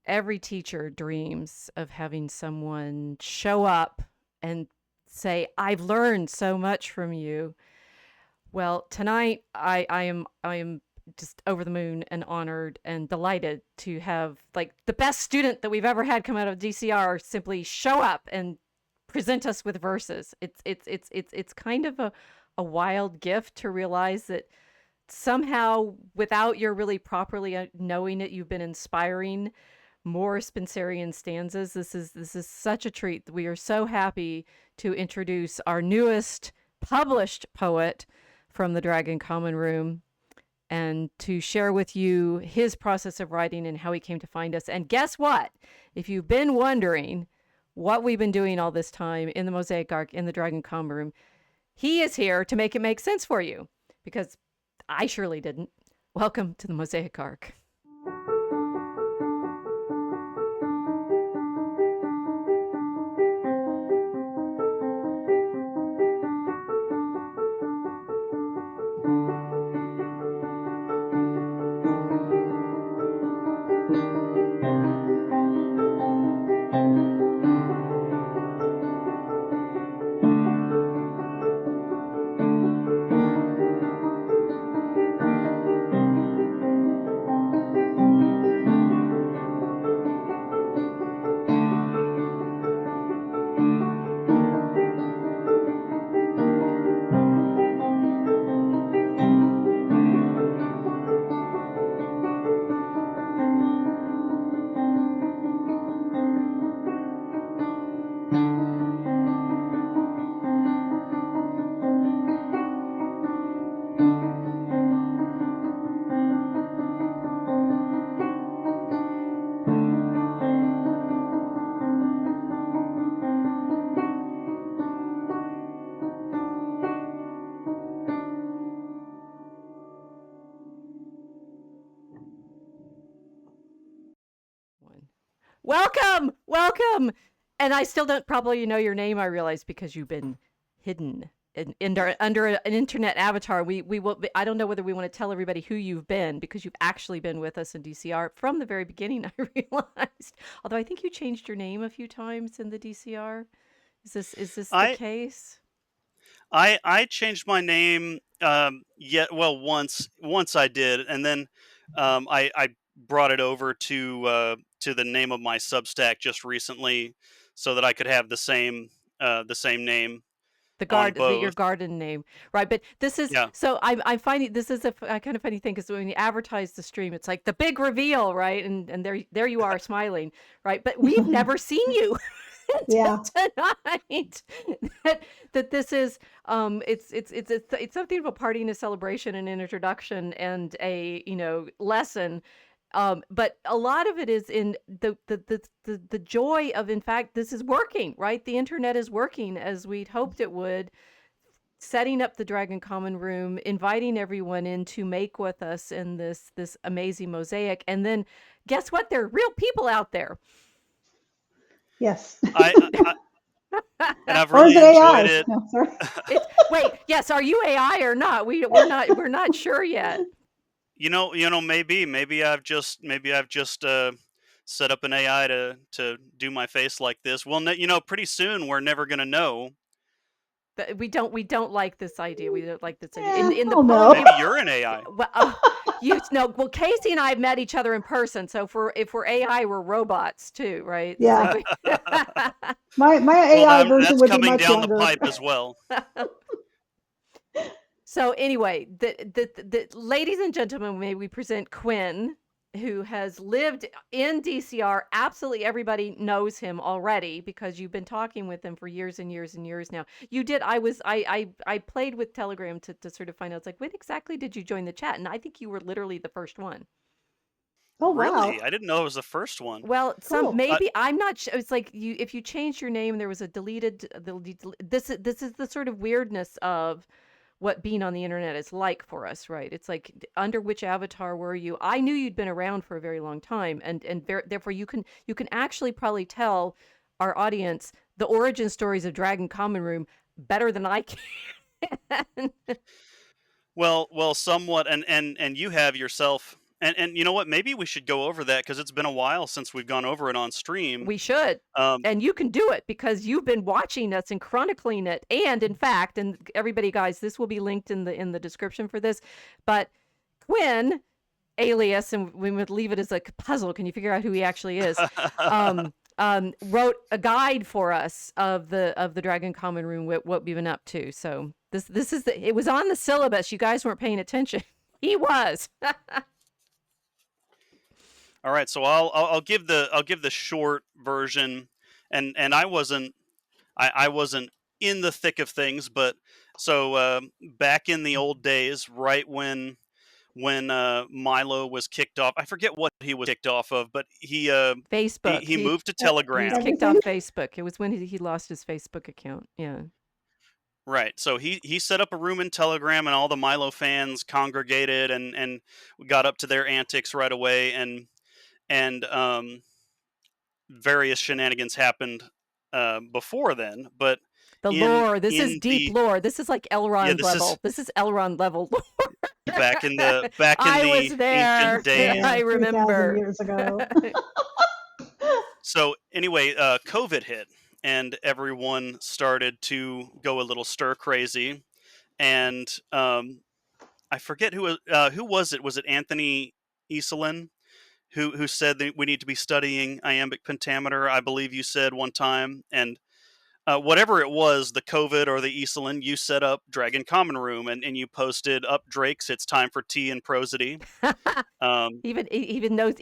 every teacher dreams of having someone show up and say, "I've learned so much from you." Well, tonight I am just over the moon and honored and delighted to have like the best student that we've ever had come out of DCR simply show up and present us with verses. It's kind of a wild gift to realize that somehow, without your really properly knowing it, you've been inspiring more Spencerian stanzas. This is such a treat. We are so happy to introduce our newest published poet from the Dragon Common Room and to share with you his process of writing and how he came to find us. And guess what? If you've been wondering what we've been doing all this time in the Mosaic Arc in the Dragon Common Room, he is here to make it make sense for you, because I surely didn't. Welcome to the Mosaic Arc. Welcome, welcome. And I still don't probably know your name, I realize, because you've been hidden under an internet avatar. We will. I don't know whether we want to tell everybody who you've been, because you've actually been with us in DCR from the very beginning. I realized, although I think you changed your name a few times in the DCR. Is this the I case? I changed my name once I did, and then I brought it over to the name of my Substack just recently, so that I could have the same name on Your both. garden name, right? But this is Yeah. so I'm finding this is a kind of funny thing, because when you advertise the stream, it's like the big reveal, right? And there you are smiling, right? But we've never seen you Yeah. until tonight. That this is it's something of a party and a celebration, and an introduction and a lesson. But a lot of it is in the joy of, in fact, this is working, right? The internet is working as we'd hoped it would, setting up the Dragon Common Room, inviting everyone in to make with us in this amazing mosaic. And then guess what? There are real people out there. Yes. And I've Or is really it enjoyed AI? it. No, sorry. Wait, yes, are you AI or not? We're not sure yet. Maybe I've just set up an AI to do my face like this. Well, pretty soon we're never gonna know. But we don't like this idea. We don't like this idea. In the Oh poem, no. Maybe you're an AI. well, you know, well, Casey and I have met each other in person, so if we're AI, we're robots too, right? It's Yeah. like My Well, AI version that's would be coming much down the younger. pipe as well. So anyway, the ladies and gentlemen, may we present Quinn, who has lived in DCR. Absolutely everybody knows him already, because you've been talking with him for years and years and years now. You did. I played with Telegram to sort of find out. It's like, when exactly did you join the chat? And I think you were literally the first one. Oh Really? wow. I didn't know it was the first one. Well, Cool. maybe I'm not sure. It's like if you changed your name, there was a deleted. This is the sort of weirdness of what being on the internet is like for us, right? It's like, under which avatar were you? I knew you'd been around for a very long time, and therefore you can actually probably tell our audience the origin stories of Dragon Common Room better than I can. Well, somewhat, and you have yourself And you know what? Maybe we should go over that because it's been a while since we've gone over it on stream. We should. Um, And you can do it because you've been watching us and chronicling it. And in fact, and everybody, guys, this will be linked in the description for this. But Quinn, alias, and we would leave it as a puzzle. Can you figure out who he actually is? Wrote a guide for us of the Dragon Common Room, what we've been up to. So this is it was on the syllabus. You guys weren't paying attention. He was. all right, so I'll give the short version, and I wasn't in the thick of things, but so back in the old days, right when Milo was kicked off. I forget what he was kicked off of, but Facebook. he moved to He was Telegram. kicked off Facebook. It was when he lost his Facebook account. Yeah. Right. So he set up a room in Telegram, and all the Milo fans congregated and got up to their antics right away, and various shenanigans happened before then. But The in lore. This is in deep the lore. This is like yeah, Elrond level. This is Elrond level lore. back in the I was there. ancient days. I 3,000 remember. years ago. So anyway, COVID hit, and everyone started to go a little stir crazy. And I forget who was it? Was it Anthony Easelin who said that we need to be studying iambic pentameter? I believe you said one time, and whatever it was, the COVID or the Easelin, you set up Dragon Common Room, and you posted up Drake's. It's time for tea and prosody. He even knows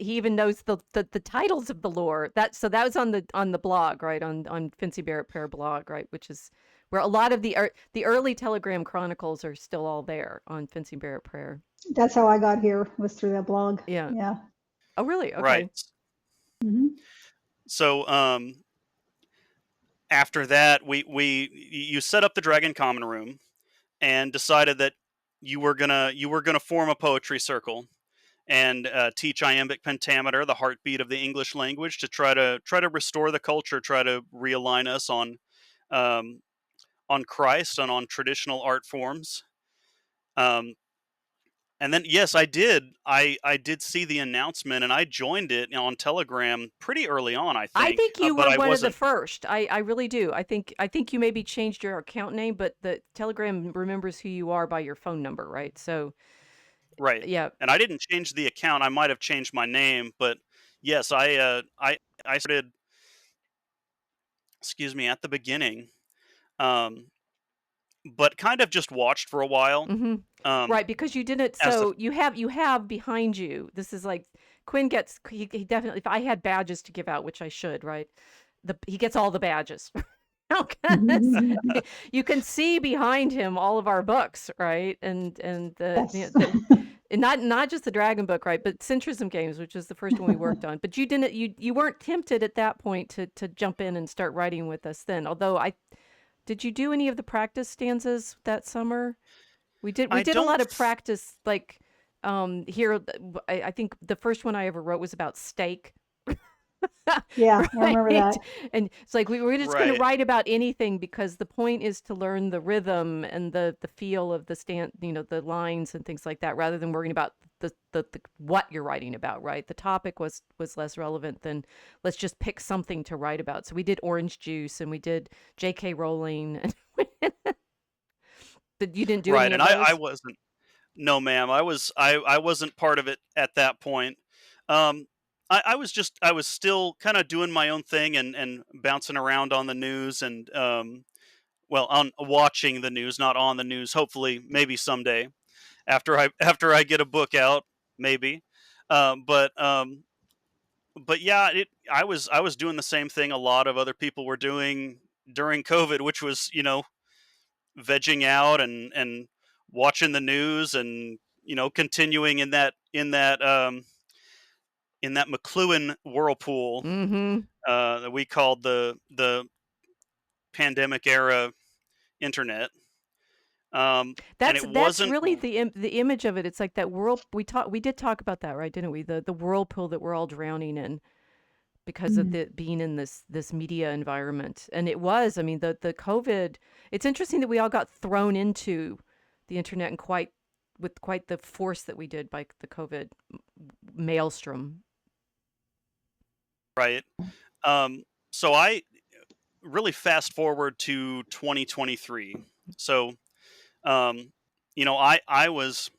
the titles of the lore. That was on the blog, right? On Fancy Barrett Prayer blog, right? Which is where a lot of the early Telegram chronicles are still all there on Fancy Barrett Prayer. That's how I got here, was through that blog. Yeah. Yeah. Oh, really? Okay. Right. hmm So after that, you set up the Dragon Common Room and decided that you were gonna form a poetry circle and teach iambic pentameter, the heartbeat of the English language, to try to restore the culture, try to realign us um, on Christ and on traditional art forms. Um, and then yes, I did. I did see the announcement, and I joined it on Telegram pretty early on. I think you but were I one of the wasn't first. I really do. I think you maybe changed your account name, but the Telegram remembers who you are by your phone number, right? So right. yeah. And I didn't change the account. I might have changed my name, but yes, I started. Excuse me, at the beginning, um, but kind of just watched for a while. Mm-hmm. Um, Right, because you didn't. as the So you have behind you. This is like Quinn gets. He definitely. If I had badges to give out, which I should, right? He gets all the badges. Because you can see behind him all of our books, right? And Yes. and not just the Dragon book, right? But Centrism Games, which is the first one we worked on. But you weren't tempted at that point to jump in and start writing with us then. Although did you do any of the practice stanzas that summer? We I did a lot don't of practice, like here. I think the first one I ever wrote was about steak. Yeah, I remember Right. that. And it's like we were just going to right, write about anything because the point is to learn the rhythm and the feel of the the lines and things like that, rather than worrying about the what you're writing about, right? The topic was less relevant than let's just pick something to write about. So we did orange juice and we did J.K. Rowling. But you didn't do any right. of And I those? wasn't. No, ma'am. I wasn't part of it at that point. Um, I was still kind of doing my own thing and bouncing around on the news and well, on watching the news, not on the news. Hopefully, maybe someday after I get a book out, maybe. Um, but um, but yeah, I was doing the same thing a lot of other people were doing during COVID, which was vegging out and watching the news and continuing in that McLuhan whirlpool Mm-hmm. that we called the pandemic era internet. And it That's wasn't really the image of it. It's like that we did talk about that, right? Didn't we? The whirlpool that we're all drowning in because of Mhm. the being in this media environment. And it was, I mean, the COVID, it's interesting that we all got thrown into the internet in quite with quite the force that we did by the COVID maelstrom. Right. So I really fast forward to 2023. So, um, I was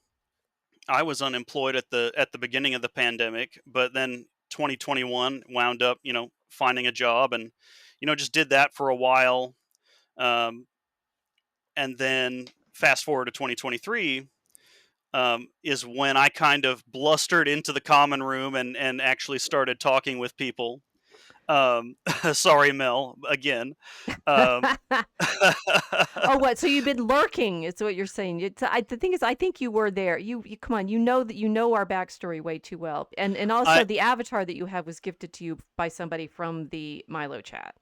unemployed at the beginning of the pandemic, but then 2021 wound up, finding a job, and just did that for a while. Um, and then fast forward to 2023, is when I kind of blustered into the common room and actually started talking with people. Sorry, Mel, again. Um, Oh, what? So you've been lurking? Is what you're saying? The thing is, I think you were there. You come on. You know that you know our backstory way too well, and also I the avatar that you have was gifted to you by somebody from the Milo chat.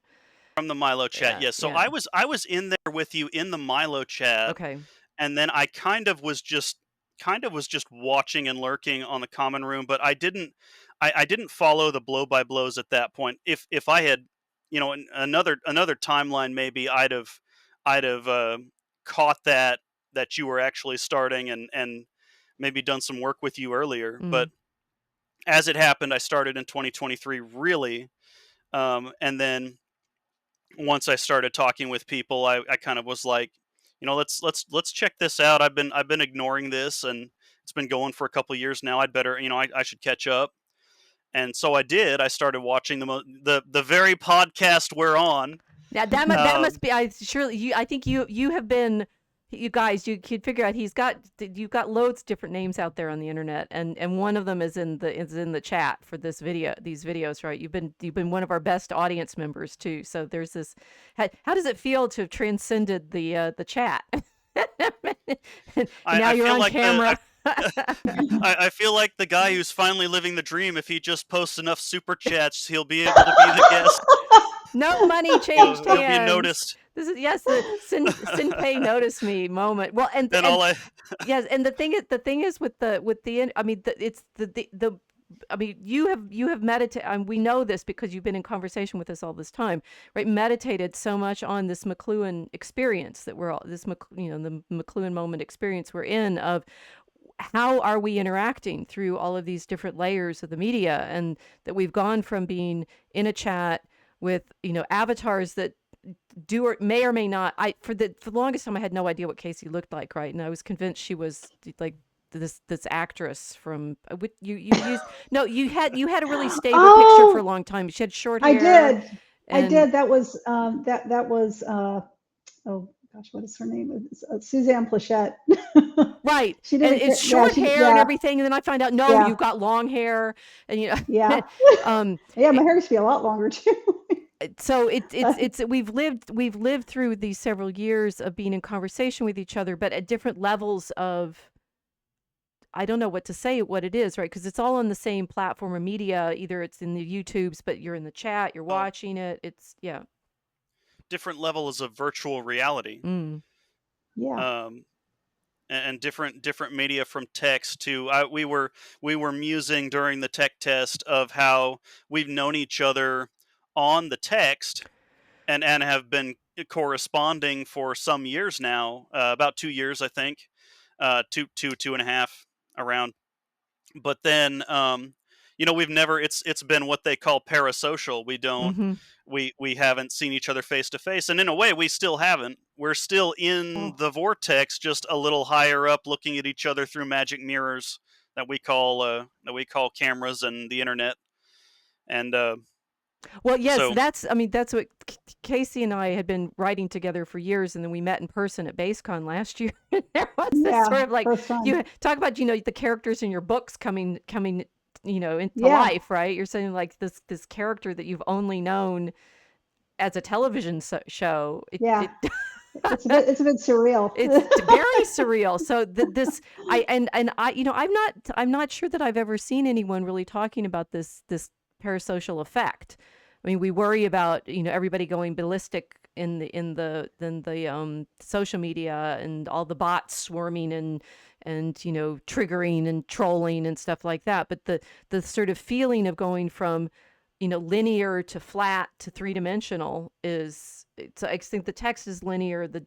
From the Milo chat, Yeah, yes. So yeah. I was in there with you in the Milo chat, Okay. and then I kind of was just watching and lurking on the common room, but I didn't follow the blow by blows at that point. If I had, another timeline, maybe I'd have caught that you were actually starting, and maybe done some work with you earlier. Mm. But as it happened, I started in 2023, really, and then once I started talking with people, I kind of was like, let's check this out. I've been ignoring this, and it's been going for a couple years now. I'd better, I should catch up. And so I did. I started watching the very podcast we're on. Now that Um, must be. I think you have been. You guys, you could figure out you've got loads of different names out there on the internet, and one of them is in the chat for these videos, right? You've been one of our best audience members too. So there's this. How does it feel to have transcended the chat? And now I you're feel on like camera. I feel like the guy who's finally living the dream. If he just posts enough super chats, he'll be able to be the guest. No money changed He'll be hands. noticed. This is yes, the Sinpei notice me moment. Well, And and all I yes, and the thing is I mean, it's the I mean, you have meditated. We know this because you've been in conversation with us all this time, right? Meditated so much on this McLuhan experience that we're all the McLuhan moment experience we're in of how are we interacting through all of these different layers of the media, and that we've gone from being in a chat with avatars that do or may not. For the longest time I had no idea what Casey looked like, right? And I was convinced she was like this actress from you used no you had a really stable picture for a Oh, long time. She had short I hair did. I and did. That was oh gosh, what is her name? It's, Suzanne Plachette. right, She did and a it's yeah, short she hair and yeah, everything, and then I find out no, yeah, you've got long hair, and yeah. um Yeah, my hair used to be a lot longer too. so Uh, we've lived through these several years of being in conversation with each other, but at different levels of I don't know what to say what it is, right? Because it's all on the same platform of media. Either it's in the YouTubes, but you're in the chat, you're well, watching it. It's yeah. different levels of virtual reality. Mm. yeah. Um, and different media, from text to we were musing during the tech test of how we've known each other on the text, and have been corresponding for some years now, about 2 years, I think, two and a half, around. But then, we've never, it's been what they call parasocial. Mm-hmm. We haven't seen each other face to face, and in a way we still haven't. We're still in Oh, the vortex, just a little higher up, looking at each other through magic mirrors that we call cameras and the internet. And Well, yes, so that's what Casey and I had been writing together for years, and then we met in person at BaseCon last year. There was this yeah. sort of like First time. you talk about the characters in your books coming into Yeah. life, right? You're saying like this character that you've only known as a television show. Yeah. It's a bit surreal. It's very surreal. So this and I I'm not sure that I've ever seen anyone really talking about this parasocial effect. I mean, we worry about everybody going ballistic in the social media and all the bots swarming and triggering and trolling and stuff like that. But the sort of feeling of going from linear to flat to three-dimensional is. So I think the text is linear. The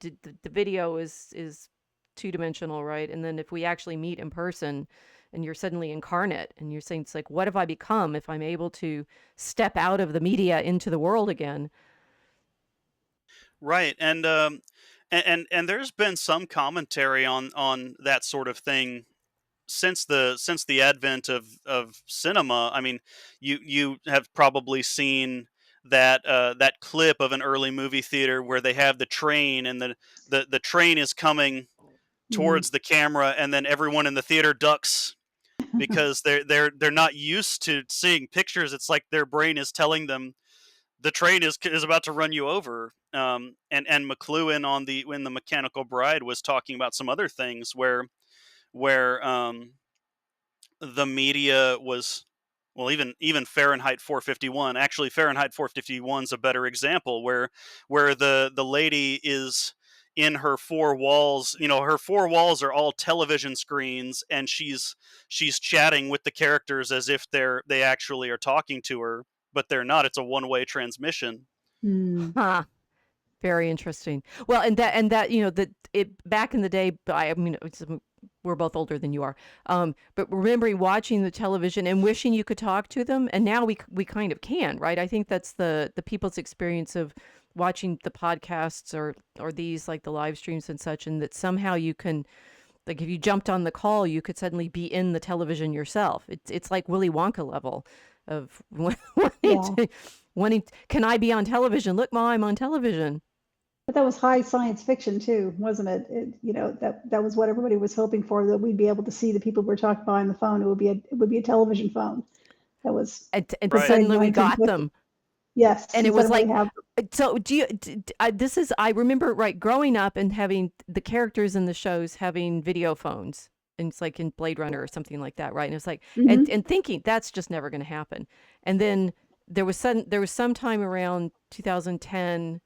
video is two-dimensional, right? And then if we actually meet in person and you're suddenly incarnate and you're saying, it's like, what have I become if I'm able to step out of the media into the world again? Right, and there's been some commentary on that sort of thing since the advent of cinema. I mean, you have probably seen that clip of an early movie theater where they have the train, and the train is coming Mm. towards the camera, and then everyone in the theater ducks because they're not used to seeing pictures. It's like their brain is telling them the train is about to run you over. And McLuhan on the when the Mechanical Bride was talking about some other things where the media was, well, even Fahrenheit 451. Actually, Fahrenheit 451 is a better example where the lady is in her four walls. Her four walls are all television screens, and she's chatting with the characters as if they actually are talking to her, but they're not. It's a one-way transmission. Mm. Huh. Very interesting. Well, and that that it back in the day. I mean, we're both older than you are. But remembering watching the television and wishing you could talk to them, and now we kind of can, right? I think that's the people's experience of watching the podcasts or these like the live streams and such, and that somehow you can, like, if you jumped on the call, you could suddenly be in the television yourself. It's like Willy Wonka level of wanting Yeah. to, can I be on television? Look, Ma, I'm on television. But that was high science fiction too, wasn't it? That was what everybody was hoping for, that we'd be able to see the people we're talking about on the phone. It would be a television phone. That was And Right. portrayed in suddenly we got 1950. them. Yes, And you it was suddenly like, have. so do you, this is, I remember, right, growing up and having the characters in the shows having video phones. And it's like in Blade Runner or something like that, right? And it's like, Hmm. and thinking that's just never going to happen. And then there was some time around 2010,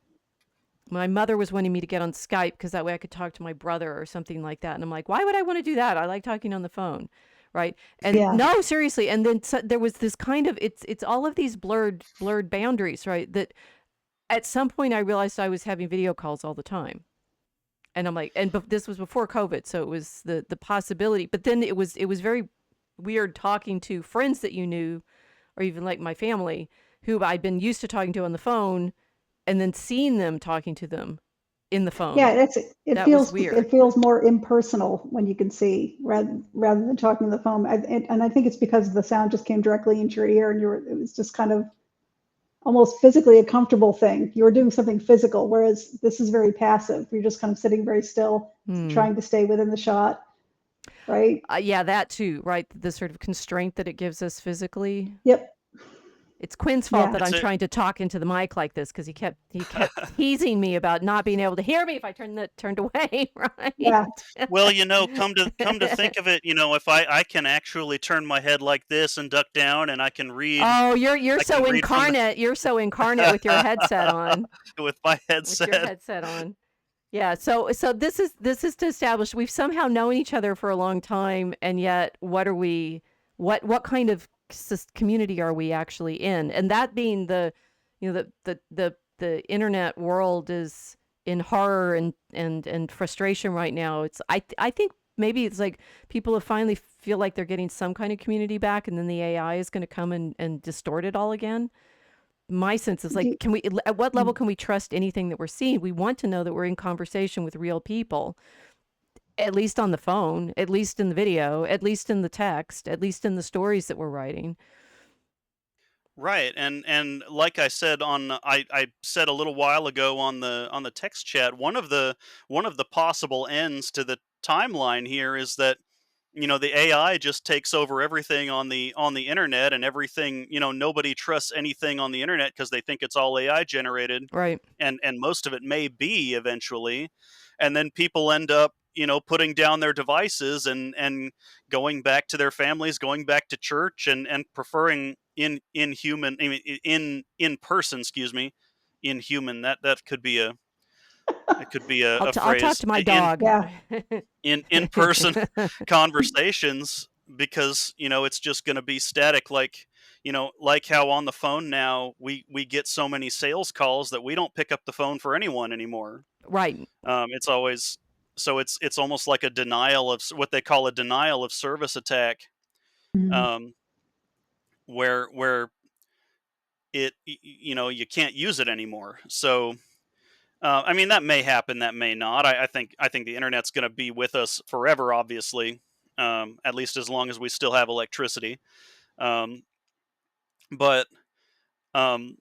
my mother was wanting me to get on Skype because that way I could talk to my brother or something like that. And I'm like, why would I want to do that? I like talking on the phone, right? And Yeah. no, seriously. And then there was this kind of, it's all of these blurred boundaries, right? That at some point I realized I was having video calls all the time. And I'm like, this was before COVID, so it was the possibility. But then it was very weird talking to friends that you knew, or even like my family, who I'd been used to talking to on the phone, and then seeing them talking to them in the phone. Yeah, it That was feels weird. it feels more impersonal when you can see, rather than talking on the phone. And I think it's because the sound just came directly into your ear, and it was just kind of almost physically a comfortable thing. You were doing something physical, whereas this is very passive. You're just kind of sitting very still, Hmm. trying to stay within the shot, right? Yeah, that too, right? The sort of constraint that it gives us physically. Yep. It's Quinn's fault Yeah. that It's I'm a trying to talk into the mic like this because he kept teasing me about not being able to hear me if I turned away, right? Yeah. Well, come to think of it, if I can actually turn my head like this and duck down, and Oh, you're I can so read from incarnate. You're so incarnate with your headset on. with my With your headset. headset on. Yeah, so this is to establish we've somehow known each other for a long time, and yet what are we? What kind of community are we actually in? And that being the internet world is in horror and frustration right now. I think maybe it's like people have finally feel like they're getting some kind of community back, and then the AI is going to come and distort it all again. My sense is like, Do, can we, at what level can we trust anything that we're seeing? We want to know that we're in conversation with real people, at least on the phone, at least in the video, at least in the text, at least in the stories that we're writing. Right, and like I said I said a little while ago on the text chat, one of the possible ends to the timeline here is that the AI just takes over everything on the internet, and everything, nobody trusts anything on the internet because they think it's all AI generated, Right. and most of it may be eventually, and then people end up, putting down their devices and going back to their families, going back to church, and preferring in human, I mean, in person, excuse me, in human. That could be a I'll talk phrase, to my dog. yeah. in person conversations, because it's just going to be static, like how on the phone now we get so many sales calls that we don't pick up the phone for anyone anymore. Right. It's always so it's almost like a denial of what they call a denial of service attack, Mm. um, where you can't use it anymore. So I mean, that may happen, that may not. I think the internet's going to be with us forever, obviously, at least as long as we still have electricity. Um, but um,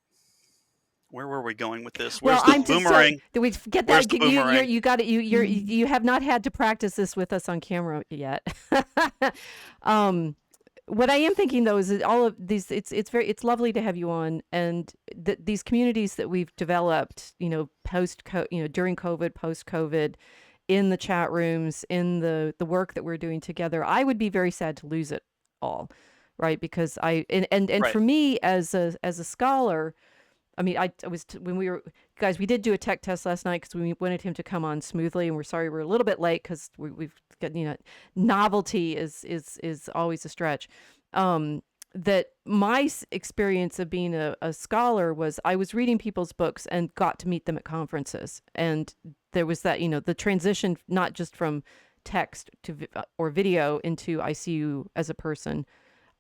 where were we going with this? Well, Where's the I'm just so boomerang? did we get Where's that the you boomerang? you got it Mm. you have not had to practice this with us on camera yet. um what I am thinking though is that all of these it's lovely to have you on, and these communities that we've developed, during COVID, post COVID, in the chat rooms, in the work that we're doing together. I would be very sad to lose it all, right? Because and Right. for me as a scholar, I mean, I was when we were guys, we did do a tech test last night because we wanted him to come on smoothly, and we're sorry we're a little bit late because we've got novelty is always a stretch. Um, that my experience of being a scholar was I was reading people's books and got to meet them at conferences, and there was that the transition not just from text to or video into I see you as a person.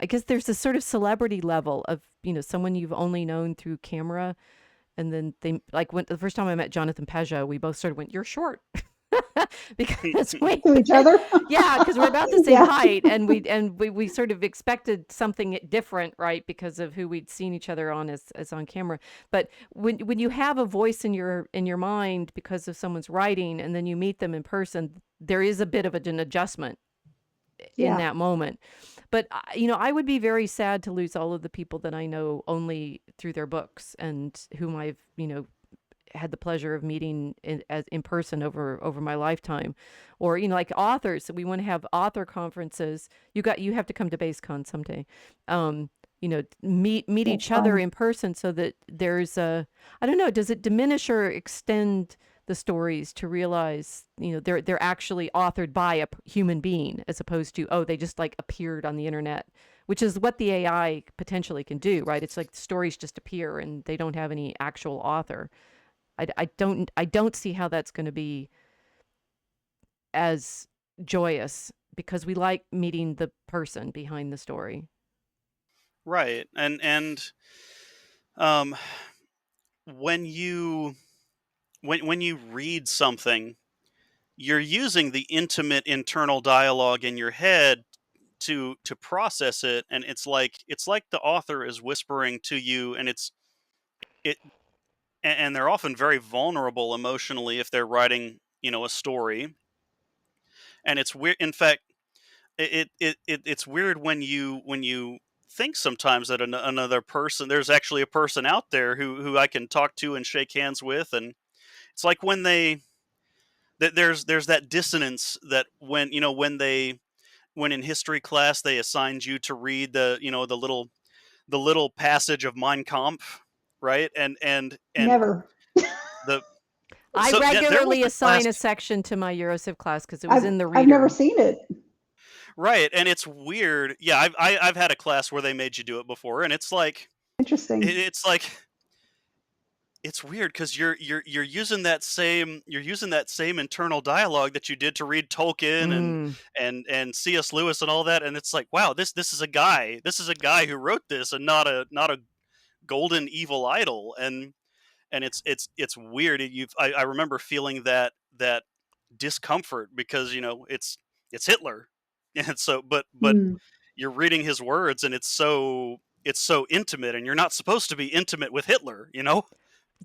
I guess there's this sort of celebrity level of, someone you've only known through camera. And then they like when the first time I met Jonathan Peugeot, we both sort of went, "You're short." Because we, To each other. yeah, because we're about the same Yeah. height, and we sort of expected something different, right? Because of who we'd seen each other on as on camera. But when you have a voice in your mind because of someone's writing, and then you meet them in person, there is a bit of an adjustment in Yeah. that moment. But I would be very sad to lose all of the people that I know only through their books, and whom I've had the pleasure of meeting in person over my lifetime, or like authors. So we want to have author conferences. You have to come to BaseCon someday. Meet That's each other fun. in person, so that there's a, I don't know, does it diminish or extend the stories to realize they're actually authored by a human being, as opposed to, oh, they just like appeared on the internet, which is what the AI potentially can do, right? It's like the stories just appear and they don't have any actual author. I don't see how that's going to be as joyous, because we like meeting the person behind the story. Right. And um, when you when you read something, you're using the intimate internal dialogue in your head to process it, and it's like the author is whispering to you, and it and they're often very vulnerable emotionally if they're writing a story. And it's weird, in fact, it's weird when you think sometimes that another person, there's actually a person out there who I can talk to and shake hands with. And it's like when there's that dissonance, that when in history class they assigned you to read the little passage of Mein Kampf, right? And Never. the I so yeah, there was regularly a class. assign a section to my Eurociv class because it was I've in the I've never reader. seen it. Right, and it's weird. Yeah, I've had a class where they made you do it before, and it's like Interesting. it's like it's weird because you're using that same internal dialogue that you did to read Tolkien and Mm. and C.S. Lewis and all that, and it's like, wow, this is a guy who wrote this, and not a golden evil idol. And it's weird. I remember feeling that discomfort because it's Hitler, and so but Hmm. you're reading his words, and it's so intimate, and you're not supposed to be intimate with Hitler.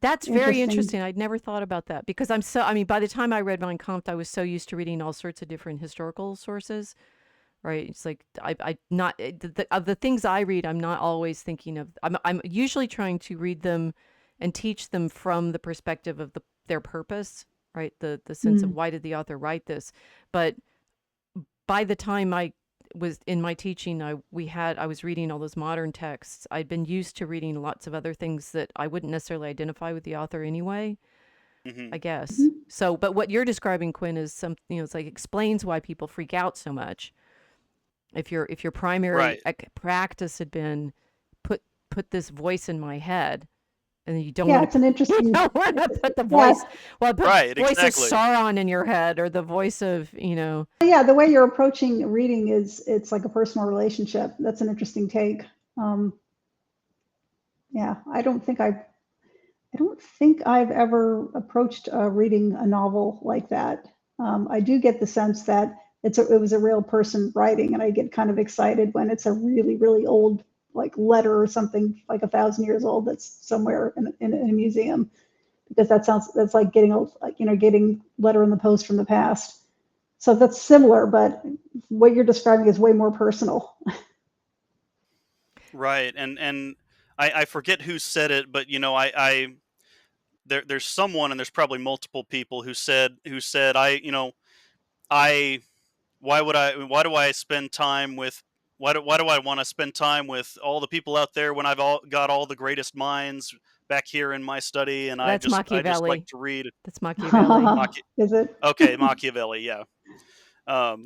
That's very Interesting. interesting. I'd never thought about that, because by the time I read Mein Kampf, I was so used to reading all sorts of different historical sources, right? It's like I not of the things I read, I'm not always thinking of. I'm usually trying to read them and teach them from the perspective of their purpose, right? The sense of Hmm. why did the author write this, but by the time I was in my teaching, I was reading all those modern texts. I'd been used to reading lots of other things that I wouldn't necessarily identify with the author anyway, Hmm. I guess. Mhm. So, but what you're describing, Quinn, is some, it's like explains why people freak out so much. If your primary Right. practice had been put put this voice in my head, and you don't Yeah, want it's an to you interesting. don't want to put the Yeah, voice well put Right, voice of exactly. Sauron in your head or the voice of yeah. The way you're approaching reading is it's like a personal relationship. That's an interesting take. Um, yeah, I don't think I've ever approached reading a novel like that. I do get the sense that it was a real person writing, and I get kind of excited when it's a really, really old like letter or something like 1,000 years old that's somewhere in a museum, because that's like getting getting letter in the post from the past. So that's similar, but what you're describing is way more personal. Right, and I forget who said it, but I there's someone, and there's probably multiple people who said I why do I spend time with why do I want to spend time with all the people out there when got all the greatest minds back here in my study, and that's I just like Machiavelli. to read. That's Machiavelli. Is it Okay, Machiavelli, yeah. Um,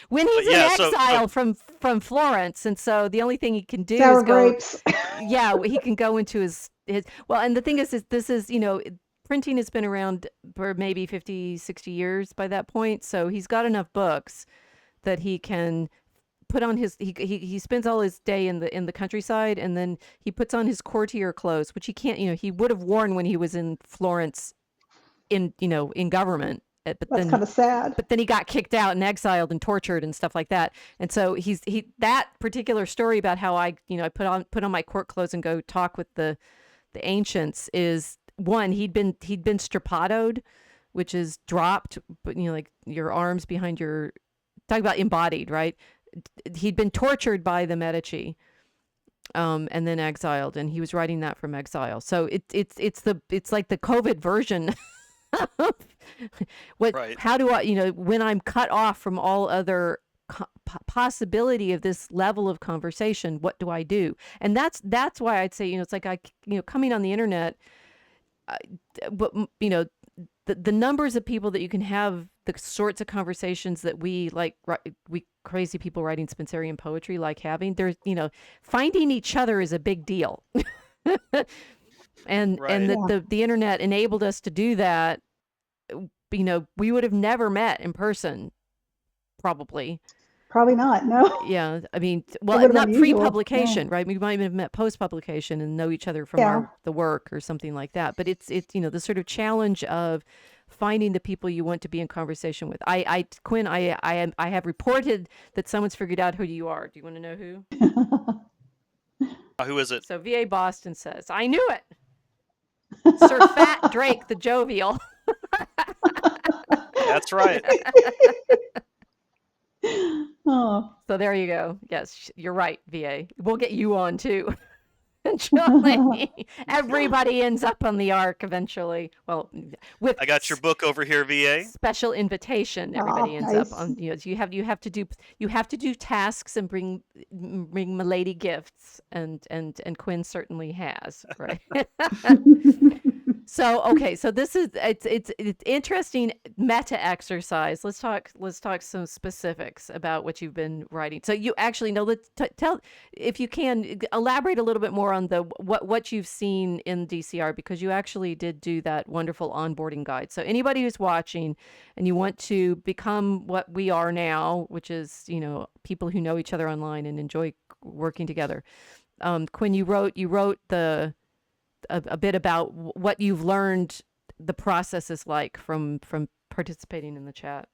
When but he's in yeah, so exile from Florence, and so the only thing he can do is sour go, grapes? yeah, he can go into his well, and the thing is this is, printing has been around for maybe 50, 60 years by that point, so he's got enough books that he can put on he spends all his day in the countryside, and then he puts on his courtier clothes, which he can't, he would have worn when he was in Florence in government. That's kind of sad. But then he got kicked out and exiled and tortured and stuff like that. And so he that particular story about how I put on my court clothes and go talk with the ancients is one. He'd been strapatoed, which is dropped, but like your arms behind your, talk about embodied, right? He'd been tortured by the Medici, and then exiled, and he was writing that from exile. So it's like the COVID version. right. How do I, when I'm cut off from all other possibility of this level of conversation, what do I do? And that's why I'd say, it's like coming on the internet, uh, but the numbers of people that you can have the sorts of conversations that we crazy people writing Spencerian poetry like having, there's, finding each other is a big deal. And Right. that Yeah, the internet enabled us to do that. We would have never met in person, probably. probably not. No, Yeah, I mean, it well, would have been not unusual. Yeah, pre-publication, right? We might have met post-publication and know each other from yeah. the work or something like that. But it's the sort of challenge of finding the people you want to be in conversation with. Quinn, I have reported that someone's figured out who you are. Do you want to know who? Who is it? So VA Boston says, "I knew it, Sir Fat Drake the Jovial." That's right. Oh, So there you go. Yes, you're right, VA. We'll get you on too. Eventually, everybody ends up on the ark eventually. Well, with I got your book over here, VA. special invitation, everybody oh, ends up nice. on. You have to do tasks and bring milady gifts, and Quinn certainly has, right? So okay, so this is it's interesting meta exercise. Let's talk some specifics about what you've been writing. So you actually know, let's tell, if you can, elaborate a little bit more on the what you've seen in DCR, because you actually did do that wonderful onboarding guide. So anybody who's watching and you want to become what we are now, which is, people who know each other online and enjoy working together. Quinn, you wrote a bit about what you've learned the process is like from participating in the chat.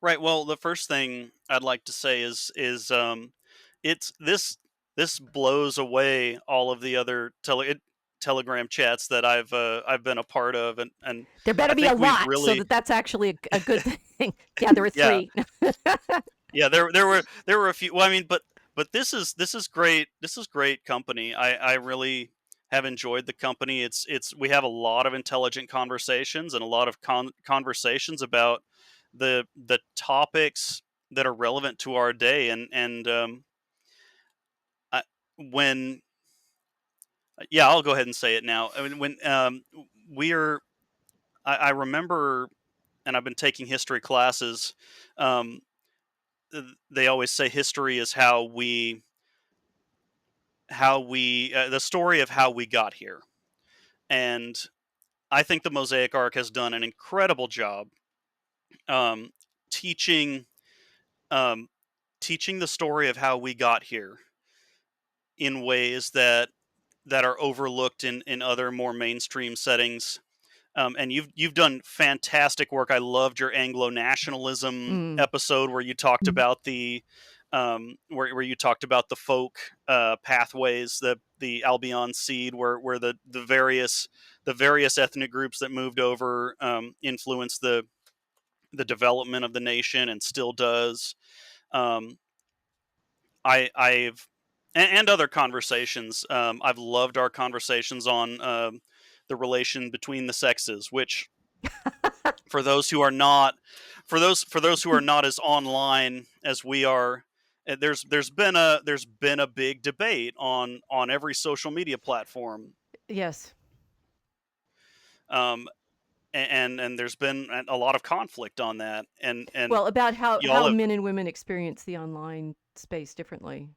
Right. Well, the first thing I'd like to say is it's this blows away all of the other Telegram chats that I've been a part of, and There better I be a think we've lot, so really that's actually a good thing. Yeah, there were yeah. three. There were a few. Well, I mean, but this is great. This is great company. I really have enjoyed the company. It's we have a lot of intelligent conversations and a lot of conversations about the topics that are relevant to our day. And I, when yeah, I'll go ahead and say it now. I mean, when we're I remember, and I've been taking history classes. Um, they always say history is the story of how we got here. And I think the Mosaic Arc has done an incredible job um, teaching um, teaching the story of how we got here in ways that are overlooked in other more mainstream settings. And you've done fantastic work. I loved your Anglo nationalism Mm, episode where you talked about where you talked about the folk pathways, the Albion seed, where the various ethnic groups that moved over influenced the development of the nation and still does. Um, I've and other conversations. I've loved our conversations on the relation between the sexes, which for those who are not for those who are not as online as we are, there's been a big debate on every social media platform, yes. um, and there's been a lot of conflict on that, and Well, about y'all how have men and women experience the online space differently.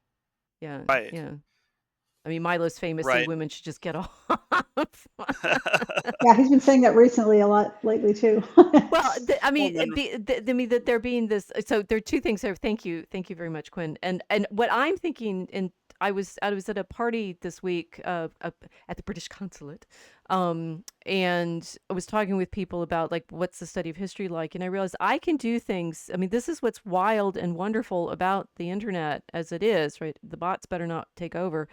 Yeah, right, yeah. I mean, Milo's famously, right. women should just get off. Yeah, he's been saying that recently a lot lately too. Well, I Well, mean, then, I mean that there being this. So there are two things there. Thank you very much, Quinn. And what I'm thinking, and I was at a party this week, up at the British consulate, and I was talking with people about like what's the study of history like, and I realized I can do things. I mean, this is what's wild and wonderful about the internet as it is, right? The bots better not take over.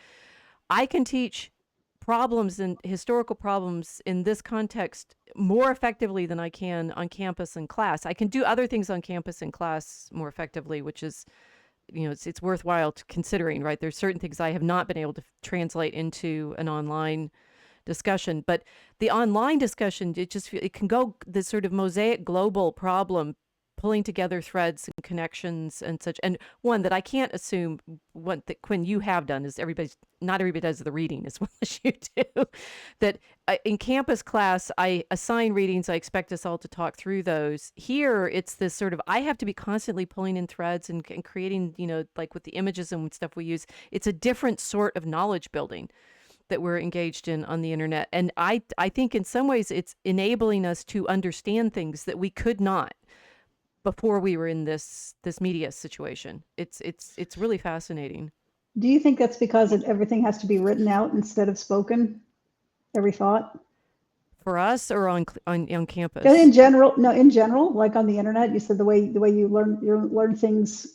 I can teach problems and historical problems in this context more effectively than I can on campus and class. I can do other things on campus and class more effectively, which is, it's worthwhile to considering, right? There's certain things I have not been able to translate into an online discussion, but the online discussion, it can go this sort of mosaic global problem, pulling together threads and connections and such. And one that I can't assume, what that Quinn you have done, is not everybody does the reading as well as you do. That in campus class I assign readings, I expect us all to talk through those. Here it's this sort of, I have to be constantly pulling in threads and creating, like with the images and stuff we use. It's a different sort of knowledge building that we're engaged in on the internet. And I think in some ways it's enabling us to understand things that we could not before we were in this media situation. It's really fascinating. Do you think that's because everything has to be written out instead of spoken? Every thought? For us or on And in campus. general, no, in general, like on the internet, you said the way you learn things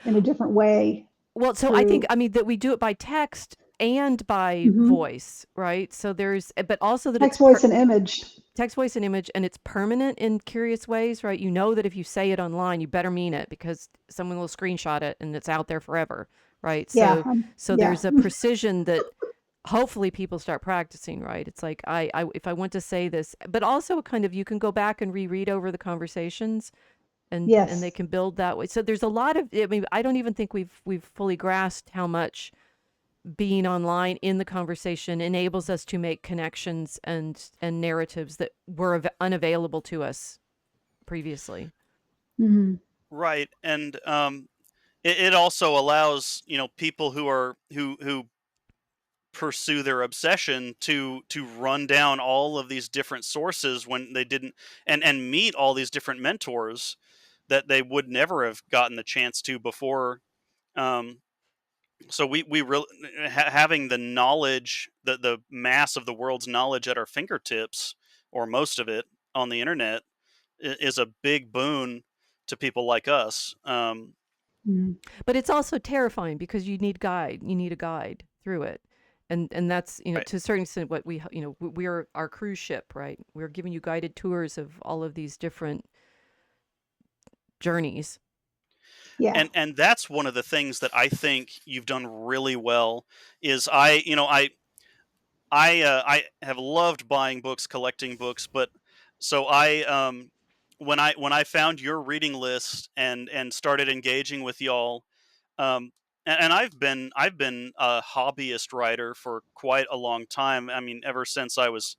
in a different way Well, so I think, through. I mean, that we do it by text and by Mhm. voice, right? So but also that it's Text, voice, and image. text, voice, and image, and it's permanent in curious ways, right? You know that if you say it online, you better mean it because someone will screenshot it and it's out there forever, right? Yeah, So yeah. there's a precision that hopefully people start practicing, right? It's like if I want to say this, but also a kind of, you can go back and reread over the conversations, and they Yes. can build that way. So there's a lot of, I mean, I don't even think we've fully grasped how much being online in the conversation enables us to make connections and narratives that were unavailable to us previously. Mhm. right, and it also allows people who pursue their obsession to run down all of these different sources when they didn't, and meet all these different mentors that they would never have gotten the chance to before. um, so we really, having the knowledge, the mass of the world's knowledge at our fingertips, or most of it on the internet, is a big boon to people like us. Mhm. But it's also terrifying because you need a guide through it. And that's, Right. to a certain extent what we're our cruise ship, right? We're giving you guided tours of all of these different journeys. Yeah. And that's one of the things that I think you've done really well. Is I have loved buying books, collecting books, but so when I found your reading list and started engaging with y'all, um, and I've been a hobbyist writer for quite a long time. I mean, ever since I was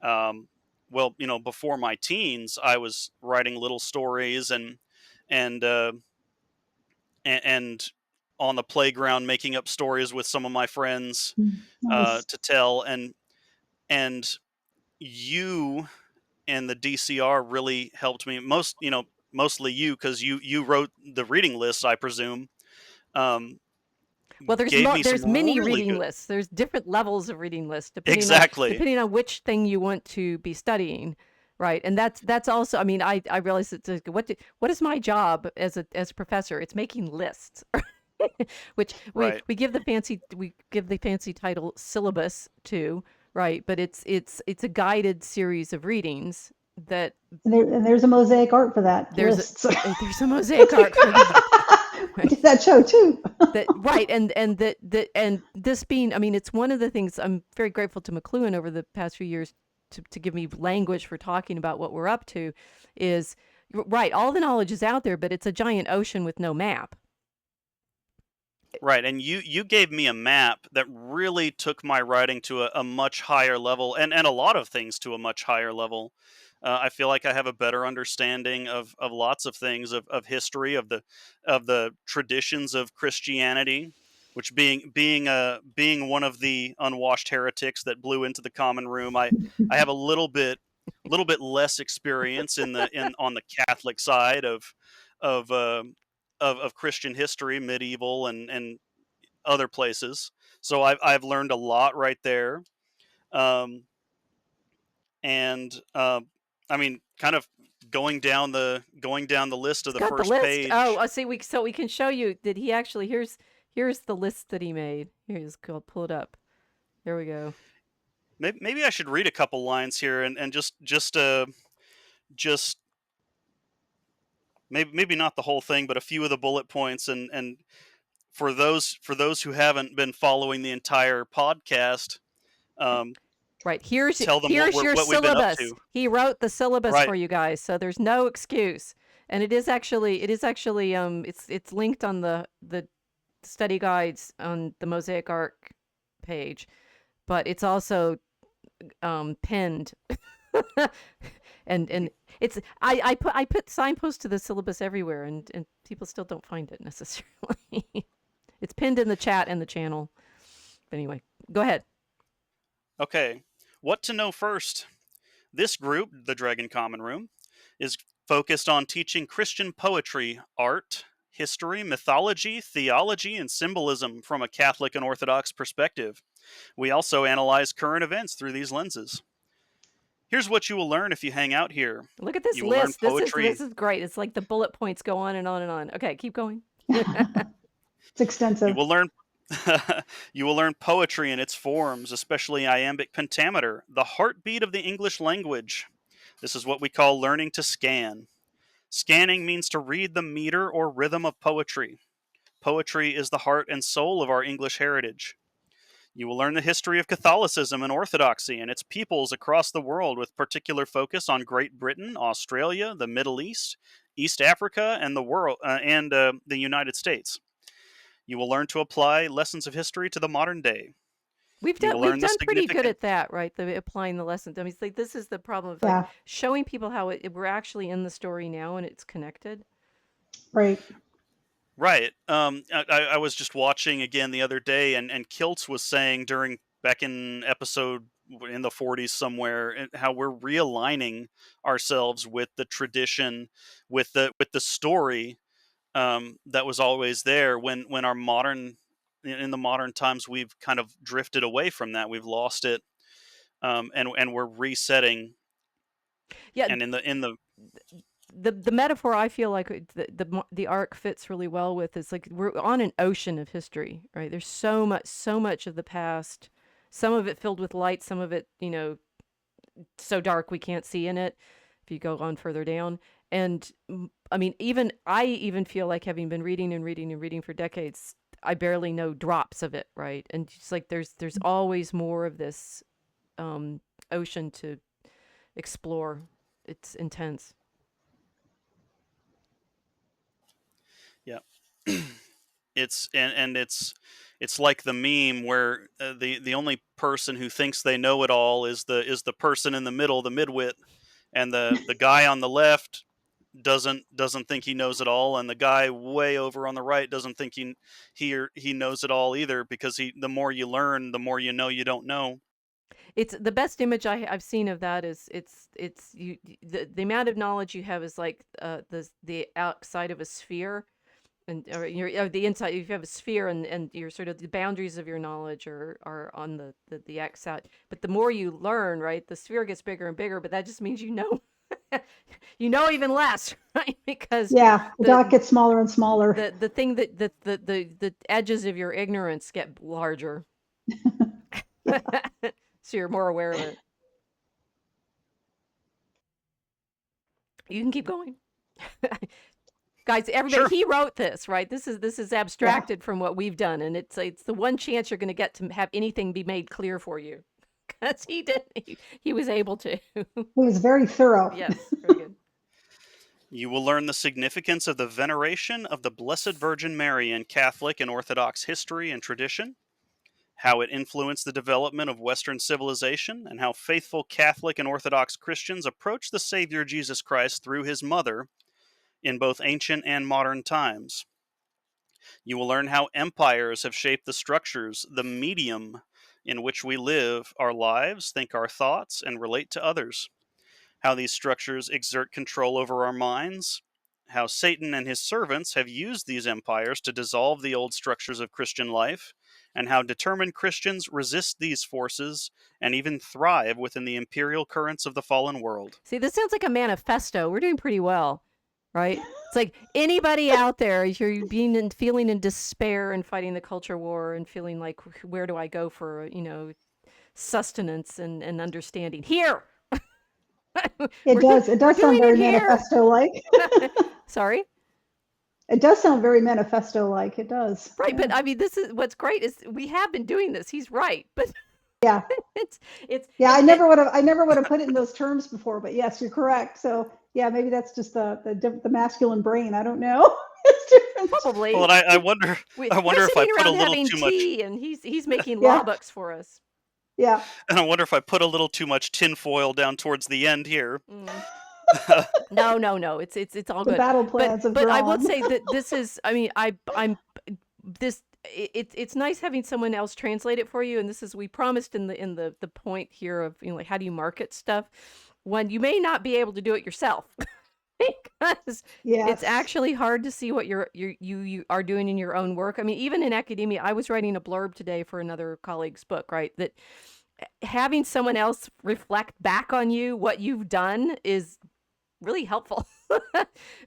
well, before my teens, I was writing little stories and uh, and on the playground making up stories with some of my friends Nice. to tell, and you and the DCR really helped me. Mostly you, because you wrote the reading list, I presume. Um, Well, Gave me some there's many really reading good. lists. There's different levels of reading lists Exactly. depending on which thing you want to be studying, right? And that's also, I mean, I realize it's like, what is my job as a professor? It's making lists. Which Right. we give the fancy title syllabus to, right? But it's a guided series of readings that And there's a mosaic art for that, there's a lists. there's a mosaic art for that. We Right. did that show too. That right and this being, I mean, it's one of the things I'm very grateful to McLuhan over the past few years to give me language for talking about what we're up to is right, all the knowledge is out there, but it's a giant ocean with no map. Right, and you gave me a map that really took my writing to a much higher level, and a lot of things to a much higher level. I feel like I have a better understanding of lots of things, of history, of the traditions of Christianity, which being one of the unwashed heretics that blew into the common room, I have a little bit less experience in on the Catholic side of of Christian history, medieval and other places. So I've learned a lot right there. Um, and I mean, kind of going down the list of He's the got the first list. Oh, page. I see. We can show you. Did he actually? Here's the list that he made. Here's cool. Pull it up. There we go. Maybe I should read a couple lines here and just maybe not the whole thing, but a few of the bullet points, and for those who haven't been following the entire podcast, um, Right. tell them Here's your what we've been up syllabus. to. He wrote the syllabus Right. for you guys, so there's no excuse. And it is actually it's linked on the study guides on the Mosaic Arc page, but it's also pinned. And it's I put signposts to the syllabus everywhere, and people still don't find it necessarily. It's pinned in the chat and the channel. But anyway, go ahead. Okay. What to know first? This group, the Dragon Common Room, is focused on teaching Christian poetry, art, history, mythology, theology, and symbolism from a Catholic and Orthodox perspective. We also analyze current events through these lenses. Here's what you will learn if you hang out here. Look at this You will learn list. This poetry. is great. It's like the bullet points go on and on and on. Okay, keep going. It's You extensive. will learn you will learn poetry in its forms, especially iambic pentameter, the heartbeat of the English language. This is what we call learning to scan. Scanning means to read the meter or rhythm of poetry. Poetry is the heart and soul of our English heritage. You will learn the history of Catholicism and Orthodoxy and its peoples across the world, with particular focus on Great Britain, Australia, the Middle East, East Africa, and the United States. You will learn to apply lessons of history to the modern day. You will We've learn the done pretty good significant. at that, right? The applying the lessons. I mean, it's like this is the problem of like Yeah, showing people how we're actually in the story now and it's connected. right. Right. I was just watching again the other day, and Kiltz was saying during back in episode in the 40s somewhere, how we're realigning ourselves with the tradition, with the story, that was always there. When our modern in the modern times, we've kind of drifted away from that. We've lost it, and we're resetting. Yeah, And in the the metaphor I feel like the arc fits really well with is like we're on an ocean of history, right? There's so much of the past, some of it filled with light, some of it, so dark we can't see in it if you go on further down. And I mean, even I even feel like having been reading and reading and reading for decades, I barely know drops of it, right? And just like there's always more of this ocean to explore. It's intense. Yeah. It's like the meme where the only person who thinks they know it all is the person in the middle, the midwit, and the guy on the left doesn't think he knows it all, and the guy way over on the right doesn't think he knows it all either, because the more you learn, the more you know you don't know. It's the best image I've seen of that is the amount of knowledge you have is like the outside of a sphere, and or the inside. If you have a sphere, and your sort of the boundaries of your knowledge are on the X out. But the more you learn, right, the sphere gets bigger and bigger. But that just means you know you know even less, right? Because Yeah, the dot gets smaller and smaller. the thing that the edges of your ignorance get larger. Yeah. So you're more aware of it. You can keep going. Guys, everybody, Sure. he wrote this, right? This is abstracted from what we've done, and it's the one chance you're going to get to have anything be made clear for you, because he was able to. He was very thorough. Yes, very good. You will learn the significance of the veneration of the Blessed Virgin Mary in Catholic and Orthodox history and tradition, how it influenced the development of Western civilization, and how faithful Catholic and Orthodox Christians approach the Savior Jesus Christ through his mother in both ancient and modern times. You will learn how empires have shaped the structures, the medium in which we live our lives, think our thoughts, and relate to others, how these structures exert control over our minds, how Satan and his servants have used these empires to dissolve the old structures of Christian life, and how determined Christians resist these forces and even thrive within the imperial currents of the fallen world. See, this sounds like a manifesto. We're doing pretty well, right? It's like anybody out there, if you're feeling in despair and fighting the culture war and feeling like, where do I go for, sustenance and understanding? Here! It does sound very manifesto-like. Sorry? It does sound very manifesto-like. It does. Right, yeah. but I mean, this is what's great is we have been doing this. He's right, but yeah, I never would have put it in those terms before. But yes, you're correct. So yeah, maybe that's just the masculine brain. I don't know. It's different. Probably. Well, I wonder if I put a little too much. And he's making law books for us. Yeah. And I wonder if I put a little too much tinfoil down towards the end here. No. It's all good. Battle plans but I would say that this is. I mean, I'm this. It's nice having someone else translate it for you. And this is, we promised in the point here of like, how do you market stuff when you may not be able to do it yourself. Because it's actually hard to see what you are doing in your own work. I mean, even in academia, I was writing a blurb today for another colleague's book, right? That having someone else reflect back on you what you've done is really helpful.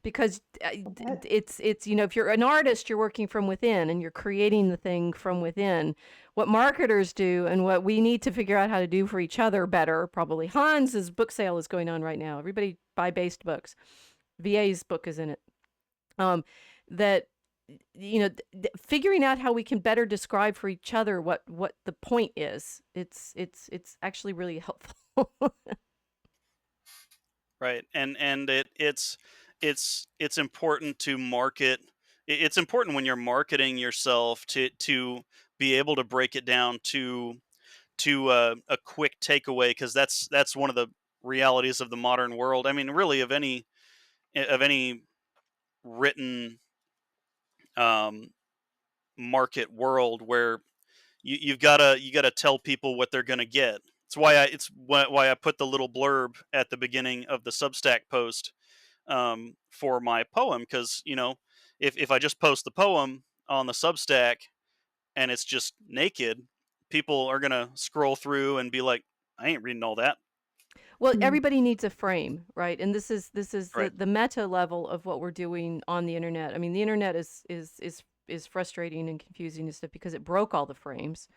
Because it's if you're an artist, you're working from within and you're creating the thing from within. What marketers do and what we need to figure out how to do for each other better, probably. Hans's book sale is going on right now. Everybody buy based books. VA's book is in it. That figuring out how we can better describe for each other what the point is. It's actually really helpful. Right, and it's important to market. It's important when you're marketing yourself to be able to break it down to a quick takeaway, because that's one of the realities of the modern world. I mean, really, of any written market world, where you gotta tell people what they're gonna get. It's why I put the little blurb at the beginning of the Substack post for my poem, because if I just post the poem on the Substack and it's just naked, people are gonna scroll through and be like, I ain't reading all that. Well, everybody needs a frame, right? And this is Right. the meta level of what we're doing on the internet. I mean, the internet is frustrating and confusing and stuff because it broke all the frames.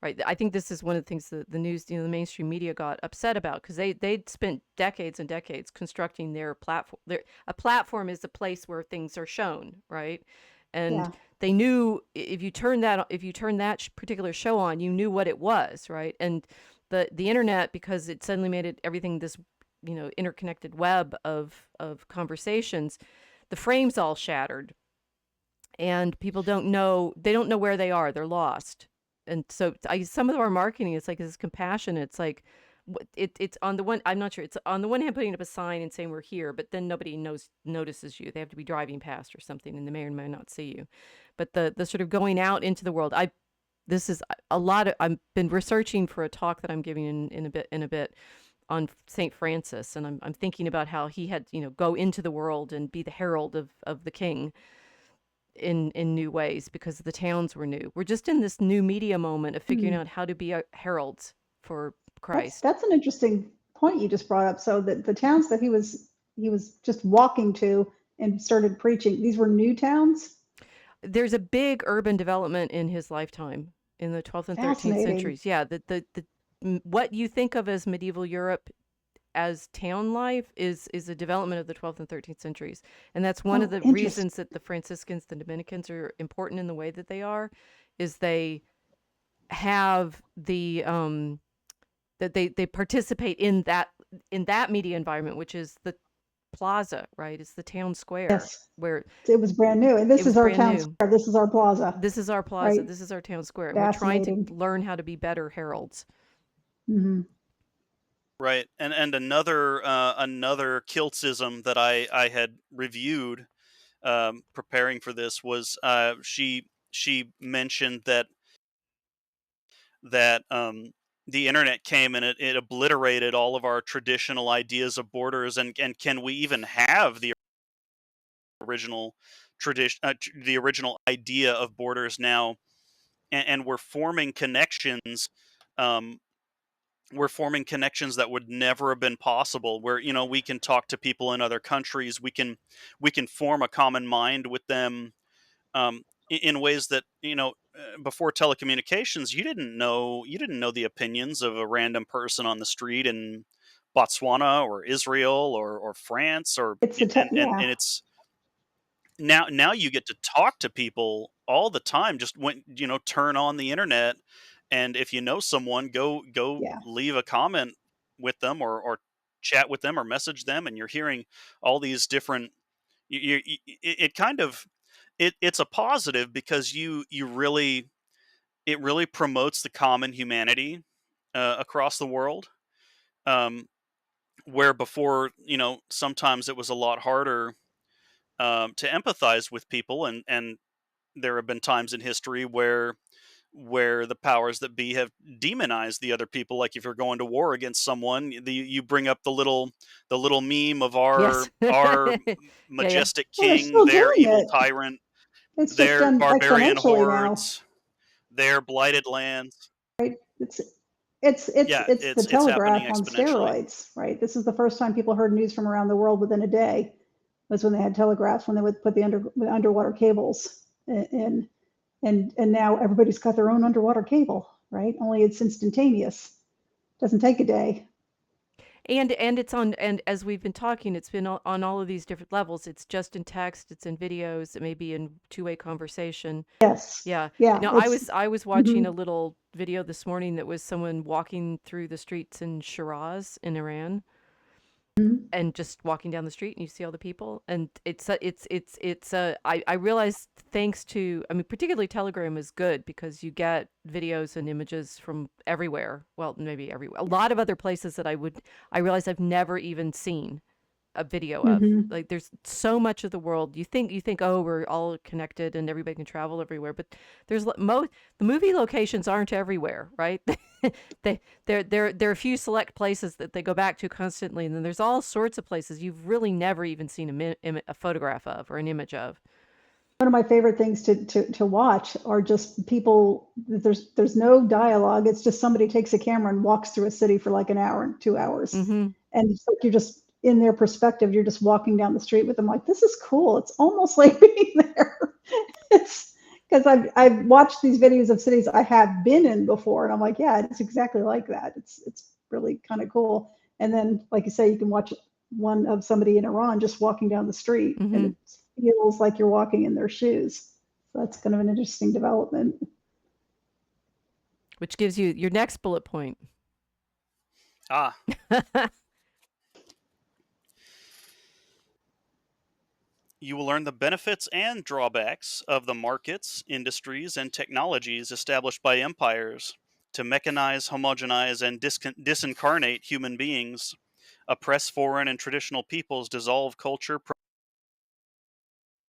Right. I think this is one of the things that the news, the mainstream media got upset about, because they'd spent decades and decades constructing their platform. A platform is a place where things are shown, right? And they knew if you turn that particular show on, you knew what it was, right? And the internet, because it suddenly made everything this interconnected web of conversations, the frames all shattered, and people don't know where they are. They're lost. And so some of our marketing is like this compassion. It's like, it's on the one, I'm not sure, it's on the one hand putting up a sign and saying we're here, but then nobody notices you. They have to be driving past or something, and they may or may not see you. But the sort of going out into the world, I this is a lot of, I've been researching for a talk that I'm giving in a bit on St. Francis, and I'm thinking about how he had, go into the world and be the herald of the king in new ways, because the towns were new. We're just in this new media moment of figuring Hmm. out how to be heralds for That's Christ. that's an interesting point you just brought up. So the towns that he was just walking to and started preaching, these were new towns? There's a big urban development in his lifetime in the 12th and 13th Fascinating. centuries. Yeah, what you think of as medieval Europe as town life is a development of the 12th and 13th centuries. And that's one of Oh, the interesting. reasons that the Franciscans, the Dominicans are important in the way that they are, is they have that they participate in that media environment, which is the plaza, right? It's the town square Yes, where it was brand new. And it this was is our brand town new. square. This is our plaza, This is our plaza. right? This is our town square, and we're trying to Fascinating. learn how to be better heralds. Hmm. Right, and another kiltsism that I had reviewed, preparing for this, was she mentioned that the internet came and it obliterated all of our traditional ideas of borders, and can we even have the original the original idea of borders now? And we're forming connections. Um, we're forming connections that would never have been possible, where we can talk to people in other countries, we can form a common mind with them, in ways that, before telecommunications, you didn't know the opinions of a random person on the street in Botswana or Israel or France, or It's the and yeah, it's now you get to talk to people all the time, just when turn on the internet, and if you know someone, go yeah. leave a comment with them, or chat with them, or message them, and you're hearing all these different. It kind of, it's a positive, because you really, it really promotes the common humanity, across the world, um, where before, sometimes it was a lot harder, to empathize with people, and there have been times in history where the powers that be have demonized the other people. Like, if you're going to war against someone, you bring up the little meme of our Yes. our Yeah, yeah. majestic Well, they're king, still their doing evil it. tyrant, It's just their done barbarian exponentially now, hordes, their blighted lands. right? It's Yeah, it's the it's happening telegraph on exponentially. steroids, right? This is the first time people heard news from around the world within a day. Was when they had telegraphs, when they would put the underwater cables in, and now everybody's got their own underwater cable, right? Only it's instantaneous. Doesn't take a day. And it's on, and as we've been talking, it's been on all of these different levels. It's just in text, it's in videos, it may be in two-way conversation. Yes. Yeah. Yeah. No, It's. I was watching a Mhm. little video this morning that was someone walking through the streets in Shiraz in Iran, and just walking down the street and you see all the people, and I realized, thanks to, I mean, particularly Telegram is good because you get videos and images from everywhere, well, maybe everywhere, a lot of other places that I realize I've never even seen a video of. Mhm. Like, there's so much of the world. You think, oh, we're all connected and everybody can travel everywhere, but the movie locations aren't everywhere, right? There are a few select places that they go back to constantly, and then there's all sorts of places you've really never even seen a photograph of or an image of. One of my favorite things to watch are just people. There's no dialogue. It's just somebody takes a camera and walks through a city for like an hour and 2 hours, Mm-hmm. and it's like you're just in their perspective. You're just walking down the street with them. Like, this is cool. It's almost like being there. It's because I've watched these videos of cities I have been in before, and I'm like, yeah, it's exactly like that. It's really kind of cool. And then, like you say, you can watch one of somebody in Iran just walking down the street, and Mm-hmm. it feels like you're walking in their shoes. So that's kind of an interesting development. Which gives you your next bullet point. Ah, you will learn the benefits and drawbacks of the markets, industries, and technologies established by empires. to mechanize, homogenize, and disincarnate human beings, oppress foreign and traditional peoples, dissolve culture,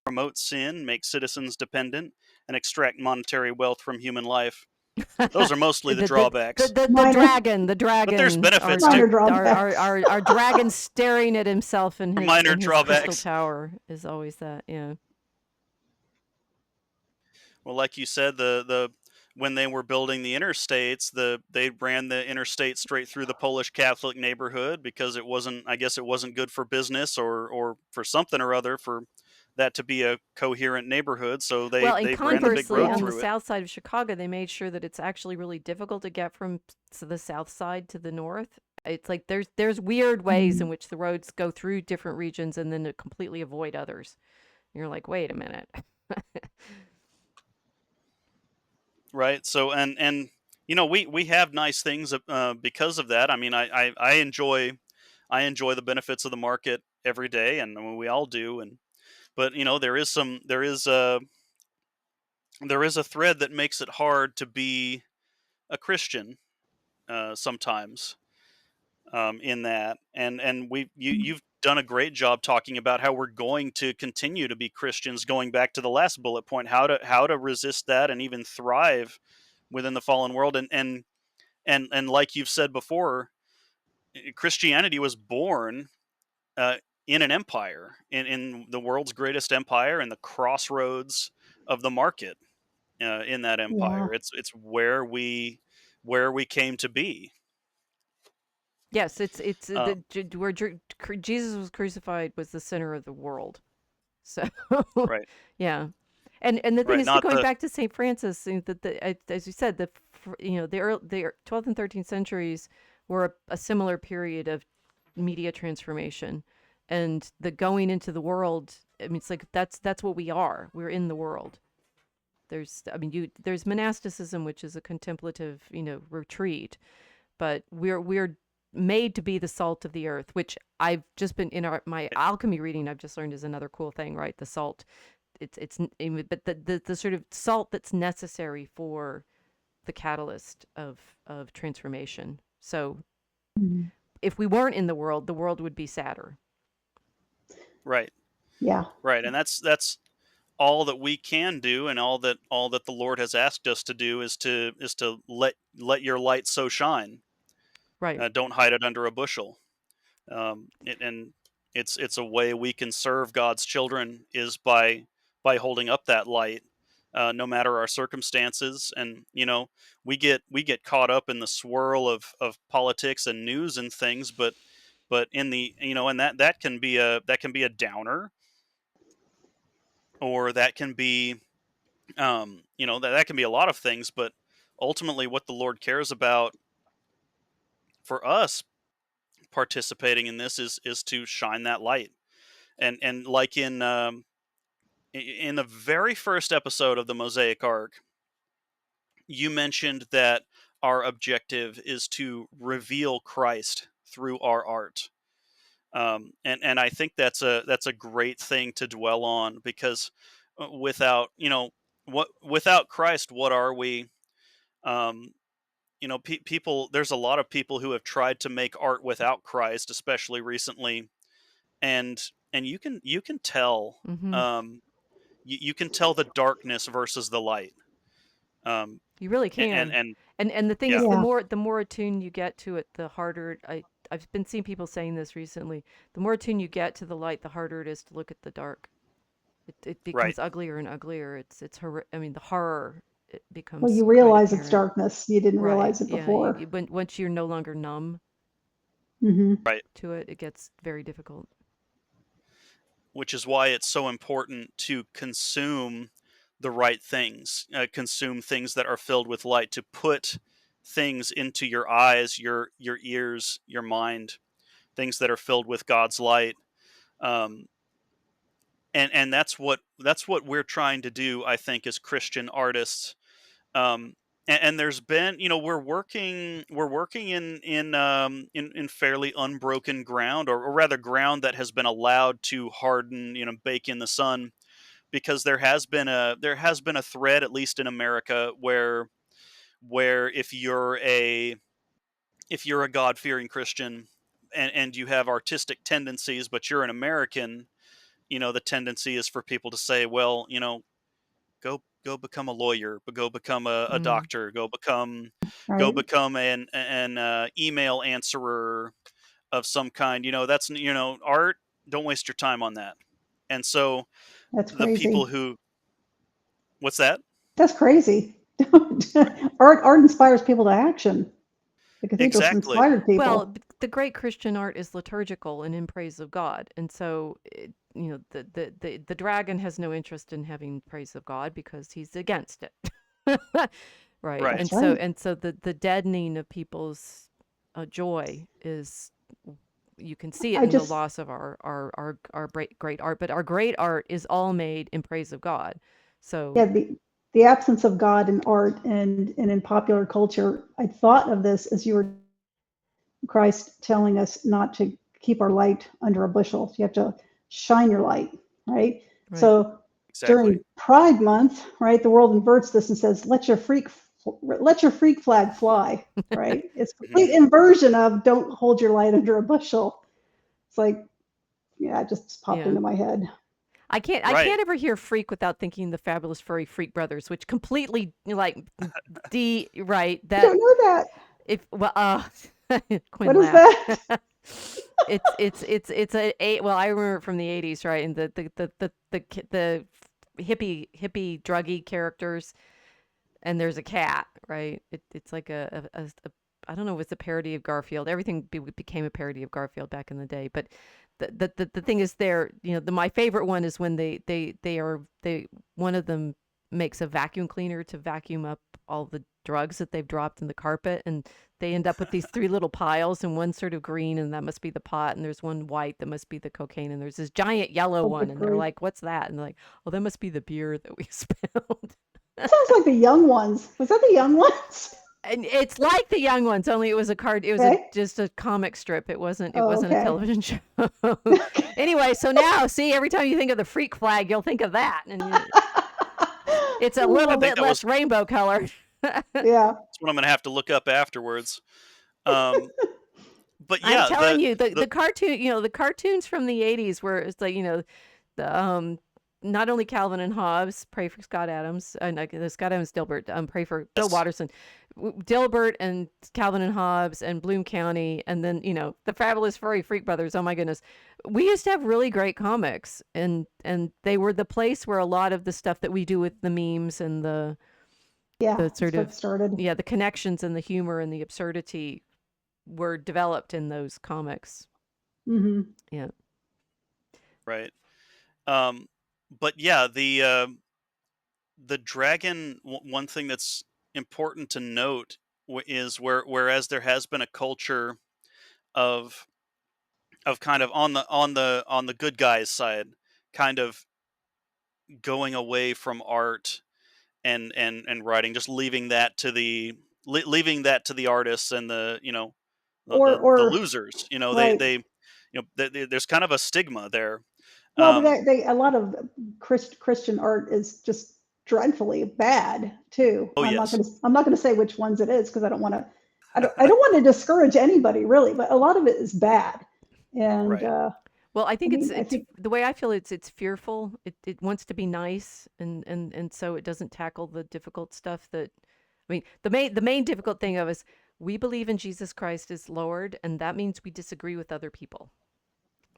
promote sin, make citizens dependent, and extract monetary wealth from human life. Those are mostly the drawbacks, Minor, The but there's dragon, benefits minor too. drawbacks. our dragon staring at himself Minor in his crystal drawbacks. tower is always that. Yeah. Well, like you said, the when they were building the interstates, they ran the interstate straight through the Polish Catholic neighborhood because it wasn't, I guess, it wasn't good for business or for something or other for that to be a coherent neighborhood. So Well, and they ran the big conversely, road Yeah. on the through it. south side of Chicago, they made sure that it's actually really difficult to get from the south side to the north. It's like there's weird ways in Mhm. which the roads go through different regions and then to completely avoid others. And you're like, wait a minute. Right. So and we have nice things because of that. I mean, I enjoy the benefits of the market every day, and I mean, we all do. And but there is a thread that makes it hard to be a Christian sometimes in that. And you've done a great job talking about how we're going to continue to be Christians. Going back to the last bullet point, how to resist that and even thrive within the fallen world. And like you've said before, Christianity was born uh, in an empire, in the world's greatest empire, in the crossroads of the market. In that Yeah. empire, it's where we came to be. Yes, it's Um, Jesus was crucified was the center of the world. So, right, yeah. And the thing right, is, not going the back to St. Francis, that as you said, the 12th and 13th centuries were a similar period of media transformation, and the going into the world. I mean, it's like that's what we are. We're in the world. There's monasticism, which is a contemplative, retreat, but we're made to be the salt of the earth, which I've just been in my alchemy reading. I've just learned is another cool thing, right? The salt, but the sort of salt that's necessary for the catalyst of transformation. So Mhm. if we weren't in the world would be sadder. right, Yeah. right, and that's all that we can do, and all that the Lord has asked us to do is to let your light so shine. Right. Don't hide it under a bushel. And it's a way we can serve God's children is by holding up that light, no matter our circumstances. And we get caught up in the swirl of politics and news and things, but in the and that can be a downer, or that can be that can be a lot of things. But ultimately, what the Lord cares about for us participating in this is to shine that light. And like in the very first episode of the Mosaic Ark, you mentioned that our objective is to reveal Christ through our art. And I think that's a great thing to dwell on, because without without Christ, what are we? Um, people. There's a lot of people who have tried to make art without Christ, especially recently, and you can tell. Mm-hmm. Um, you can tell the darkness versus the light. Um, You really and can. and And the thing yeah, is, Yeah. the more attuned you get to it, the harder I've been seeing people saying this recently. The more attuned you get to the light, the harder it is to look at the dark. It right. becomes uglier and uglier. I mean, the horror, it Well, becomes you quite realize it's apparent. darkness. You didn't Right. realize it Yeah. before. Once you're no longer numb Hmm. Right. to it, it gets very difficult. Which is why it's so important to consume the right things, consume things that are filled with light, to put things into your eyes, your ears, your mind, things that are filled with God's light. Um, and that's what we're trying to do, I think, as Christian artists. Um, and there's been, we're working in fairly unbroken ground, or rather ground that has been allowed to harden, bake in the sun, because there has been a thread, at least in America, where where if you're a God-fearing Christian and you have artistic tendencies, but you're an American, the tendency is for people to say, well, go become a lawyer, but go become a Mm. doctor, go Right? become an email answerer of some kind. That's art. Don't waste your time on that. And so That's the people crazy. who what's that? That's crazy. Art inspires people to action. The cathedrals Exactly. inspired Well, people. the great Christian art is liturgical and in praise of God, and so the dragon has no interest in having praise of God because he's against it, right? Right. That's right. And so the deadening of people's joy is, you can see it I in the just, loss of our great art, but our great art is all made in praise of God. yeah, So the absence of God in art and in popular culture. I thought of this as you were Christ telling us not to keep our light under a bushel. You have to shine your light, right? right. So Exactly. during Pride Month, right, the world inverts this and says, let your freak flag fly, right? It's a Hmm. complete inversion of don't hold your light under a bushel. It's like, yeah, it just popped Yeah. into my head. I Right. can't ever hear Freak without thinking the Fabulous Furry Freak Brothers, which completely like right I that don't know that. if well Quinn What is laughed. that? It's well, I remember it from the 80s, right? And the hippie druggy characters, and there's a cat, right? It's like a I don't know if it's a parody of Garfield. Everything became a parody of Garfield back in the day, but the thing is there, my favorite one is when they one of them makes a vacuum cleaner to vacuum up all the drugs that they've dropped in the carpet, and they end up with these three little piles, and one's sort of green and that must be the pot, and there's one white that must be the cocaine, and there's this giant yellow Oh, one, good and they're grief. like, what's that? And they're like, oh, that must be the beer that we spilled. That sounds like the young ones. Was that the young ones? And it's like the young ones, only it was a card. It was Okay. just a comic strip. It Oh, wasn't a okay. television show. Anyway, so now, see, every time you think of the freak flag, you'll think of that, and it's a I little Oh, think bit that was less rainbow colored. yeah. that's what I'm gonna have to look up afterwards. Um, but I'm yeah, telling you, the the cartoon, the cartoons from the 80s, where it's like, the not only Calvin and Hobbes, pray for Scott Adams, the Scott Adams Dilbert, pray for Bill yes, Watterson, Dilbert and Calvin and Hobbes and Bloom County, and then the Fabulous Furry Freak Brothers. Oh my goodness, we used to have really great comics, and they were the place where a lot of the stuff that we do with the memes and Yeah. the That's sort what of, started. yeah, the connections and the humor and the absurdity were developed in those comics. Hmm. Yeah. right. Um, but yeah, the dragon. One thing that's important to note is whereas there has been a culture of kind of on the good guys side, kind of going away from art and writing, just leaving that to the artists and the Or losers. right. There's kind of a stigma there. Well, but Um, a lot of Christian art is just dreadfully bad too. oh yes, I'm not gonna say which ones it is because I don't want to. I don't want to discourage anybody really, but a lot of it is bad. And right, Well, I I think mean, I it's think the way I feel, it's fearful. It wants to be nice, and so it doesn't tackle the difficult stuff that, I mean, the main difficult thing of us, we believe in Jesus Christ as Lord, and that means we disagree with other people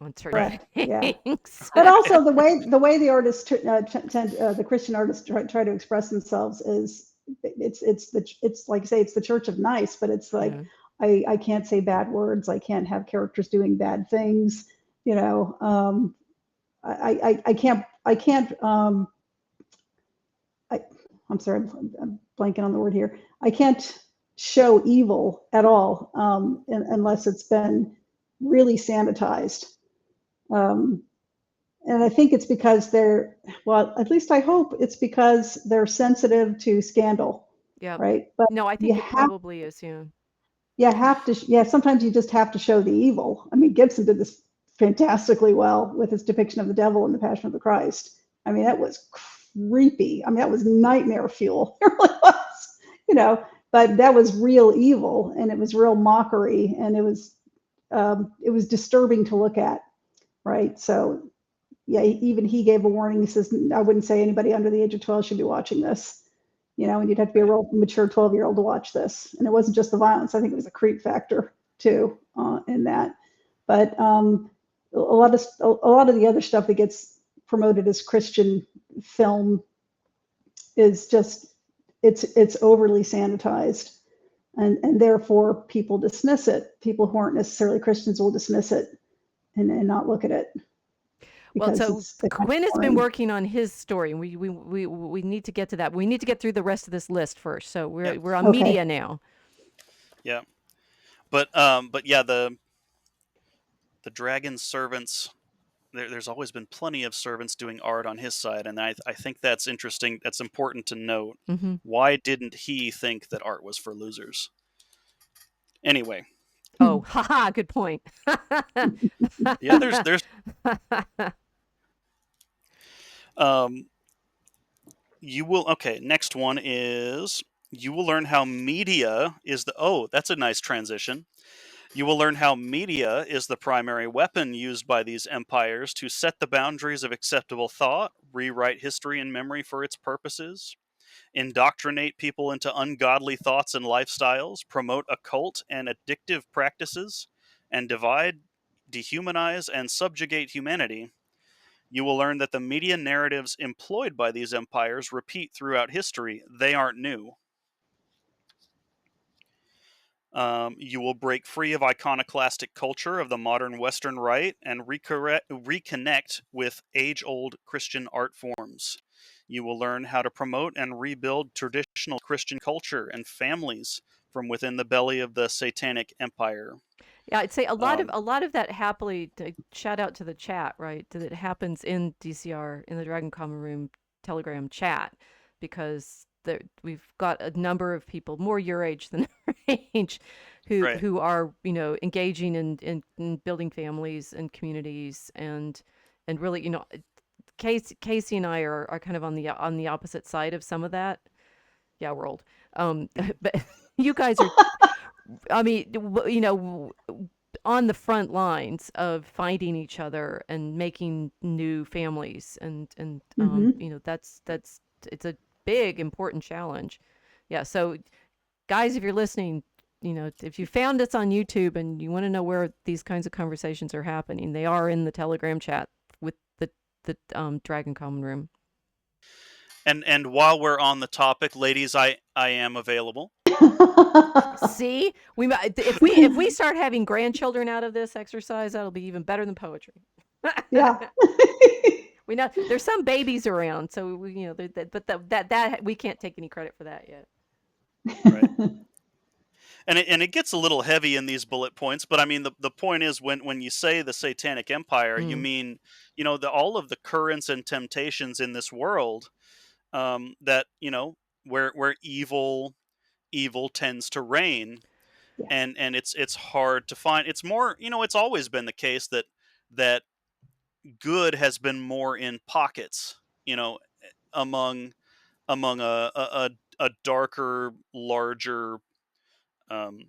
on certain right, correct. Yeah. things. But also the way the artists the Christian artists try to express themselves is it's like say it's the Church of Nice, but it's like Yeah. I can't say bad words, I can't have characters doing bad things, you know. I can't I, I'm sorry, I'm blanking on the word here. I can't show evil at all unless it's been really sanitized. Um, and I think it's because well, at least I hope it's because they're sensitive to scandal, Yeah. right? But No, I you think it have, probably is. Yeah. yeah, sometimes you just have to show the evil. I mean, Gibson did this fantastically well with his depiction of the devil in The Passion of the Christ. I mean, that was creepy. I mean, that was nightmare fuel. It really was, you know. but that was real evil, and it was real mockery, and it was disturbing to look at, right? So yeah, even he gave a warning. He says, I wouldn't say anybody under the age of 12 should be watching this, and you'd have to be a Right. real mature 12-year-old to watch this. And it wasn't just the violence. I think it was a creep factor too, in that. But a lot of the other stuff that gets promoted as Christian film is just, it's overly sanitized, and therefore people dismiss it. People who aren't necessarily Christians will dismiss it and not look at it Well, because so it's kind of Quinn has been boring. working on his story, and we need to get to that. We need to get through the rest of this list first. So Yeah. we're on Okay. media now. Yeah. But yeah, the dragon servants. There's always been plenty of servants doing art on his side, and I think that's interesting. That's important to note. Hmm. Why didn't he think that art was for losers? Anyway, Oh, haha, good point. yeah, there's um you will okay, next one is you will learn how media is the oh, that's a nice transition. You will learn how media is the primary weapon used by these empires to set the boundaries of acceptable thought, rewrite history and memory for its purposes, indoctrinate people into ungodly thoughts and lifestyles, promote occult and addictive practices, and divide, dehumanize, and subjugate humanity. You will learn that the media narratives employed by these empires repeat throughout history. They aren't new. You will break free of iconoclastic culture of the modern Western Rite and reconnect with age old Christian art forms. You will learn how to promote and rebuild traditional Christian culture and families from within the belly of the Satanic Empire. Yeah, I'd say Um, a lot of that happily shout out to the chat, right? That happens in DCR in the Dragon Common Room Telegram chat because we've got a number of people more your age than our age right. who are, engaging in building families and communities and really, Casey and I are kind of on the opposite side of some of that. Yeah, we're old. But you guys are, I mean, on the front lines of finding each other and making new families, Hmm. that's it's a big important challenge. Yeah, so guys, if you're listening, if you found us on YouTube and you want to know where these kinds of conversations are happening, they are in the Telegram chat with the Dragon Common Room. And while we're on the topic, ladies, I am available. See, if we start having grandchildren out of this exercise, that'll be even better than poetry. Yeah. We know there's some babies around, so but that we can't take any credit for that yet. Right. And it gets a little heavy in these bullet points, but I mean the point is when you say the Satanic Empire, you Mm. mean all of the currents and temptations in this world, that where evil tends to reign, Yes. and it's hard to find. It's more, it's always been the case that good has been more in pockets, among a darker, larger, um,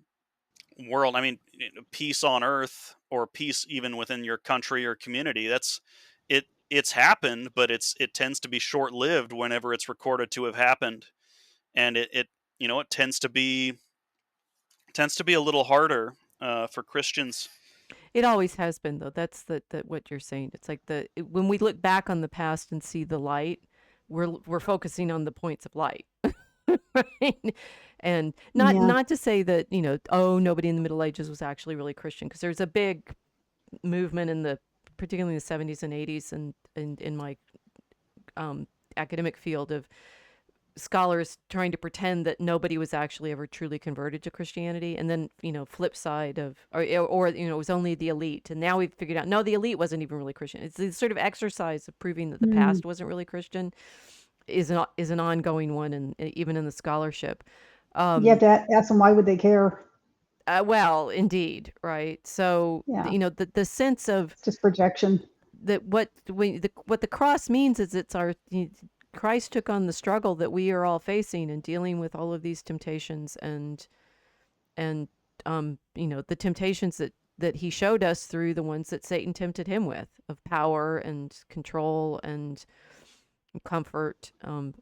world. I mean, peace on earth, or peace even within your country or community. It's happened, but it tends to be short lived whenever it's recorded to have happened, and it tends to be a little harder, for Christians. It always has been, though. That's the what you're saying. It's like when we look back on the past and see the light, we're focusing on the points of light. Right? And Yeah. not to say that, oh, nobody in the Middle Ages was actually really Christian, because there's a big movement particularly in the 70s and 80s, and in my um, academic field of scholars trying to pretend that nobody was actually ever truly converted to Christianity, and then flip side of or it was only the elite, and now we've figured out no, the elite wasn't even really Christian. It's this sort of exercise of proving that the Mm. past wasn't really Christian is an ongoing one, and even in the scholarship. You have Um, to ask them why would they care? well, indeed, right. So Yeah. the sense of It's just projection. that what the cross means is it's our Christ took on the struggle that we are all facing and dealing with all of these temptations and the temptations that he showed us through the ones that Satan tempted him with, of power and control and comfort.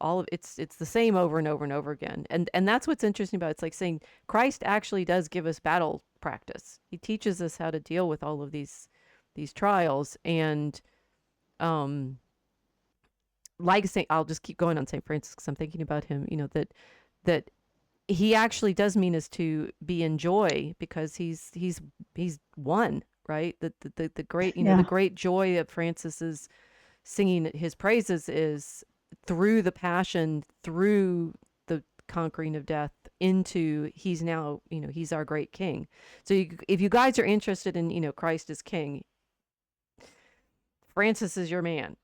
All of it's the same over and over and over again. And that's what's interesting about it. It's like saying Christ actually does give us battle practice. He teaches us how to deal with all of these trials. And like Saint, I'll just keep going on Saint Francis because I'm thinking about him. That he actually does mean us to be in joy because he's won, right? The great the great joy of Francis's singing his praises is through the passion, through the conquering of death, into he's now he's our great king. So if you guys are interested in Christ as king, Francis is your man.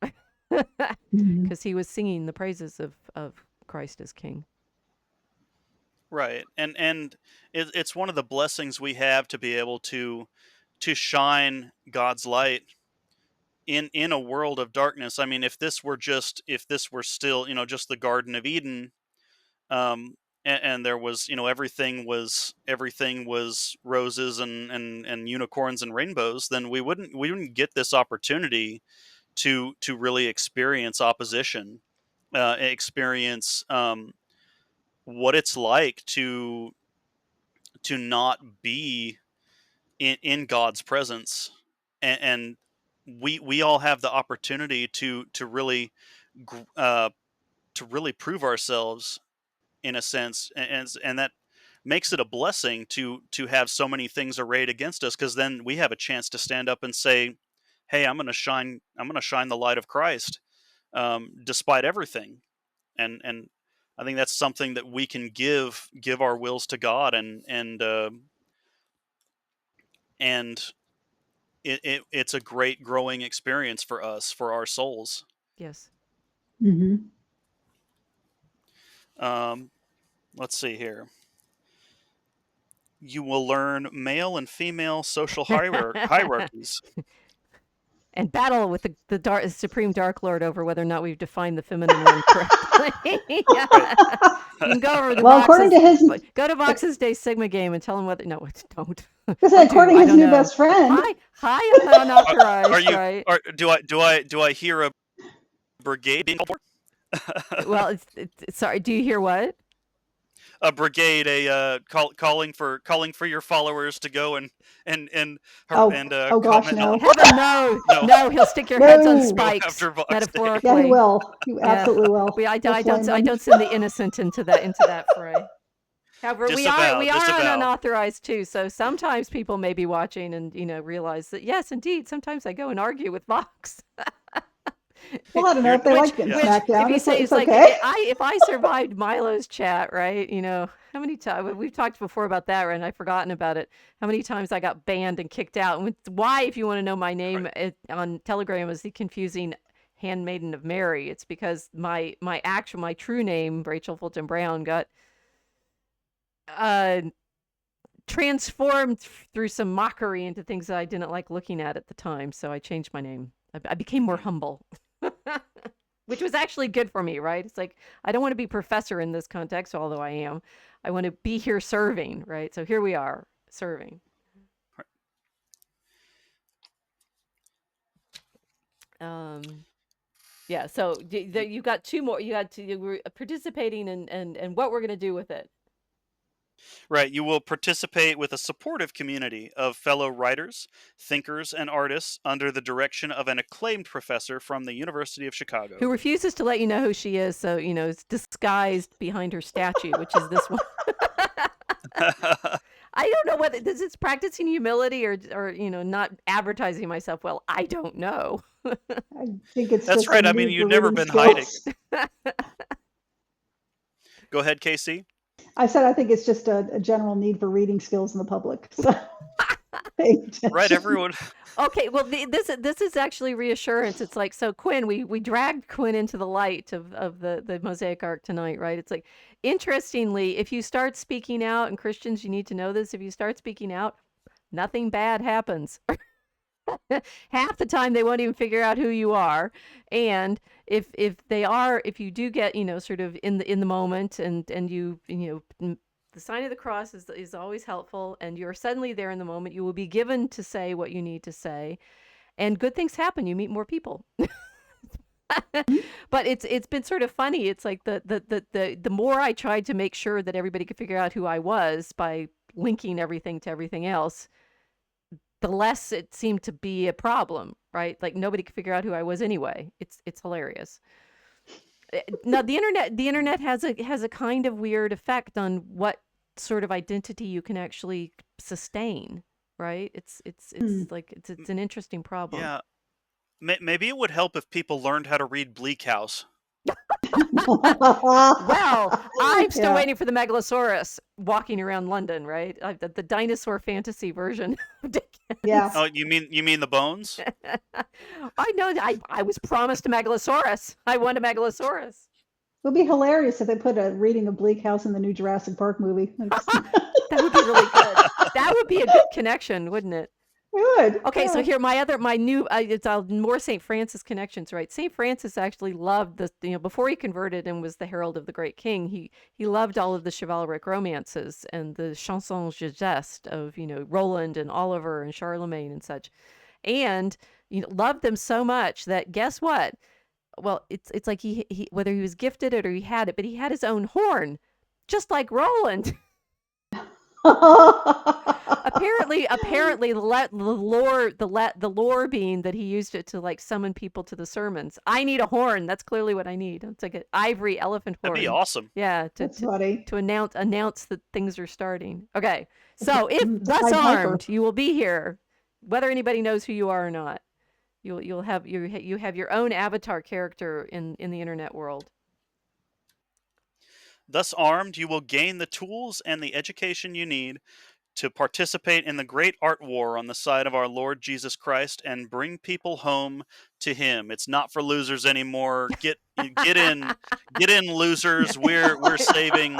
Because he was singing the praises of Christ as king. Right, and it's one of the blessings we have to be able to shine God's light in a world of darkness. I mean, if this were still just the Garden of Eden, and there was everything was roses and unicorns and rainbows, then we wouldn't get this opportunity to really experience opposition, experience what it's like to not be in God's presence, and we all have the opportunity to really prove ourselves in a sense, and that makes it a blessing to have so many things arrayed against us, because then we have a chance to stand up and say, hey, I'm going to shine the light of Christ, despite everything. And I think that's something that we can give our wills to God, and it's a great growing experience for us, for our souls. Yes. Mm-hmm. Let's see here. You will learn male and female social hierarchies. And battle with the Supreme Dark Lord over whether or not we've defined the feminine one correctly. Yeah. You can go over the according to his go to Vox's Day Sigma game and tell him whether don't. According to his new best friend. Hi, unauthorized. Right? Do I hear a brigade being called for? Well, sorry. Do you hear what? A brigade, calling for your followers to go and gosh, no. Heaven, no, he'll stick your heads on spikes, metaphorically. Yeah, he will. He absolutely will. I don't send the innocent into that fray. However, we are unauthorized too, so sometimes people may be watching and realize that yes, indeed, sometimes I go and argue with Vox. Well, I don't know if they like getting smacked down. If you say it's okay. if I survived Milo's chat, right? How many times we've talked before about that, right? And I've forgotten about it. How many times I got banned and kicked out? And why, if you want to know my name on Telegram, is the confusing Handmaiden of Mary. It's because my true name, Rachel Fulton Brown, got transformed through some mockery into things that I didn't like looking at the time. So I changed my name. I became more humble. Which was actually good for me, right? It's like, I don't want to be professor in this context, although I am. I want to be here serving, right? So here we are, serving. Yeah, so you got two more. You were participating and what we're going to do with it. Right, you will participate with a supportive community of fellow writers, thinkers, and artists under the direction of an acclaimed professor from the University of Chicago. Who refuses to let you know who she is, so, is disguised behind her statue, which is this one. I don't know whether this is practicing humility or not advertising myself well. I don't know. I think it's That's right. I mean, you've never been hiding. Go ahead, Casey. I said I think it's just a general need for reading skills in the public. So. Right, everyone. Okay, well, this is actually reassurance. It's like, so Quinn, we dragged Quinn into the light of the Mosaic Ark tonight, right? It's like, interestingly, if you start speaking out, and Christians, you need to know this, if you start speaking out, nothing bad happens. Half the time they won't even figure out who you are. And if you do get, sort of in the moment, and the sign of the cross is always helpful, and you're suddenly there in the moment, you will be given to say what you need to say, and good things happen. You meet more people. But it's been sort of funny. It's like the more I tried to make sure that everybody could figure out who I was by linking everything to everything else, the less it seemed to be a problem, right? Like nobody could figure out who I was anyway. It's hilarious. Now the internet has a kind of weird effect on what sort of identity you can actually sustain, right? It's like it's an interesting problem. Yeah, maybe it would help if people learned how to read Bleak House. Well, I'm still Yeah. waiting for the Megalosaurus walking around London, right? The dinosaur fantasy version of Dickens. Yeah. Oh, you mean the bones? I know. I was promised a Megalosaurus. I want a Megalosaurus. It would be hilarious if they put a reading of Bleak House in the new Jurassic Park movie. That would be really good. That would be a good connection, wouldn't it? Good. Okay, so Yeah. here my new it's more St. Francis connections, right? St. Francis actually loved the before he converted and was the herald of the great king. He loved all of the chivalric romances and the chansons de geste of Roland and Oliver and Charlemagne and such, and loved them so much that guess what? Well, it's like he whether he was gifted it or he had it, but he had his own horn, just like Roland. Apparently, the lore being that he used it to like summon people to the sermons. I need a horn. That's clearly what I need. It's like an ivory elephant horn. That'd be awesome. Yeah, That's funny. to announce that things are starting. Okay, so if thus Pied Piper. armed, you will be here, whether anybody knows who you are or not. You have your own avatar character in the internet world. Thus armed, you will gain the tools and the education you need to participate in the great art war on the side of our Lord Jesus Christ and bring people home to Him. It's not for losers anymore. Get in, losers. We're saving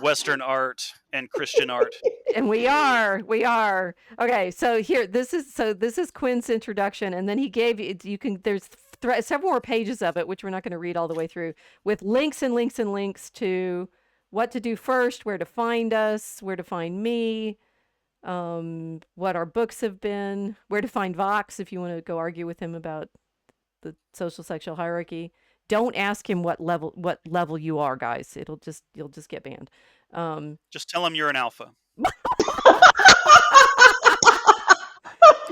Western art and Christian art. And we are. Okay, so here, this is Quinn's introduction, and then he gave you can. There's several more pages of it, which we're not going to read all the way through, with links and links and links to what to do first, where to find us, where to find me, what our books have been, where to find Vox if you want to go argue with him about the social sexual hierarchy. Don't ask him what level you are, guys. You'll just get banned. Just tell him you're an alpha.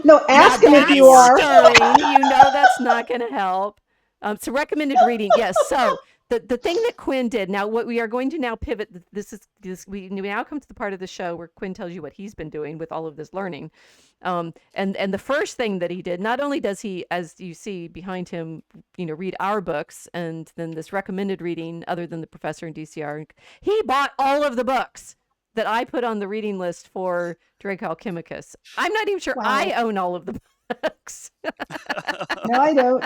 No, ask him if that's you are. stirring. That's not going to help. So recommended reading, yes. So the thing that Quinn did. Now, what we are going to now pivot. We now come to the part of the show where Quinn tells you what he's been doing with all of this learning. And the first thing that he did, not only does he, as you see behind him, read our books and then this recommended reading, other than the professor and DCR, he bought all of the books that I put on the reading list for Draco Alchemicus. I'm not even sure Wow. I own all of the books. No, I don't.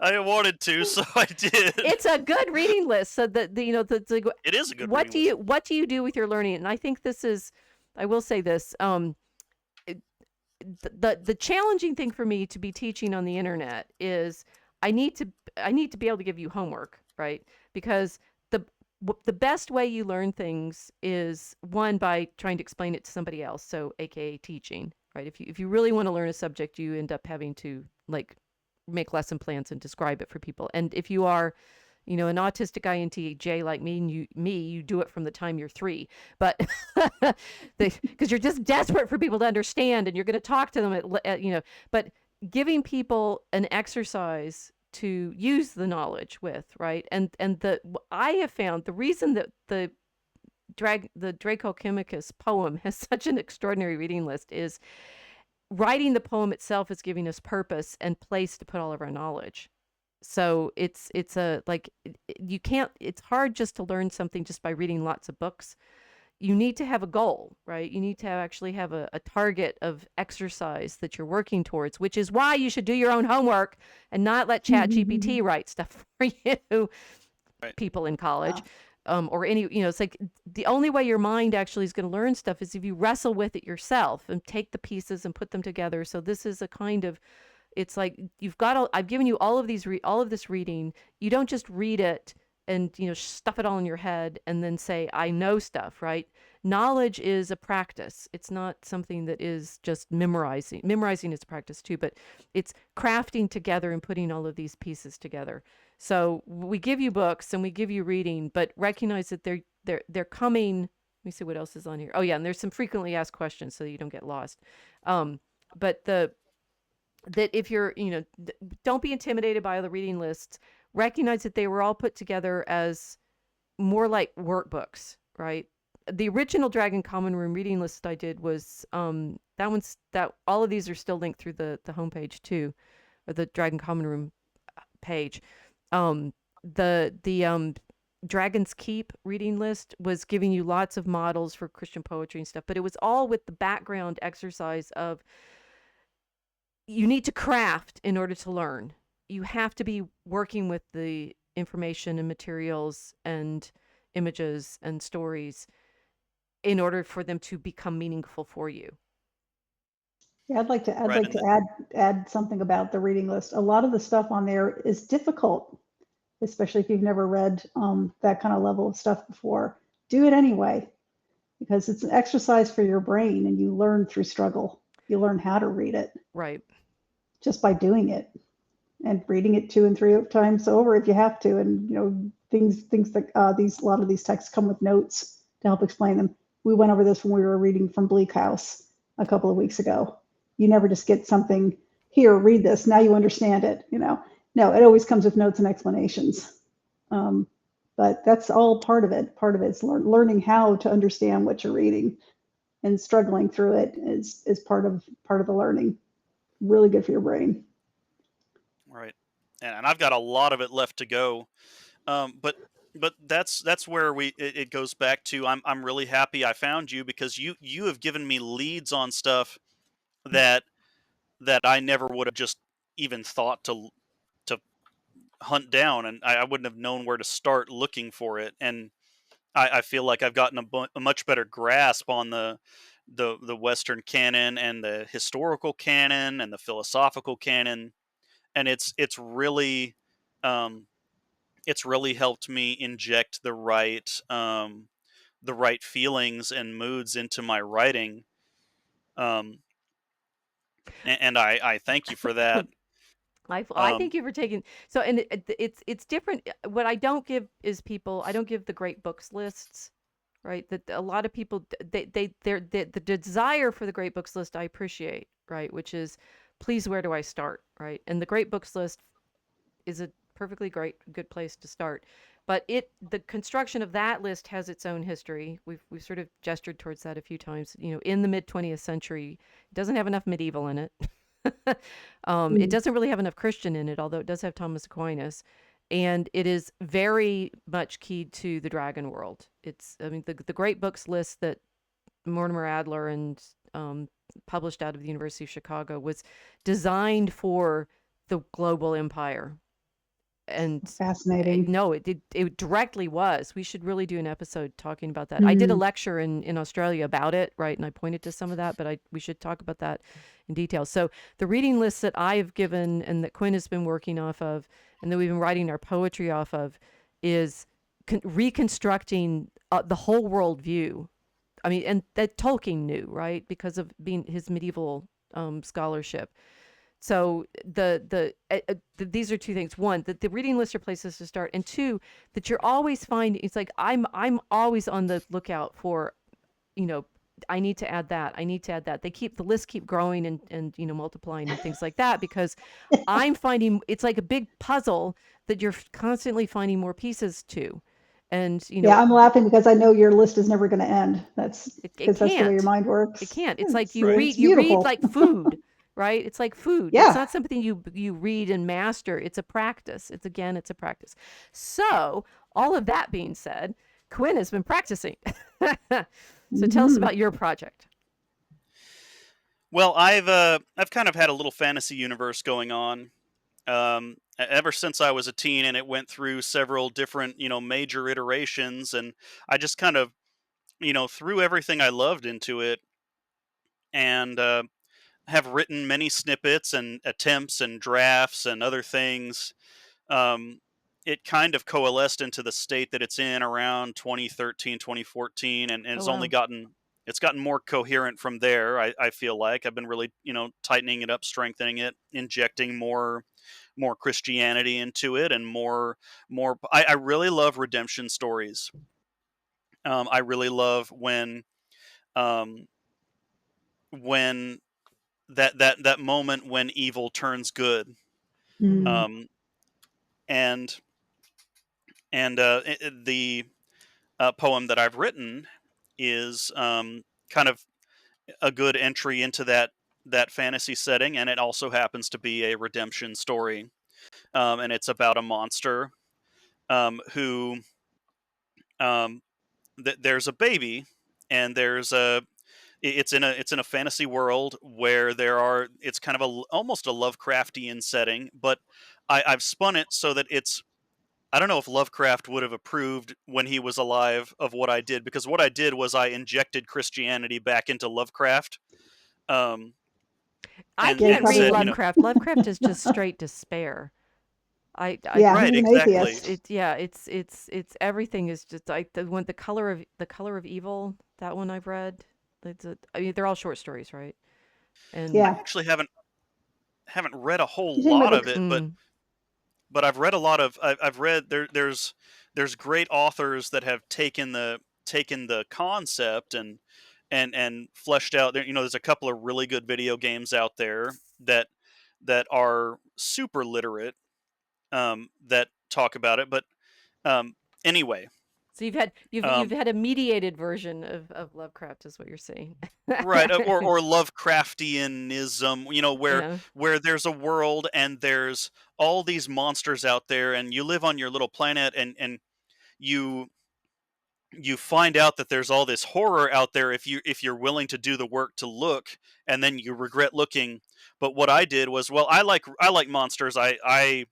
I wanted to, so I did. It's a good reading list. So that It is a good. what reading list. do you do with your learning? And I think this is, I will say this, the challenging thing for me to be teaching on the internet is I need to be able to give you homework, right? Because the best way you learn things is, one, by trying to explain it to somebody else, so aka teaching, right? If you really want to learn a subject, you end up having to like make lesson plans and describe it for people. And if you are an autistic INTJ like me, and you do it from the time you're 3, but because you're just desperate for people to understand, and you're going to talk to them but giving people an exercise to use the knowledge with, right? And I have found the reason that the Draco Alchemicus poem has such an extraordinary reading list is writing the poem itself is giving us purpose and place to put all of our knowledge. So it's hard just to learn something just by reading lots of books. You need to have a goal, right? You need to actually have a target of exercise that you're working towards, which is why you should do your own homework and not let ChatGPT write stuff for you, Right. people in college. or any, it's like the only way your mind actually is going to learn stuff is if you wrestle with it yourself and take the pieces and put them together. So this is a kind of, it's like I've given you all of all of this reading. You don't just read it and stuff it all in your head and then say I know stuff, right? Knowledge is a practice. It's not something that is just memorizing. Memorizing is a practice too, but it's crafting together and putting all of these pieces together. So we give you books and we give you reading, but recognize that they're coming. Let me see what else is on here. Oh yeah, and there's some frequently asked questions so you don't get lost. But that if you're, don't be intimidated by the reading lists. Recognize that they were all put together as more like workbooks, right? The original Dragon Common Room reading list I did was that all of these are still linked through the homepage too, or the Dragon Common Room page. The Dragon's Keep reading list was giving you lots of models for Christian poetry and stuff, but it was all with the background exercise of you need to craft in order to learn. You have to be working with the information and materials and images and stories in order for them to become meaningful for you. Yeah, I'd like Right. to add something about the reading list. A lot of the stuff on there is difficult, especially if you've never read that kind of level of stuff before. Do it anyway, because it's an exercise for your brain, and you learn through struggle. You learn how to read it Right. just by doing it and reading it 2 and 3 times over if you have to. And things that a lot of these texts come with notes to help explain them. We went over this when we were reading from Bleak House a couple of weeks ago. You never just get something, here, read this, now you understand it. No, it always comes with notes and explanations. But that's all part of it. Part of it is learning how to understand what you're reading, and struggling through it is part of the learning. Really good for your brain. Right. And I've got a lot of it left to go. But that's where it goes back to I'm really happy I found you, because you have given me leads on stuff that I never would have just even thought to hunt down, and I wouldn't have known where to start looking for it. And I feel like I've gotten a much better grasp on the Western canon and the historical canon and the philosophical canon, and um, it's really helped me inject the right feelings and moods into my writing. Um, and I thank you for that. I Um, thank you for taking so, and it's different. What I don't give is I don't give the great books lists, right? That a lot of people the desire for the great books list I appreciate, right? Which is, please, where do I start, right? And the great books list is a perfectly good place to start. But the construction of that list has its own history. We've sort of gestured towards that a few times. In the mid 20th century, it doesn't have enough medieval in it. It doesn't really have enough Christian in it, although it does have Thomas Aquinas. And it is very much keyed to the dragon world. I mean, the great books list that Mortimer Adler and published out of the University of Chicago was designed for the global empire. And Fascinating. no, it directly was. We should really do an episode talking about that. I did a lecture in Australia about it, right? And I pointed to some of that, but we should talk about that in detail. So the reading lists that I have given and that Quinn has been working off of, and that we've been writing our poetry off of, is reconstructing the whole world view. I mean, and that Tolkien knew, right? Because of being his medieval scholarship. So these are two things. One, that the reading list are places to start, and two, that you're always finding. It's like I'm always on the lookout for, I need to add that. I need to add that. The lists keep growing and multiplying and things like that, because I'm finding it's like a big puzzle that you're constantly finding more pieces to, and Yeah, I'm laughing because I know your list is never going to end. That's it because that's the way your can't. mind works. It can't. It's like Right. It's you read beautiful. like food, right? It's like food. It's Yeah. not something you read and master. It's a practice. It's a practice. So, all of that being said, Quinn has been practicing. So tell us about your project. well, I've kind of had a little fantasy universe going on. ever since I was a teen, and it went through several different, major iterations, and I just kind of, threw everything I loved into it, and have written many snippets and attempts and drafts and other things. um, it kind of coalesced into the state that it's in around 2013, 2014, and Oh, it's only wow. gotten more coherent from there. I feel like I've been really, tightening it up, strengthening it, injecting more Christianity into it, and more. I really love redemption stories. I really love um, when that moment when evil turns good. Mm. Um, and the poem that I've written is kind of a good entry into that fantasy setting, and it also happens to be a redemption story. And it's about a monster who um, there's a baby, and it's in a fantasy world where it's kind of almost a Lovecraftian setting, but I've spun it so that it's I don't know if Lovecraft would have approved when he was alive of what I did, because what I did was I injected Christianity back into Lovecraft, um, I and Yeah, he can't and read probably said, wouldn't. Lovecraft. Lovecraft is just straight despair. I Yeah, just he's right, an exactly, atheist. it yeah, it's everything is just like the color of evil, that one I've read. I mean, they're all short stories, right? I And Yeah. actually haven't read a whole You're talking lot about of the it, but mm, I've read a lot of I've read there's great authors that have taken the concept and fleshed out there. There's a couple of really good video games out there that are super literate, that talk about it. But um, anyway, so you've um, had a mediated version of Lovecraft is what you're saying. right, or Lovecraftianism, where Yeah. there's a world and there's all these monsters out there, and you live on your little planet, and you you find out that there's all this horror out there if you're willing to do the work to look, and then you regret looking. But what I did was, well, I like monsters. I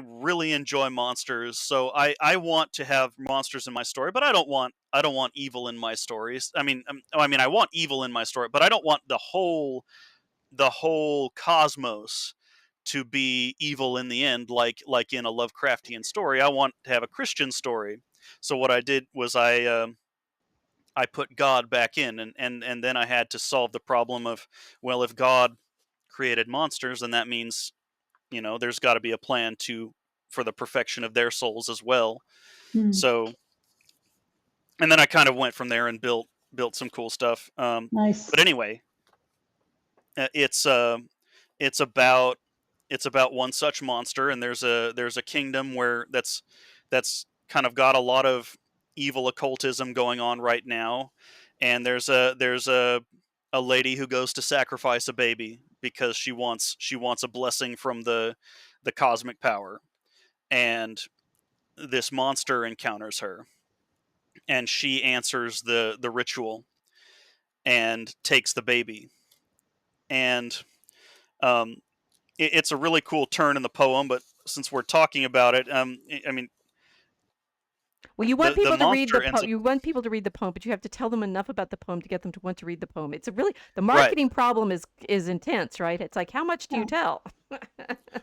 really enjoy monsters, so I want to have monsters in my story, but I don't want evil in my stories. I mean, I want evil in my story, but I don't want the whole cosmos to be evil in the end, like in a Lovecraftian story. I want to have a Christian story. So what I did was I put God back in, and then I had to solve the problem of, well, if God created monsters, then that means, there's got to be a plan for the perfection of their souls as well. Hmm. So, and then I kind of went from there and built some cool stuff. But Nice. anyway, uh, it's uh, it's about it's about one such monster, and there's a kingdom where that's kind of got a lot of evil occultism going on right now, and there's a lady who goes to sacrifice a baby because she wants a blessing from the cosmic power, and this monster encounters her, and she answers the ritual and takes the baby. And um, it's a really cool turn in the poem. But since we're talking about it, I mean, Well, you want the people to read the monster ends poem. up You want people to read the poem, but you have to tell them enough about the poem to get them to want to read the poem. It's a really the right, marketing problem is intense, right? It's like how much do you Yeah. tell?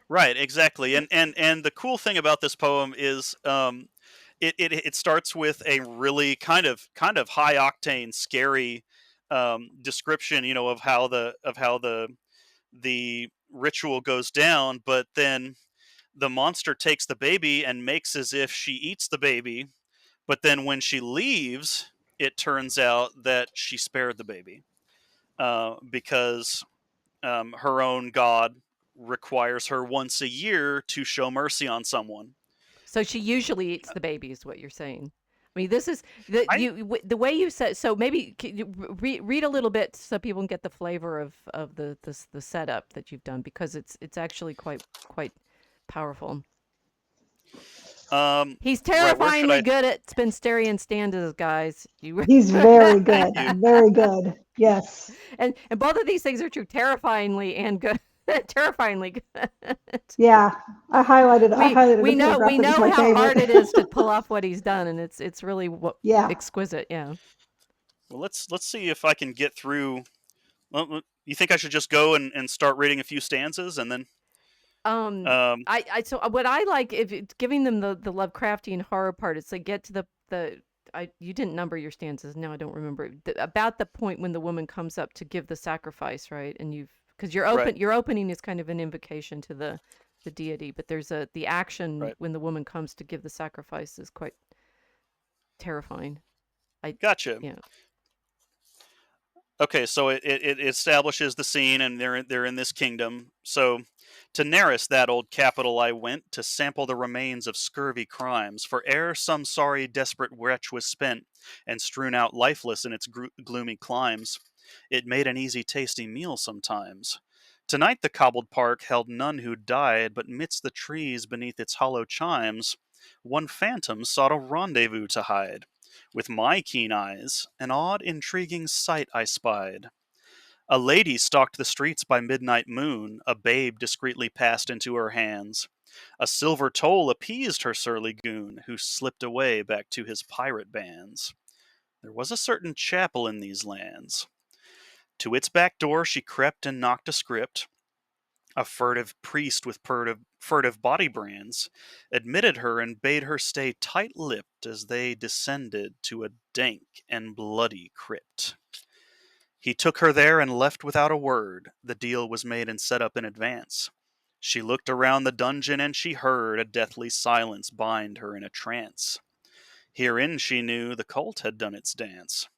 right, exactly. And the cool thing about this poem is, it starts with a really kind of high octane, scary description, of how the ritual goes down. But then the monster takes the baby and makes as if she eats the baby. But then when she leaves, it turns out that she spared the baby, because her own god requires her once a year to show mercy on someone. So she usually eats the baby, is what you're saying. I mean, this is I the way you said. So maybe read a little bit so people can get the flavor of the setup that you've done because it's actually quite powerful. He's right, where should terrifyingly I good at Spencerian stanzas, guys. You He's very thank good. you. Very good. Yes. and both of these things are true, terrifyingly and good. Terrifyingly good. Yeah, I highlighted the paragraph We that was know my how hard favorite. it is to pull off what he's done, and it's really Yeah. exquisite. Yeah. Well, let's see if I can get through. Well, you think I should just go and start reading a few stanzas and then? Um, Um, so what I like if it's giving them the Lovecraftian horror part, it's like get to the you didn't number your stanzas. Now I don't remember about the point when the woman comes up to give the sacrifice, right? And because right, your opening is kind of an invocation to the deity, but there's the action right, when the woman comes to give the sacrifice is quite terrifying. I gotcha. Yeah. Okay, so it establishes the scene, and they're in this kingdom. So to Neris, that old capital, I went to sample the remains of scurvy crimes. For ere some sorry, desperate wretch was spent and strewn out lifeless in its gloomy climes, it made an easy, tasty meal sometimes. Tonight the cobbled park held none who died, but midst the trees beneath its hollow chimes, one phantom sought a rendezvous to hide. With my keen eyes, an odd, intriguing sight I spied. A lady stalked the streets by midnight moon, a babe discreetly passed into her hands. A silver toll appeased her surly goon, who slipped away back to his pirate bands. There was a certain chapel in these lands. To its back door she crept and knocked a script. A furtive priest with furtive body brands admitted her and bade her stay tight-lipped as they descended to a dank and bloody crypt. He took her there and left without a word. The deal was made and set up in advance. She looked around the dungeon and she heard a deathly silence bind her in a trance. Herein she knew the cult had done its dance.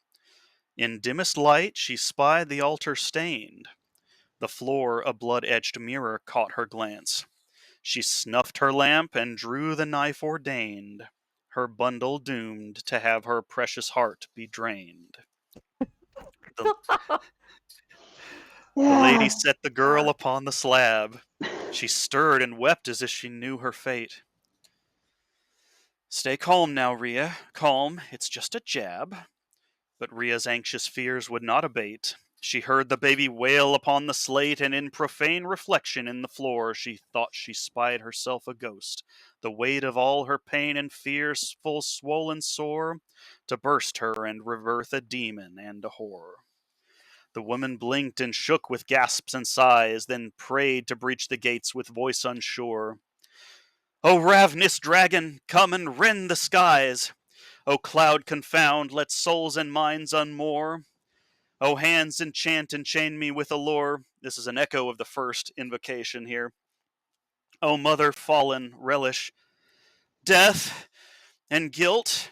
In dimmest light she spied the altar stained. The floor a blood-etched mirror caught her glance. She snuffed her lamp and drew the knife ordained, her bundle doomed to have her precious heart be drained. The, the lady Yeah. set the girl upon the slab. She stirred and wept as if she knew her fate. Stay calm now, Rhea. Calm, it's just a jab. But Rhea's anxious fears would not abate. She heard the baby wail upon the slate, and in profane reflection in the floor, she thought she spied herself a ghost. The weight of all her pain and fears, full swollen sore, to burst her and rebirth a demon and a whore. The woman blinked and shook with gasps and sighs, then prayed to breach the gates with voice unsure. O ravenous dragon, come and rend the skies! O cloud confound, let souls and minds unmoor! O hands enchant and chain me with allure. This is an echo of the first invocation here. O mother fallen, relish death and guilt,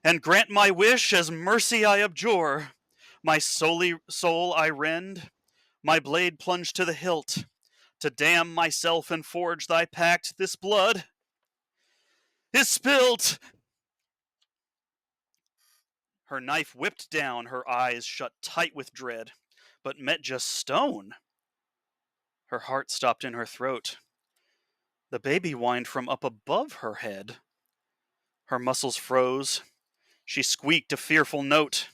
and grant my wish as mercy I abjure. My soul I rend, my blade plunge to the hilt, to damn myself and forge thy pact. This blood is spilt. Her knife whipped down, her eyes shut tight with dread, but met just stone. Her heart stopped in her throat. The baby whined from up above her head. Her muscles froze. She squeaked a fearful note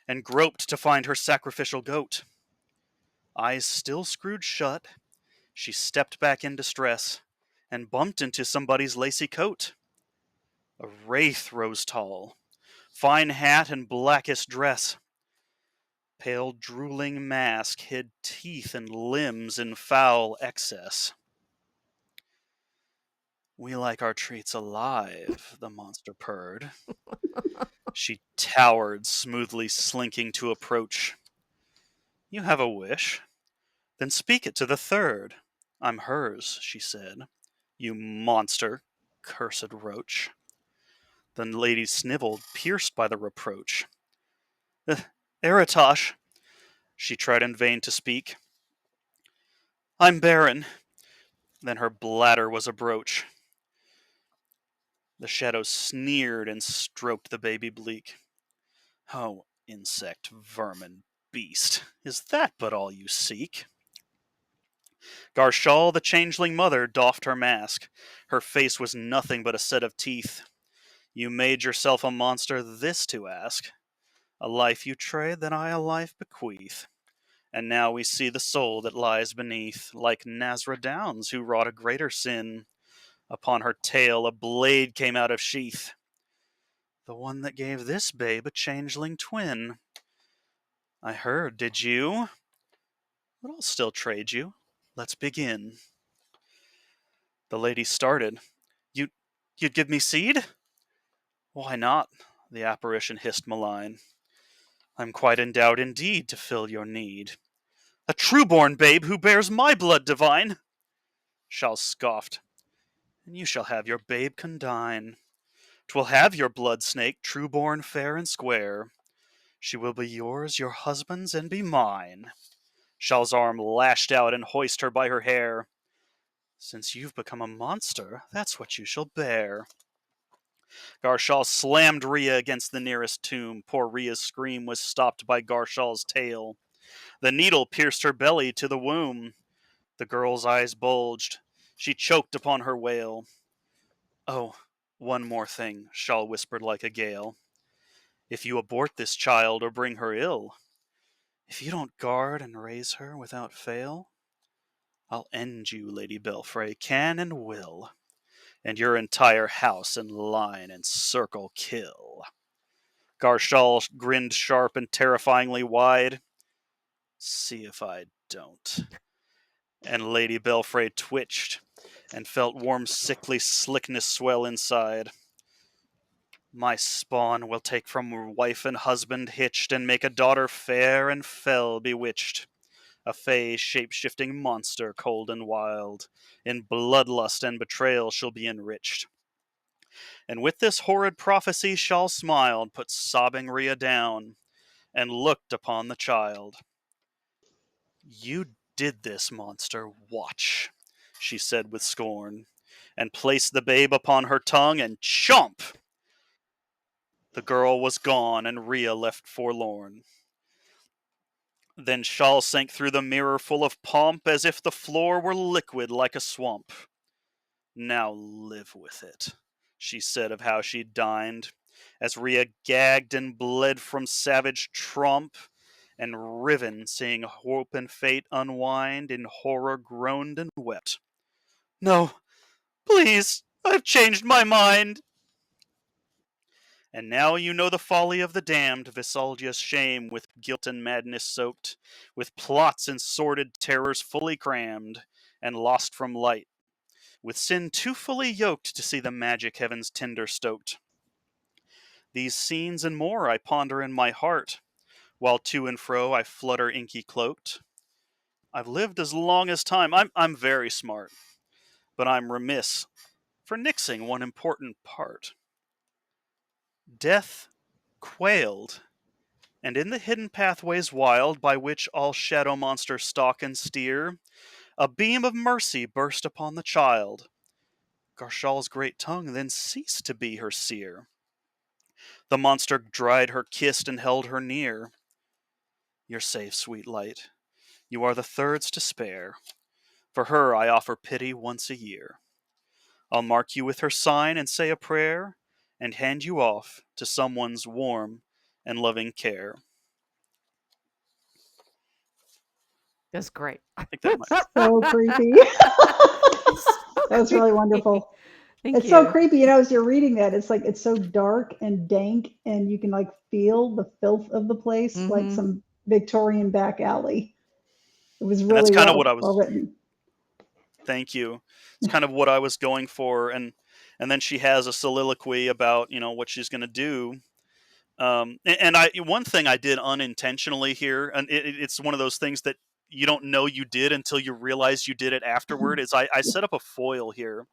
and groped to find her sacrificial goat. Eyes still screwed shut, she stepped back in distress and bumped into somebody's lacy coat. A wraith rose tall, fine hat and blackest dress. Pale drooling mask hid teeth and limbs in foul excess. We like our treats alive, the monster purred. She towered, smoothly slinking to approach. You have a wish? Then speak it to the third. I'm hers, she said. You monster, cursed roach. The lady sniveled, pierced by the reproach. Eratosh, she tried in vain to speak. I'm barren. Then her bladder was abroach. The shadow sneered and stroked the baby bleak. Oh, insect, vermin, beast, is that but all you seek? Garshal, the changeling mother, doffed her mask. Her face was nothing but a set of teeth. You made yourself a monster this to ask. A life you trade, then I a life bequeath. And now we see the soul that lies beneath, like Nazra Downs, who wrought a greater sin. Upon her tail a blade came out of sheath, the one that gave this babe a changeling twin. I heard, did you? But I'll still trade you. Let's begin. The lady started. You, you'd give me seed? Why not? The apparition hissed malign. I'm quite endowed indeed to fill your need. A true-born babe who bears my blood divine. Shall scoffed, and you shall have your babe condign. 'Twill have your blood snake, true-born, fair and square. She will be yours, your husband's, and be mine. Shall's arm lashed out and hoist her by her hair. Since you've become a monster, that's what you shall bear. Garshal slammed Rhea against the nearest tomb. Poor Rhea's scream was stopped by Garshal's tail. The needle pierced her belly to the womb. The girl's eyes bulged. She choked upon her wail. Oh, one more thing, Shal whispered like a gale. If you abort this child or bring her ill, if you don't guard and raise her without fail, I'll end you, Lady Belfray, can and will, and your entire house and line and circle kill. Garshal grinned sharp and terrifyingly wide. See if I don't. And Lady Belfray twitched and felt warm sickly slickness swell inside. My spawn will take from wife and husband hitched, and make a daughter fair and fell bewitched. A fey shape-shifting monster, cold and wild. In bloodlust and betrayal she'll be enriched. And with this horrid prophecy Shal smiled, put sobbing Rhea down, and looked upon the child. You did this, monster, watch, she said with scorn, and placed the babe upon her tongue, and chomp! The girl was gone, and Rhea left forlorn. Then Shal sank through the mirror full of pomp, as if the floor were liquid like a swamp. Now live with it, she said of how she dined, as Rhea gagged and bled from savage tromp, and Riven, seeing hope and fate unwind, in horror groaned and wept. No, please, I've changed my mind. And now you know the folly of the damned, Visalgia's shame, with guilt and madness soaked, with plots and sordid terrors fully crammed, and lost from light, with sin too fully yoked to see the magic heavens tinder stoked. These scenes and more I ponder in my heart, while to and fro I flutter inky cloaked. I've lived as long as time. I'm very smart, but I'm remiss for nixing one important part. Death quailed, and in the hidden pathways wild, by which all shadow monsters stalk and steer, a beam of mercy burst upon the child. Garshal's great tongue then ceased to be her seer. The monster dried her, kissed, and held her near. You're safe, sweet light. You are the third's to spare. For her I offer pity once a year. I'll mark you with her sign and say a prayer, and hand you off to someone's warm and loving care. That's great. I think that might. So creepy. So That's really creepy. wonderful. Thank It's so you. creepy, as you're reading that, it's like it's so dark and dank, and you can like feel the filth of the place, like Mhm. some Victorian back alley. It was And that's really kind of what I well was. written. Thank you. It's kind of what I was going for, and then she has a soliloquy about what she's going to do. And I one thing I did unintentionally here, and it's one of those things that you don't know you did until you realize you did it afterward. Is I set up a foil here,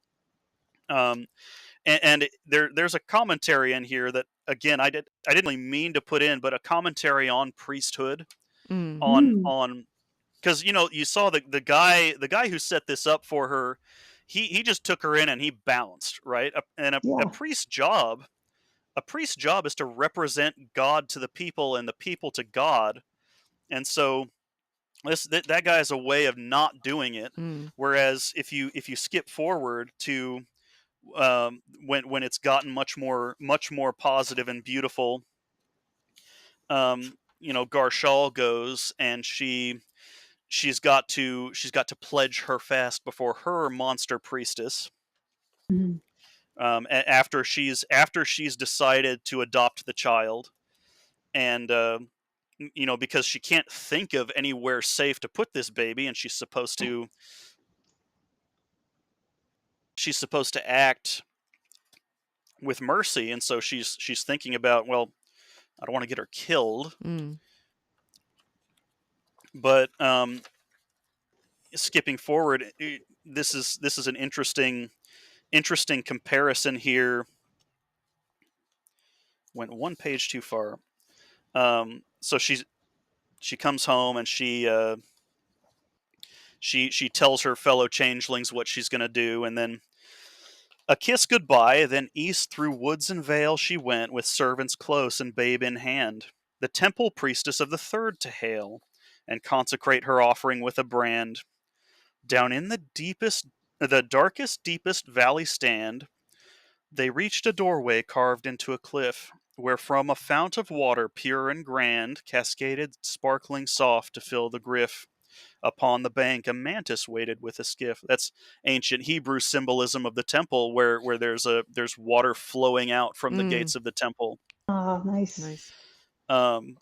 um, and there's a commentary in here that again I didn't really mean to put in, but a commentary on priesthood Mm. Mm, on because you saw the guy who set this up for her. He just took her in and he bounced right. And a yeah. priest's job is to represent God to the people and the people to God. And so that guy has a way of not doing it. Mm. Whereas if you skip forward to when it's gotten much more positive and beautiful, Garshal goes, and she's got to pledge her fast before her monster priestess. Mhm. After she's decided to adopt the child, and because she can't think of anywhere safe to put this baby, and she's supposed to act with mercy, and so she's thinking about, well, I don't want to get her killed, Mm. but skipping forward, this is an interesting comparison here. Went one page too far. So she comes home, and she tells her fellow changelings what she's going to do, and then a kiss goodbye, then east through woods and vale she went, with servants close and babe in hand, the temple priestess of the third to hail, and consecrate her offering with a brand. Down in the darkest, deepest valley stand, they reached a doorway carved into a cliff, where from a fount of water pure and grand cascaded, sparkling soft to fill the griff. Upon the bank a mantis waited with a skiff. That's ancient Hebrew symbolism of the temple, where there's water flowing out from the Mm. gates of the temple. Ah, nice. Nice. Um,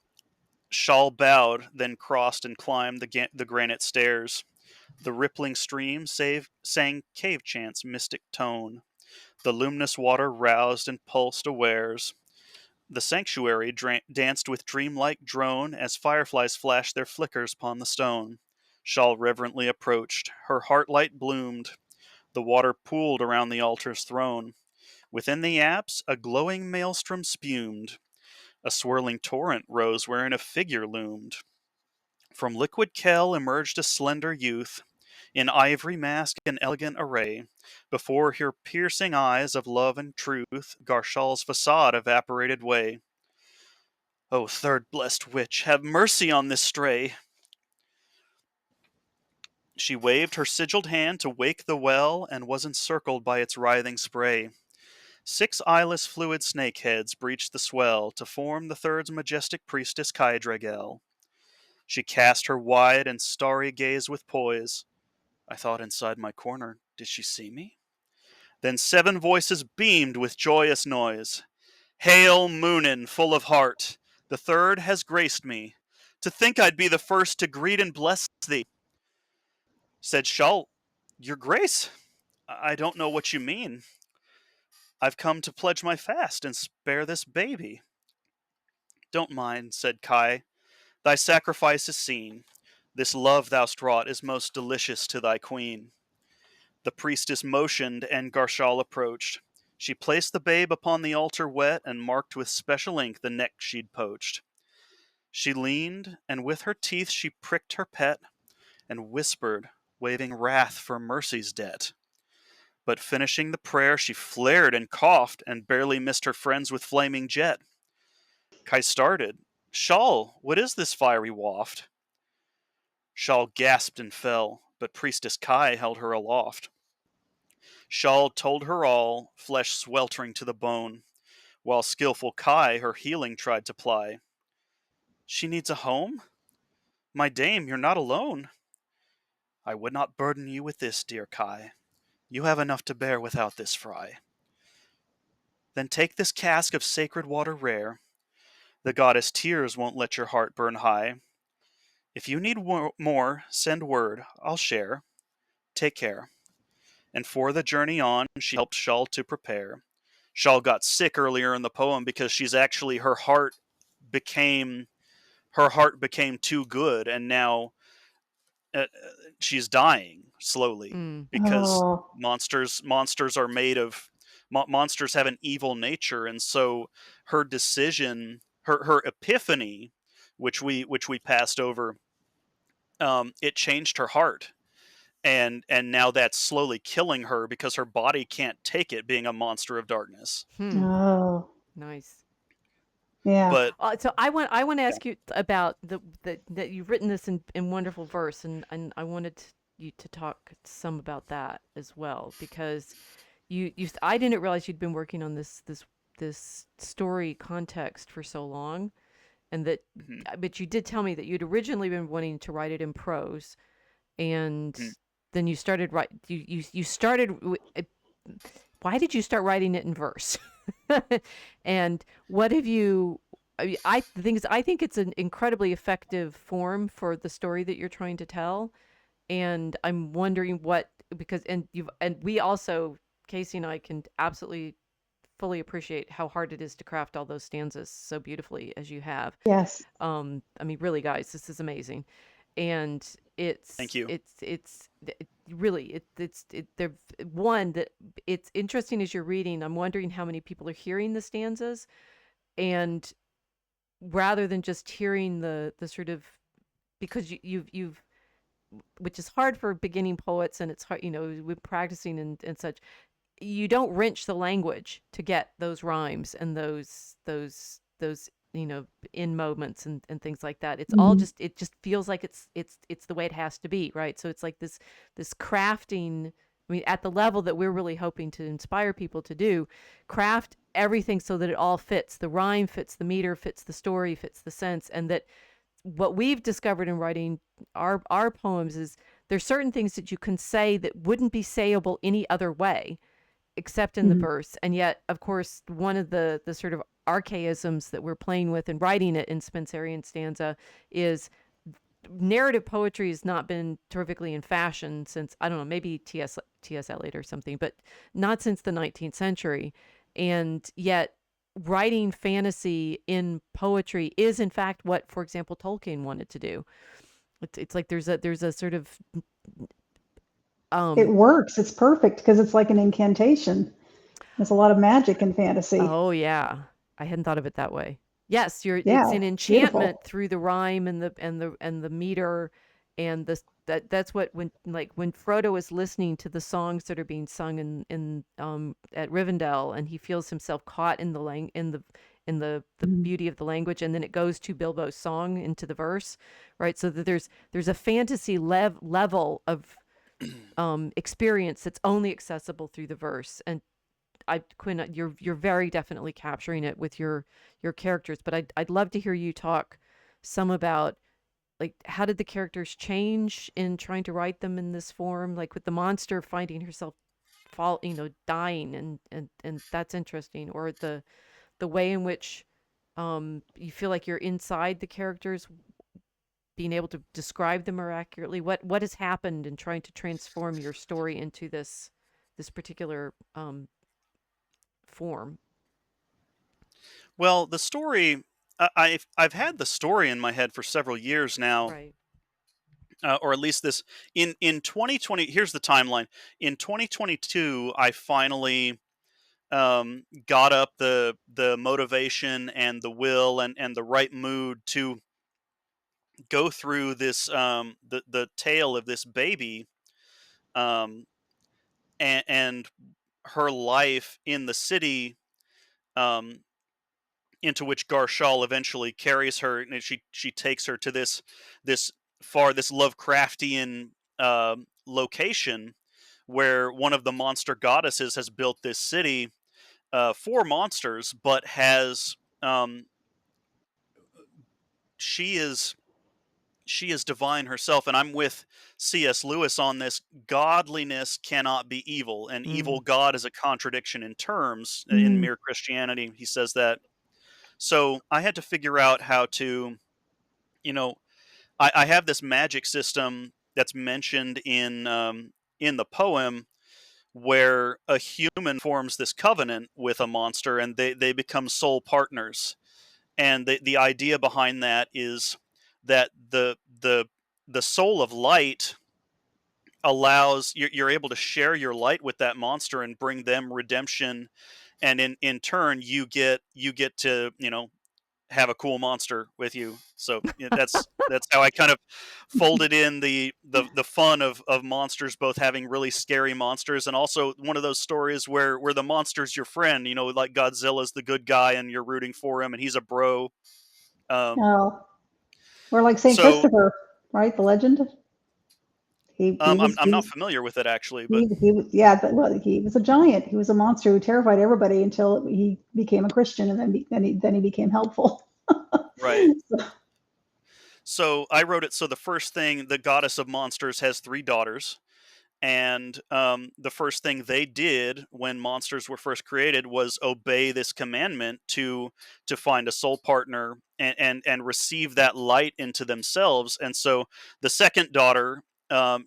Shawl bowed, then crossed and climbed the granite stairs. The rippling stream sang cave chants mystic tone. The luminous water roused and pulsed awares. The sanctuary danced with dreamlike drone as fireflies flashed their flickers upon the stone. Shawl reverently approached. Her heart light bloomed. The water pooled around the altar's throne. Within the apse, a glowing maelstrom spumed. A swirling torrent rose wherein a figure loomed. From liquid kell emerged a slender youth, in ivory mask and elegant array. Before her piercing eyes of love and truth, Garshal's facade evaporated way. O third blessed witch, have mercy on this stray! She waved her sigilled hand to wake the well, and was encircled by its writhing spray. 6 eyeless fluid snake heads breached the swell, to form the third's majestic priestess Kaidragel. She cast her wide and starry gaze with poise. I thought inside my corner, did she see me? Then 7 voices beamed with joyous noise. Hail, Moonin, full of heart! The third has graced me. To think I'd be the first to greet and bless thee. Said Shawl, Your Grace, I don't know what you mean. I've come to pledge my fast and spare this baby. Don't mind, said Kai. Thy sacrifice is seen. This love thou'st wrought is most delicious to thy queen. The priestess motioned, and Garshal approached. She placed the babe upon the altar wet, and marked with special ink the neck she'd poached. She leaned, and with her teeth she pricked her pet, and whispered, waving wrath for mercy's debt. But finishing the prayer, she flared and coughed, and barely missed her friends with flaming jet. Kai started. Shawl, what is this fiery waft? Shawl gasped and fell, but Priestess Kai held her aloft. Shawl told her all, flesh sweltering to the bone, while skilful Kai her healing tried to ply. She needs a home? My dame, you're not alone. I would not burden you with this, dear Kai. You have enough to bear without this fry. Then take this cask of sacred water rare. The goddess Tears won't let your heart burn high. If you need more, send word, I'll share. Take care. And for the journey on, she helped Shawl to prepare. Shawl got sick earlier in the poem because became her heart became too good, and now uh, she's dying slowly Mm. because Oh, monsters are made of monsters have an evil nature, and so her decision, her epiphany, which we passed over, it changed her heart, and now that's slowly killing her because her body can't take it being a monster of darkness. Hmm. oh, Nice. yeah. But So I want to yeah, ask you about the that you've written this in wonderful verse, and I wanted you to talk some about that as well, because I didn't realize you'd been working on this story context for so long, and that, Mhm. but you did tell me that you'd originally been wanting to write it in prose, and Mhm. then you started write you started. Why did you start writing it in verse? And what have you? I mean, the thing is, I think it's an incredibly effective form for the story that you're trying to tell, and I'm wondering what, because and we also, Casey and I can absolutely fully appreciate how hard it is to craft all those stanzas so beautifully as you have. Yes. I mean, really, guys, this is amazing, and Thank you. really they're one that it's interesting as you're reading. I'm wondering how many people are hearing the stanzas, and rather than just hearing the sort of, because you've which is hard for beginning poets, and it's hard, with practicing and such. You don't wrench the language to get those rhymes and those in moments and things like that. It's all Mhm. just, it just feels like it's the way it has to be, right? So it's like this crafting. I mean, at the level that we're really hoping to inspire people to do, craft everything so that it all fits. The rhyme fits the meter, fits the story, fits the sense, and that what we've discovered in writing our poems is there's certain things that you can say that wouldn't be sayable any other way except in the Mhm. verse. And yet, of course, one of the sort of archaisms that we're playing with and writing it in Spenserian stanza is narrative poetry has not been terrifically in fashion since, I don't know, maybe T.S. Eliot or something, but not since the 19th century. And yet, writing fantasy in poetry is, in fact, what, for example, Tolkien wanted to do. It's like there's a sort of It um works. It's perfect because it's like an incantation. There's a lot of magic in fantasy. oh yeah, I hadn't thought of it that way. Yes, it's Yeah, an it's beautiful. enchantment through the rhyme and the meter, and that's what, when Frodo is listening to the songs that are being sung in at Rivendell, and he feels himself caught in the the Mhm. beauty of the language, and then it goes to Bilbo's song into the verse, right? So that there's a fantasy level of experience that's only accessible through the verse. And Quinn, you're very definitely capturing it with your characters, but I'd love to hear you talk some about, like, how did the characters change in trying to write them in this form, like with the monster finding herself dying, and that's interesting, or the way in which you feel like you're inside the characters, being able to describe them more accurately. What has happened in trying to transform your story into this particular form? Well, the story, I've had the story in my head for several years now, Right. or at least this in 2020. Here's the timeline. In 2022, I finally got up the motivation and the will and the right mood to go through this the tale of this baby, um, and her life in the city, um, into which Garshal eventually carries her, and she takes her to this this Lovecraftian location where one of the monster goddesses has built this city for monsters, but has she is she is divine herself, and I'm with C.S. Lewis on this. Godliness cannot be evil, and evil Mm. God is a contradiction in terms in Mhm. Mere Christianity. He says that. So I had to figure out how to, you know, I have this magic system that's mentioned in the poem where a human forms this covenant with a monster and they become soul partners. And the idea behind that is that the soul of light allows you're able to share your light with that monster and bring them redemption, and in turn you get to have a cool monster with you. So that's how I kind of folded in the fun of monsters, both having really scary monsters and also one of those stories where the monster's your friend. Like Godzilla's the good guy and you're rooting for him and he's a bro. Um, Oh, or like Saint so Christopher, right? The legend. He was I'm not familiar with it actually, but he was, yeah, but well, he was a giant. He was a monster who terrified everybody until he became a Christian, and then he became helpful. Right. So I wrote it. So the first thing, the goddess of monsters has 3 daughters, and the first thing they did when monsters were first created was obey this commandment to find a soul partner and receive that light into themselves. And so the second daughter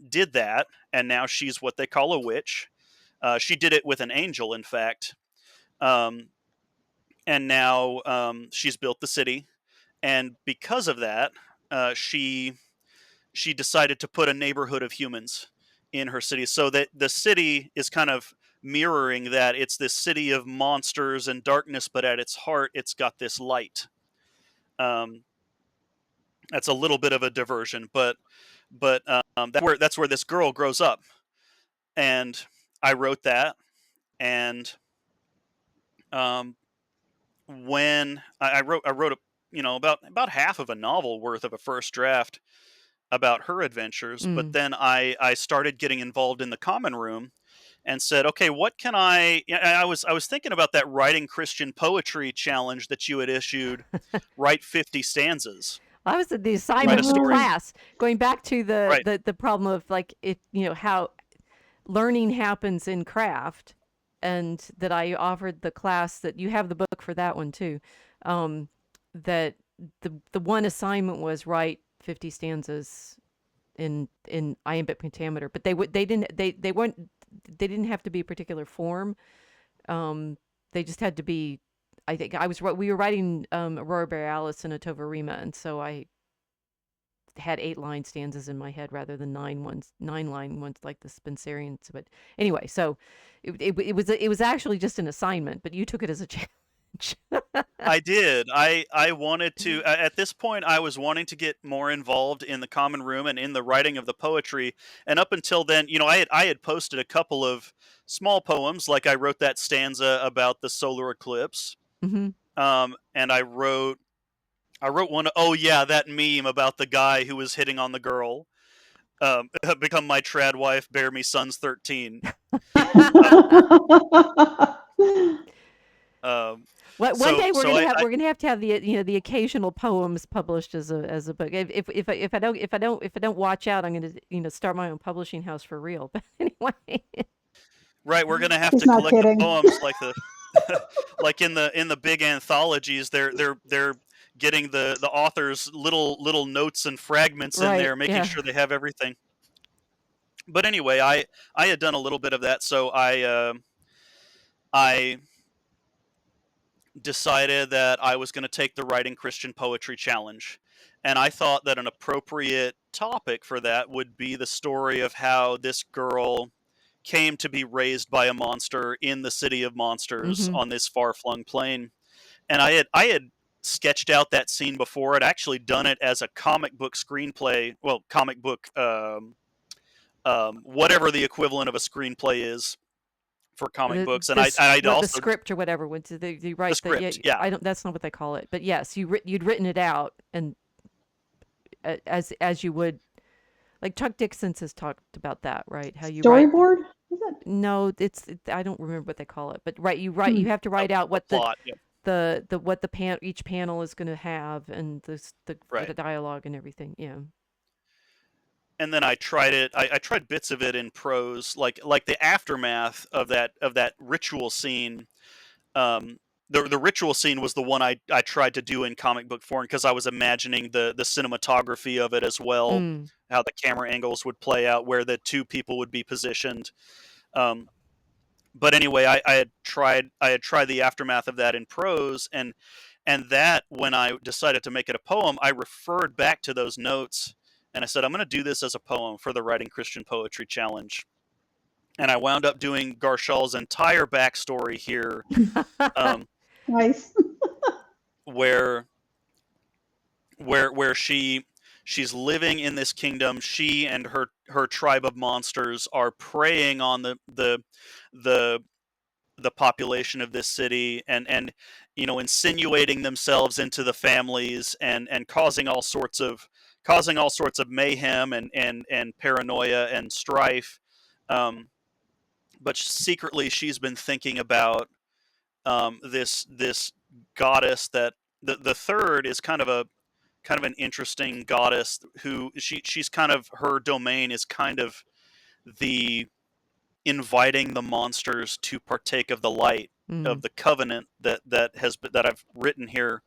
did that, and now she's what they call a witch. She did it with an angel, in fact. Um, and now she's built the city, and because of that, she decided to put a neighborhood of humans in her city, so that the city is kind of mirroring that. It's this city of monsters and darkness, but at its heart, it's got this light. Um, that's a little bit of a diversion, but that's where this girl grows up, and I wrote that, and um, when I wrote about half of a novel worth of a first draft about her adventures, but Mm. then I started getting involved in the common room and said, okay, what can I? I was thinking about that writing Christian poetry challenge that you had issued. Write 50 stanzas. I was at the Write assignment a for the story. class, going back to Right. the problem of like it, how learning happens in craft, and that I offered the class that you have the book for that one too. Um, that the one assignment was write 50 stanzas in iambic pentameter, but they weren't they didn't have to be a particular form. They just had to be. I think we were writing Aurora Borealis and a Rima, and so I had 8-line stanzas in my head rather than 9-line ones like the Spencerians. But anyway, so it was actually just an assignment, but you took it as a challenge. I did. I wanted to at this point I was wanting to get more involved in the common room and in the writing of the poetry. And up until then, I had posted a couple of small poems, like I wrote that stanza about the solar eclipse. Hmm. And I wrote one, oh yeah, that meme about the guy who was hitting on the girl. Become my trad wife, bear me sons 13. Uh, um, One so day so I, I we're gonna have to have the the occasional poems published as a book. If I don't watch out, I'm gonna start my own publishing house for real. But anyway. right, we're gonna have He's to not collect the kidding. poems like the like in the big anthologies. They're getting the authors little notes and fragments in Right. there, making Yeah. sure they have everything. But anyway, I had done a little bit of that, so I decided that I was going to take the Writing Christian Poetry Challenge. And I thought that an appropriate topic for that would be the story of how this girl came to be raised by a monster in the city of monsters Hmm. on this far flung plain. And I had sketched out that scene before. I'd actually done it as a comic book screenplay, well, comic book, whatever the equivalent of a screenplay is for comic books. And I'd What the also script or whatever. When they the write that? Yeah. script, yeah. I don't. That's not what they call it. But yes, you'd written it out, and as you would, like Chuck Dixon's has talked about that, right? How you write. Storyboard? Is it? No, I don't remember what they call it, but right, Hmm. you have to The, write out the what plot, yeah. what each panel is going to have, and Right. the dialogue and everything. Yeah. And then I tried it. I tried bits of it in prose, like the aftermath of that ritual scene. Um, the ritual scene was the one I tried to do in comic book form, because I was imagining the cinematography of it as well, Mm. how the camera angles would play out, where the two people would be positioned. Um, but anyway, I had tried the aftermath of that in prose, and that, when I decided to make it a poem, I referred back to those notes, and I said, I'm going to do this as a poem for the Writing Christian Poetry Challenge. And I wound up doing Garshal's entire backstory here, um, Nice. where she's living in this kingdom. She and her tribe of monsters are preying on the the population of this city, and insinuating themselves into the families, and causing all sorts of mayhem, and paranoia and strife. Um, but secretly she's been thinking about this goddess that the third is kind of an interesting goddess who she's kind of, her domain is kind of the inviting the monsters to partake of the light Mm. of the covenant that I've written here.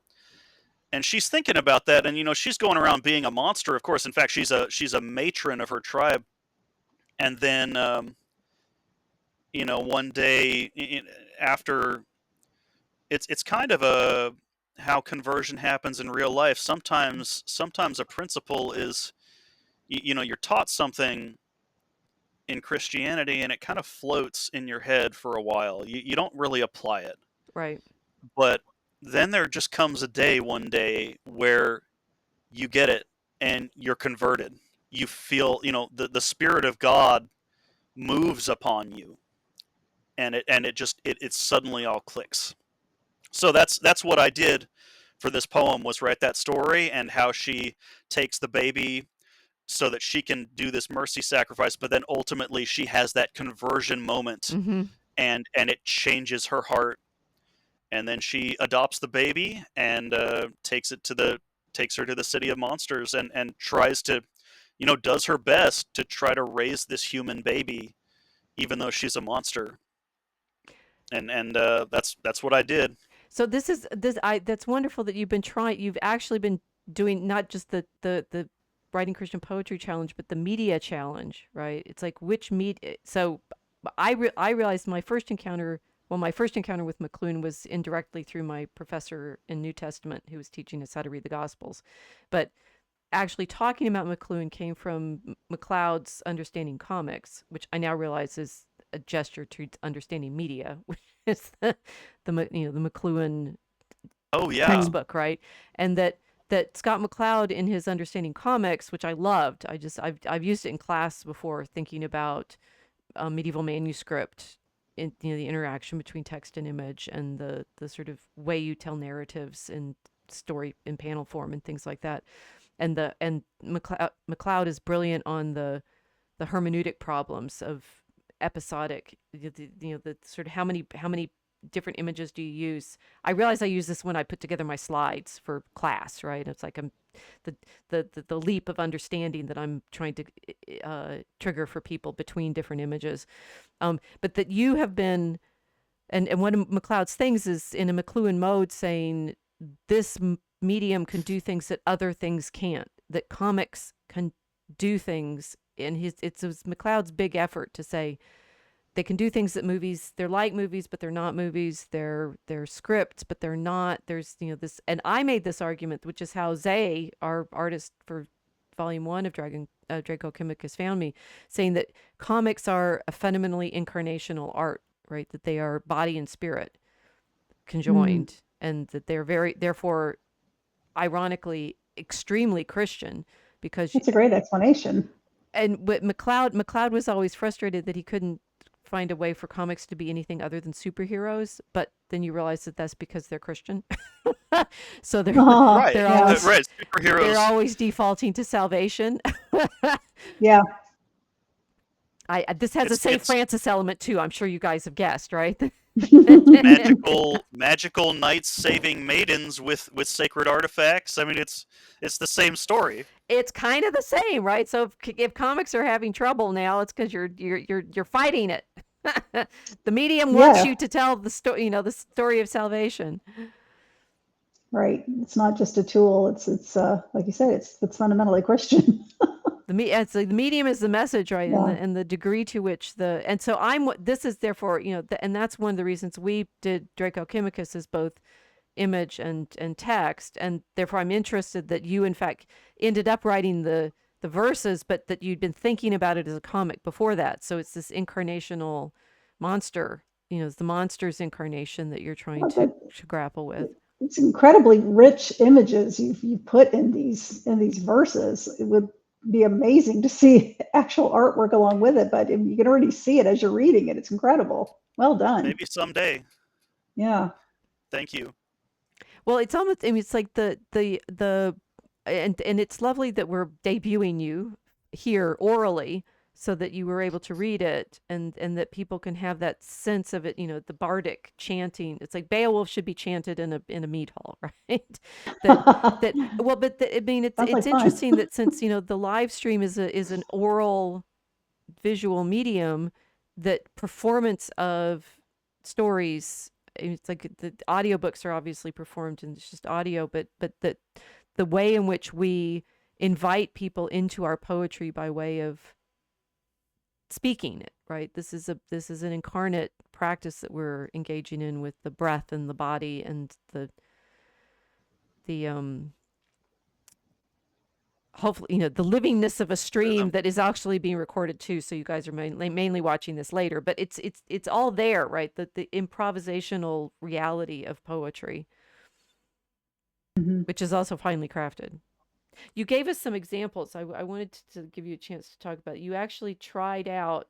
And she's thinking about that, and she's going around being a monster, of course. In fact, she's a matron of her tribe. And then one day after, it's kind of a how conversion happens in real life. Sometimes a principle is, you're taught something in Christianity and it kind of floats in your head for a while. You don't really apply it. Right. But then there just comes a day, one day, where you get it and you're converted. You feel, the Spirit of God moves upon you, and it suddenly all clicks. So that's what I did for this poem, was write that story and how she takes the baby so that she can do this mercy sacrifice, but then ultimately she has that conversion moment, Mm-hmm. and it changes her heart, and then she adopts the baby and takes her to the city of monsters, and tries to, does her best to try to raise this human baby even though she's a monster. And that's what I did. So this is this I that's wonderful that you've actually been doing not just the writing Christian poetry challenge, but the media challenge, right? It's like which media. So I realized my first encounter with McLuhan was indirectly through my professor in New Testament who was teaching us how to read the Gospels. But actually talking about McLuhan came from McLeod's Understanding Comics, which I now realize is a gesture to understanding media, which is the McLuhan Oh yeah. Hmm. textbook, right? And that Scott McLeod in his Understanding Comics, which I loved. I've used it in class before, thinking about medieval manuscript, in the interaction between text and image, and the sort of way you tell narratives in story in panel form and things like that. And McLeod is brilliant on the hermeneutic problems of episodic, the sort of how many different images do you use. I realize I use this when I put together my slides for class, right? It's like the leap of understanding that I'm trying to trigger for people between different images. But that you have been, and one of McLeod's things is in a McLuhan mode, saying this medium can do things that other things can't, that comics can do things. And it was McLeod's big effort to say they can do things that movies, they're like movies, but they're not movies. They're scripts, but they're not. There's, this, and I made this argument, which is how Zay, our artist for volume 1 of Draco Chemicus, found me, saying that comics are a fundamentally incarnational art, right? That they are body and spirit Hmm. conjoined, and that they're therefore, ironically, extremely Christian, because That's a great explanation. and what McLeod was always frustrated that he couldn't find a way for comics to be anything other than superheroes, but then you realize that that's because they're Christian. So Right. they're Yeah. always Right. they're Superheroes. always defaulting to salvation. Yeah. I this has a St. It's Francis element too. I'm sure you guys have guessed, right? magical knights saving maidens with sacred artifacts. I mean, it's the same story. It's kind of the same, right? So if comics are having trouble now, it's because you're fighting it. The medium wants Yeah. you to tell the story, the story of salvation. Right. It's not just a tool. It's like you said, it's fundamentally Christian. The medium is the message, right? And Yeah. the degree to which and so this is therefore, and that's one of the reasons we did Draco Chemicus as both image and text, and therefore I'm interested that you in fact ended up writing the verses, but that you'd been thinking about it as a comic before that. So it's this incarnational monster, it's the monster's incarnation that you're trying Well, to grapple with. it's incredibly rich images you put in these verses. It would be amazing to see actual artwork along with it, but you can already see it as you're reading it. It's incredible. Well done. Maybe someday. Yeah. Thank you. Well, it's almost, I mean, it's like and it's lovely that we're debuting you here orally, so that you were able to read it, and that people can have that sense of it, the bardic chanting. It's like Beowulf should be chanted in a mead hall, right? That well, but I mean, Sounds it's like fun. interesting that since the live stream is an oral visual medium, that performance of stories, it's like the audiobooks are obviously performed and it's just audio, but that the way in which we invite people into our poetry by way of speaking it, right? This is an incarnate practice that we're engaging in with the breath and the body and the hopefully the livingness of a stream Rhythm. that is actually being recorded too, so you guys are mainly watching this later, but it's all there, right? The improvisational reality of poetry, Mhm. which is also finely crafted. You gave us some examples. I wanted to give you a chance to talk about it. You actually tried out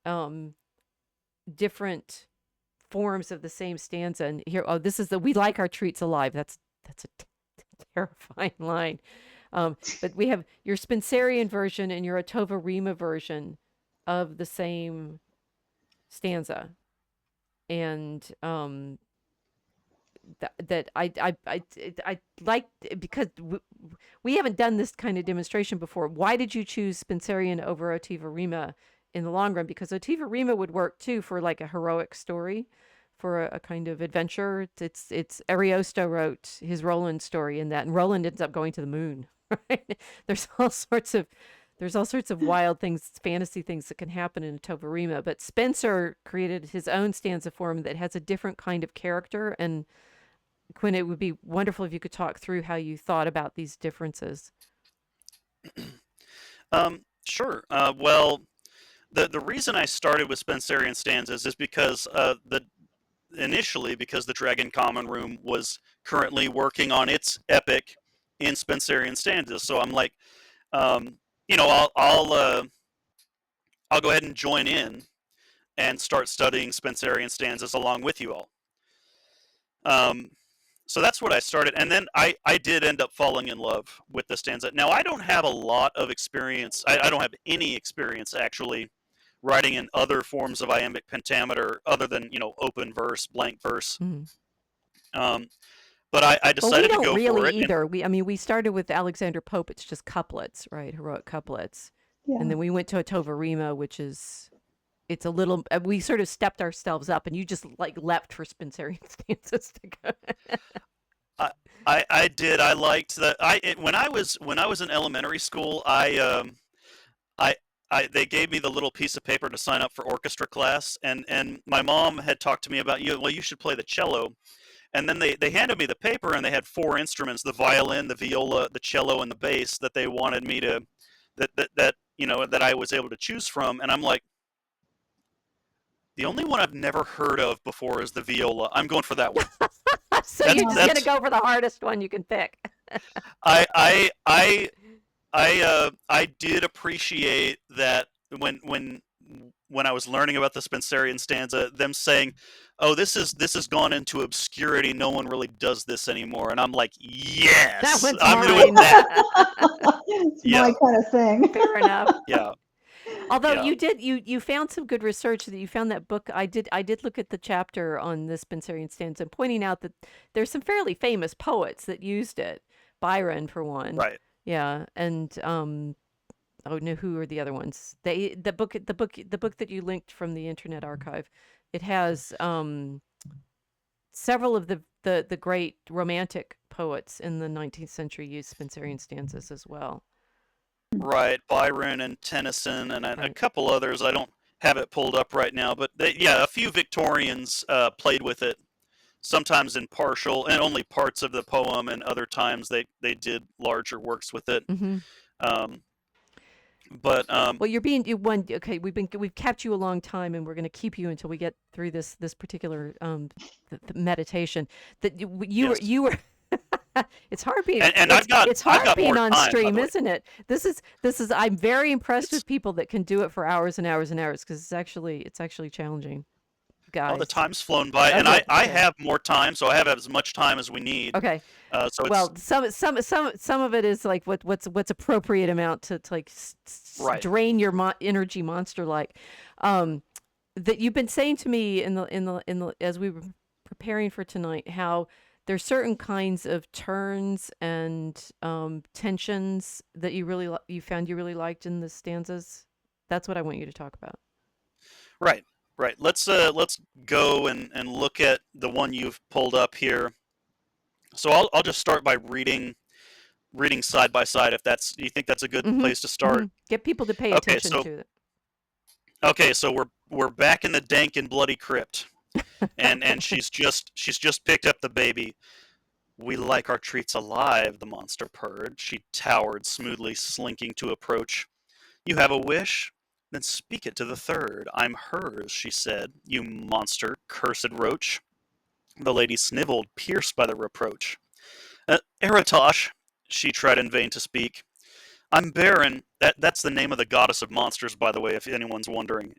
um different forms of the same stanza, and here, this is the "we like our treats alive." That's a terrifying line. But we have your Spenserian version and your Atova Rima version of the same stanza, and that I like, because we haven't done this kind of demonstration before. Why did you choose Spenserian over Atova Rima in the long run? Because Atova Rima would work too for like a heroic story, for a kind of adventure. It's Ariosto wrote his Roland story in that, and Roland ends up going to the moon. Right? There's all sorts of wild things, fantasy things that can happen in Atova Rima. But Spencer created his own stanza form that has a different kind of character. And Quinn, it would be wonderful if you could talk through how you thought about these differences. Sure. Well, the reason I started with Spenserian stanzas is because initially because the Dragon Common Room was currently working on its epic in Spenserian stanzas. So I'm like, um, I'll go ahead and join in and start studying Spenserian stanzas along with you all. Um, so that's what I started, and then I did end up falling in love with the stanza. Now I don't have a lot of experience. I don't have any experience actually writing in other forms of iambic pentameter other than open verse, blank verse. Mm. Um, but I Well, we decided to don't go really for it, and either. We started with Alexander Pope. It's just couplets, right? Heroic couplets. And Yeah. then we went to Atova Rima, which is, it's a little, we sort of stepped ourselves up, and you just like leapt for Spenserian stanzas to go. I did. I liked that. When I was in elementary school, I they gave me the little piece of paper to sign up for orchestra class, and my mom had talked to me about, well, you should play the cello. And then they handed me the paper, and they had four instruments: the violin, the viola, the cello, and the bass that they wanted me to that I was able to choose from. And I'm like, the only one I've never heard of before is the viola. I'm going for that one. So That's you're just going to that's go for the hardest one you can pick. I I I I did appreciate that when I was learning about the Spenserian stanza, them saying, "Oh, this has gone into obscurity. No one really does this anymore." And I'm like, That "Yes, one's I'm doing mine. that." It's Yeah, my kind of thing. Fair enough. yeah, Although yeah. you found some good research, that you found that book. I did look at the chapter on the Spenserian stanza, and pointing out that there's some fairly famous poets that used it. Byron, for one. Right. Yeah, and oh no, who are the other ones? The book that you linked from the Internet Archive. It has several of the great romantic poets in the 19th century used Spenserian stanzas as well. Right, Byron and Tennyson and a Right. couple others. I don't have it pulled up right now, but yeah, a few Victorians played with it. Sometimes in partial and only parts of the poem, and other times they did larger works with it. Mm-hmm. Um, but Well, okay. We've kept you a long time, and we're going to keep you until we get through this particular meditation. That yes, you were. It's hard being and it's I've hard got being more on time, by stream, the way. isn't it? This is I'm very impressed It's with people that can do it for hours and hours and hours, because it's actually challenging, Oh, the guys. time's flown by, Oh, and good. I Okay. have more time, so I have as much time as we need. Okay. So it's Well, some of it is like what's appropriate amount to like right. drain your energy monster like. Um, that you've been saying to me in the as we were preparing for tonight how there's certain kinds of turns and tensions that you found you really liked in the stanzas. That's what I want you to talk about. Right, right. Let's go and look at the one you've pulled up here. So I'll just start by reading side by side if that's you think that's a good Mm-hmm. place to start. Get people to pay Okay, attention so to it. we're back in the dank and bloody crypt, and Okay. she's just picked up the baby. We like our treats alive, the monster purred. She towered smoothly, slinking to approach. You have a wish? Then speak it to the third. I'm hers, she said. You monster, cursed roach. The lady sniveled, pierced by the reproach. Eratosh, she tried in vain to speak. I'm barren. That's the name of the goddess of monsters, by the way, if anyone's wondering,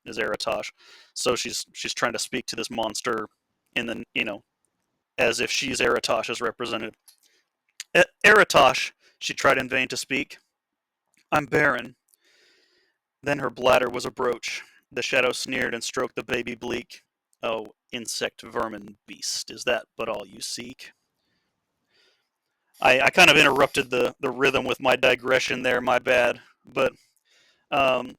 is Eratosh. So she's trying to speak to this monster in the as if she's Eratosh's representative. Eratosh, she tried in vain to speak. I'm barren. Then her bladder was a brooch. The shadow sneered and stroked the baby bleak. Oh, insect, vermin, beast, is that but all you seek? I kind of interrupted the rhythm with my digression there, my bad. But um,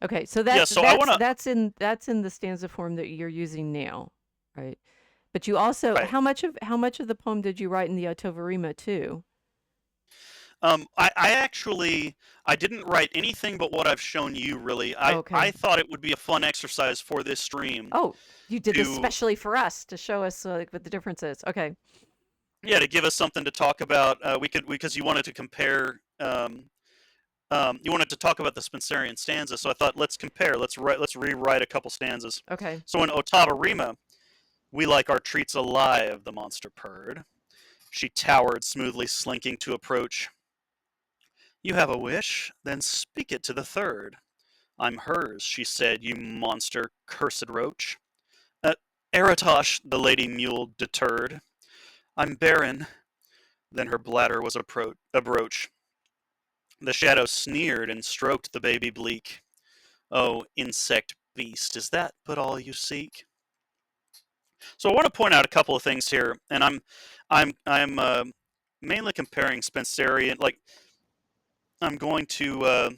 Okay, so yeah, so I want to. that's in the stanza form that you're using now, right? But you also Right. how much of the poem did you write in the Otovarima too? I actually I didn't write anything but what I've shown you. Really, Oh, I okay. thought it would be a fun exercise for this stream Oh, you did this to specially for us to show us like what the difference is. Okay. yeah to give us something to talk about. We could because you wanted to compare. You wanted to talk about the Spenserian stanza, so I thought let's compare. Let's rewrite a couple stanzas. Okay. So in Ottawa we like our treats alive. The monster purred. She towered smoothly, slinking to approach. You have a wish? Then speak it to the third. I'm hers, she said, you monster, cursed roach. Uh, Eratosh, the lady mule deterred. I'm barren. Then her bladder was a brooch. The shadow sneered and stroked the baby bleak. Oh, insect beast, is that but all you seek? So I want to point out a couple of things here, and I'm mainly comparing Spenserian. Like I'm going to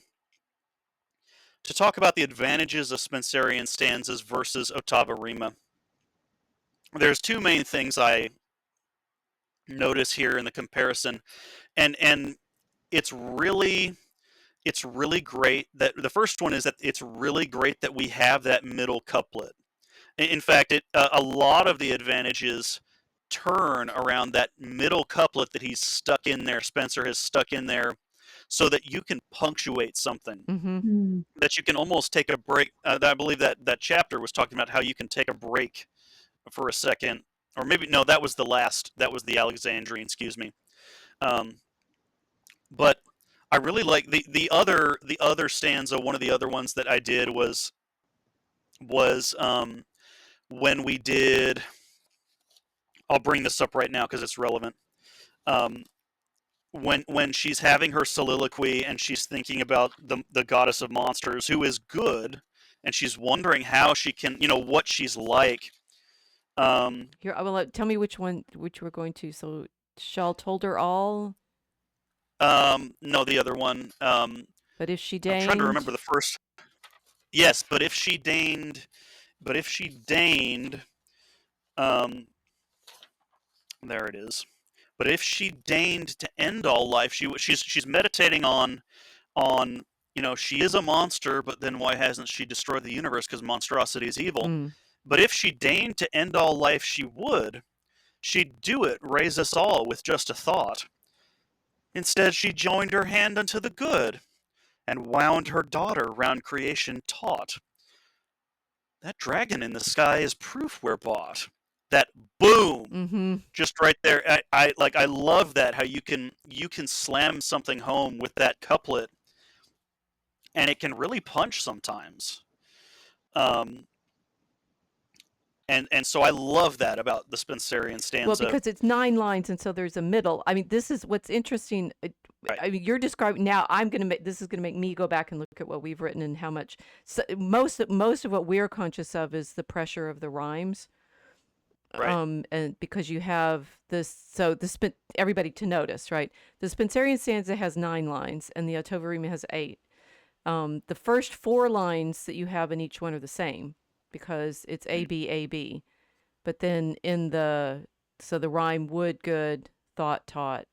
talk about the advantages of Spenserian stanzas versus Ottava Rima. There's two main things I notice here in the comparison, and it's really it's really great that the first one is that it's really great that we have that middle couplet. In fact, a lot of the advantages turn around that middle couplet that he's stuck in there. Spencer has stuck in there, so that you can punctuate something. Mm-hmm. Mm. That you can almost take a break. I believe that chapter was talking about how you can take a break for a second, or maybe no, that was the last. That was the Alexandrian. Excuse me. Um, but I really like the other stanza. One of the other ones that I did was when we did. I'll bring this up right now because it's relevant. Um, when she's having her soliloquy and she's thinking about the goddess of monsters who is good, and she's wondering how she can what she's like. Here, I will tell me which we're going to. So, Shawl told her all, No, the other one. but if she I'm trying to remember deigned, the first. Yes, but if she deigned, um, there it is. But if she deigned to end all life, she's meditating on she is a monster, but then why hasn't she destroyed the universe? Because monstrosity is evil. mm, But if she deigned to end all life, she would. She'd do it, raise us all with just a thought. Instead, she joined her hand unto the good, and wound her daughter round creation taut. That dragon in the sky is proof we're bought. That boom, mm-hmm. just right there. I love that how you can slam something home with that couplet, and it can really punch sometimes. Um, and so I love that about the Spenserian Well, stanza. because it's 9 lines, and so there's a middle. I mean, this is what's interesting. Right. I mean, you're describing now. This is gonna make me go back and look at what we've written and how much. So most of what we're conscious of is the pressure of the rhymes. Right. And because you have this, so everybody to notice, right? The Spenserian stanza has 9 lines, and the Otovarima has 8. The first 4 lines that you have in each one are the same because it's A B A B. But then so the rhyme would, good, thought, taught.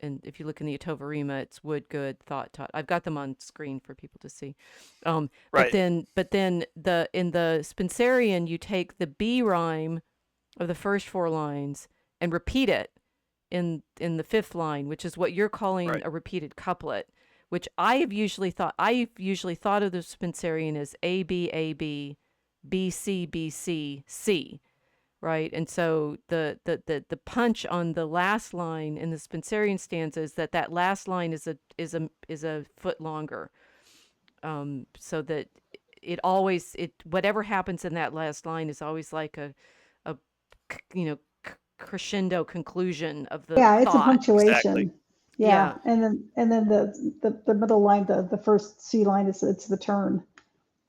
And if you look in the Otovarima, it's would, good, thought, taught. I've got them on screen for people to see. But Right. then in the Spenserian, you take the B rhyme of the first 4 lines and repeat it in the 5th line, which is what you're calling Right. a repeated couplet, which I've usually thought of the Spenserian as A B A B B C B C C, right? And so the punch on the last line in the Spenserian stanza is that last line is a foot longer, so that whatever happens in that last line is always like a you know crescendo conclusion of the Yeah, it's a thought. Exactly. punctuation. Yeah, Yeah, and then the middle line, the first C line is it's the turn,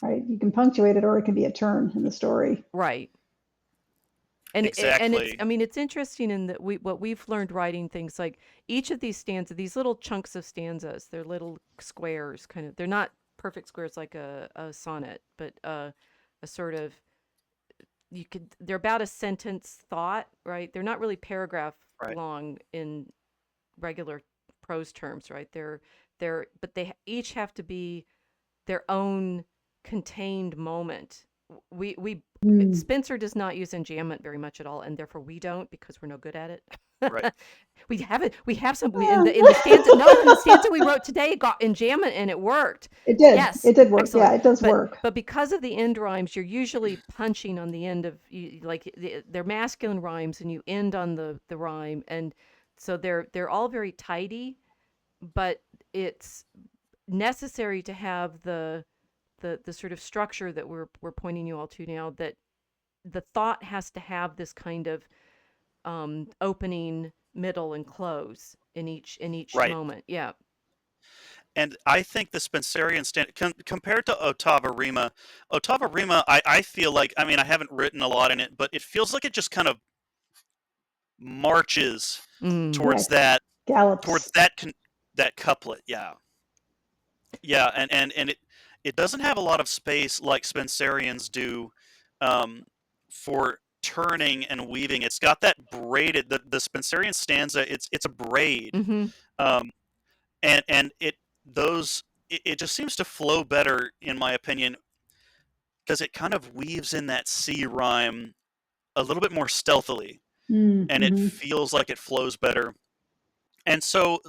right? You can punctuate it, or it can be a turn in the story. right. And it's, Exactly. I mean, it's interesting in that what we've learned writing things like each of these stanzas, these little chunks of stanzas, they're little squares, kind of. They're not perfect squares like a sonnet, but a sort of, they're about a sentence thought, right? They're not really paragraph Right. long in regular prose terms, right? But they each have to be their own contained moment. We Mm. Spencer does not use enjambment very much at all, and therefore we don't because we're no good at it. Right. We have it. We have some Yeah. in the stanza. No, in the stanza we wrote today, it got enjambment and it worked. It did. Yes, It did work. excellent. Yeah, it does But work. because of the end rhymes, you're usually punching on the end of they're masculine rhymes, and you end on the rhyme, and so they're all very tidy, but it's necessary to have the sort of structure that we're pointing you all to now, that the thought has to have this kind of opening, middle, and close in each Right. moment. Yeah. And I think the Spenserian compared to Ottava Rima, I feel like, I mean, I haven't written a lot in it, but it feels like it just kind of marches Mm. towards Yeah, gallops. that couplet. Yeah. Yeah. And it doesn't have a lot of space like Spenserians do, for turning and weaving. It's got that braided, the Spenserian stanza, it's a braid. Mm-hmm. Um, and it just seems to flow better, in my opinion, because it kind of weaves in that C rhyme a little bit more stealthily, and it Mm-hmm. feels like it flows better. And so,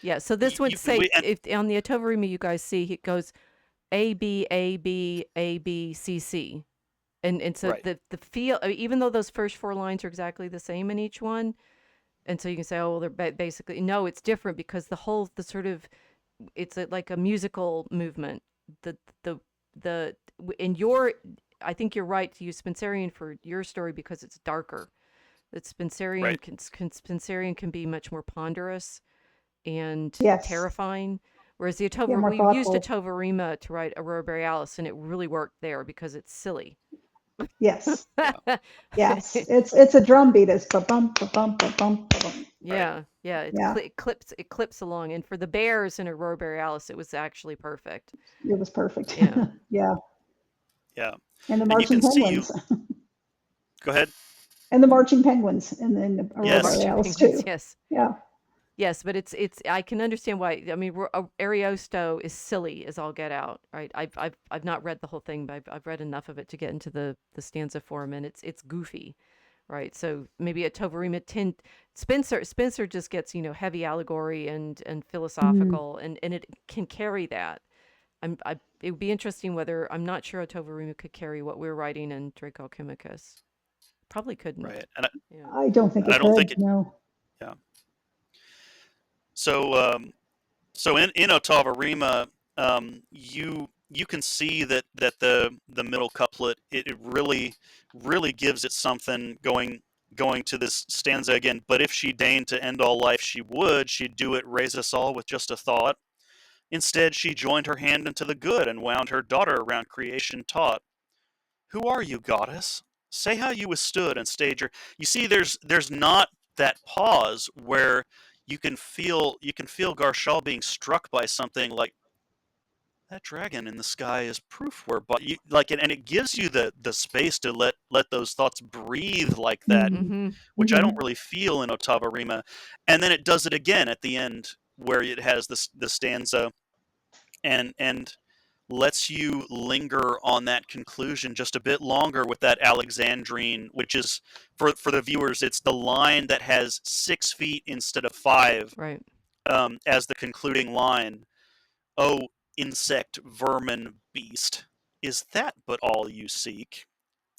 Yeah. So this would you, say, and if on the Otovarima you guys see, it goes A B A B A B C C, and so right, the feel, even though those first 4 lines are exactly the same in each one, and so you can say, oh, well, they're basically, no, it's different because the sort of, it's like a musical movement. The the the in your, I think you're right to use Spenserian for your story because it's darker. That right, Spenserian can be much more ponderous and Yes. terrifying. Whereas the Yeah, Atova, more we used a thoughtful. Tovarima to write Aurora Borealis, and it really worked there because it's silly. Yes. yeah, Yes. It's a drum beat. It's ba bum ba bum ba bum ba bum. right, Yeah, yeah, Yeah, it clips along, and for the bears in Aurora Borealis, it was actually perfect. it was perfect. Yeah. Yeah, yeah. and the And you marching can see penguins, go ahead. and the marching penguins, and The Aurora Yes, marching Borealis penguins, too. yes. Yeah. Yes, but it's I can understand why. I mean, Ariosto is silly as all get out, right? I've not read the whole thing, but I've read enough of it to get into the stanza form, and it's goofy, right? So maybe at Tovarima, Spencer just gets, heavy allegory and Mm. philosophical, and it can carry that. It would be interesting whether, I'm not sure Tovarima could carry what we're writing in Draco Alchemicus. Probably couldn't. right. Yeah. I don't think And I it don't think could. it. No. Yeah. So, so in Ottava Rima, you you can see that the middle couplet, it really gives it something, going to this stanza again. But if she deigned to end all life, she'd do it, raise us all with just a thought. Instead, she joined her hand into the good and wound her daughter around creation taught. Who are you, goddess? Say how you withstood and stayed your. You see, there's not that pause where you can feel Garshal being struck by something like, that dragon in the sky is proof we're, but you like it, and it gives you the space to let those thoughts breathe like that, Mm-hmm. which I don't Mm-hmm. really feel in Ottava Rima. And then it does it again at the end, where it has the stanza, and lets you linger on that conclusion just a bit longer with that Alexandrine, which is, for the viewers, it's the line that has 6 feet instead of 5, Right. as the concluding line. Oh, insect, vermin, beast, is that but all you seek?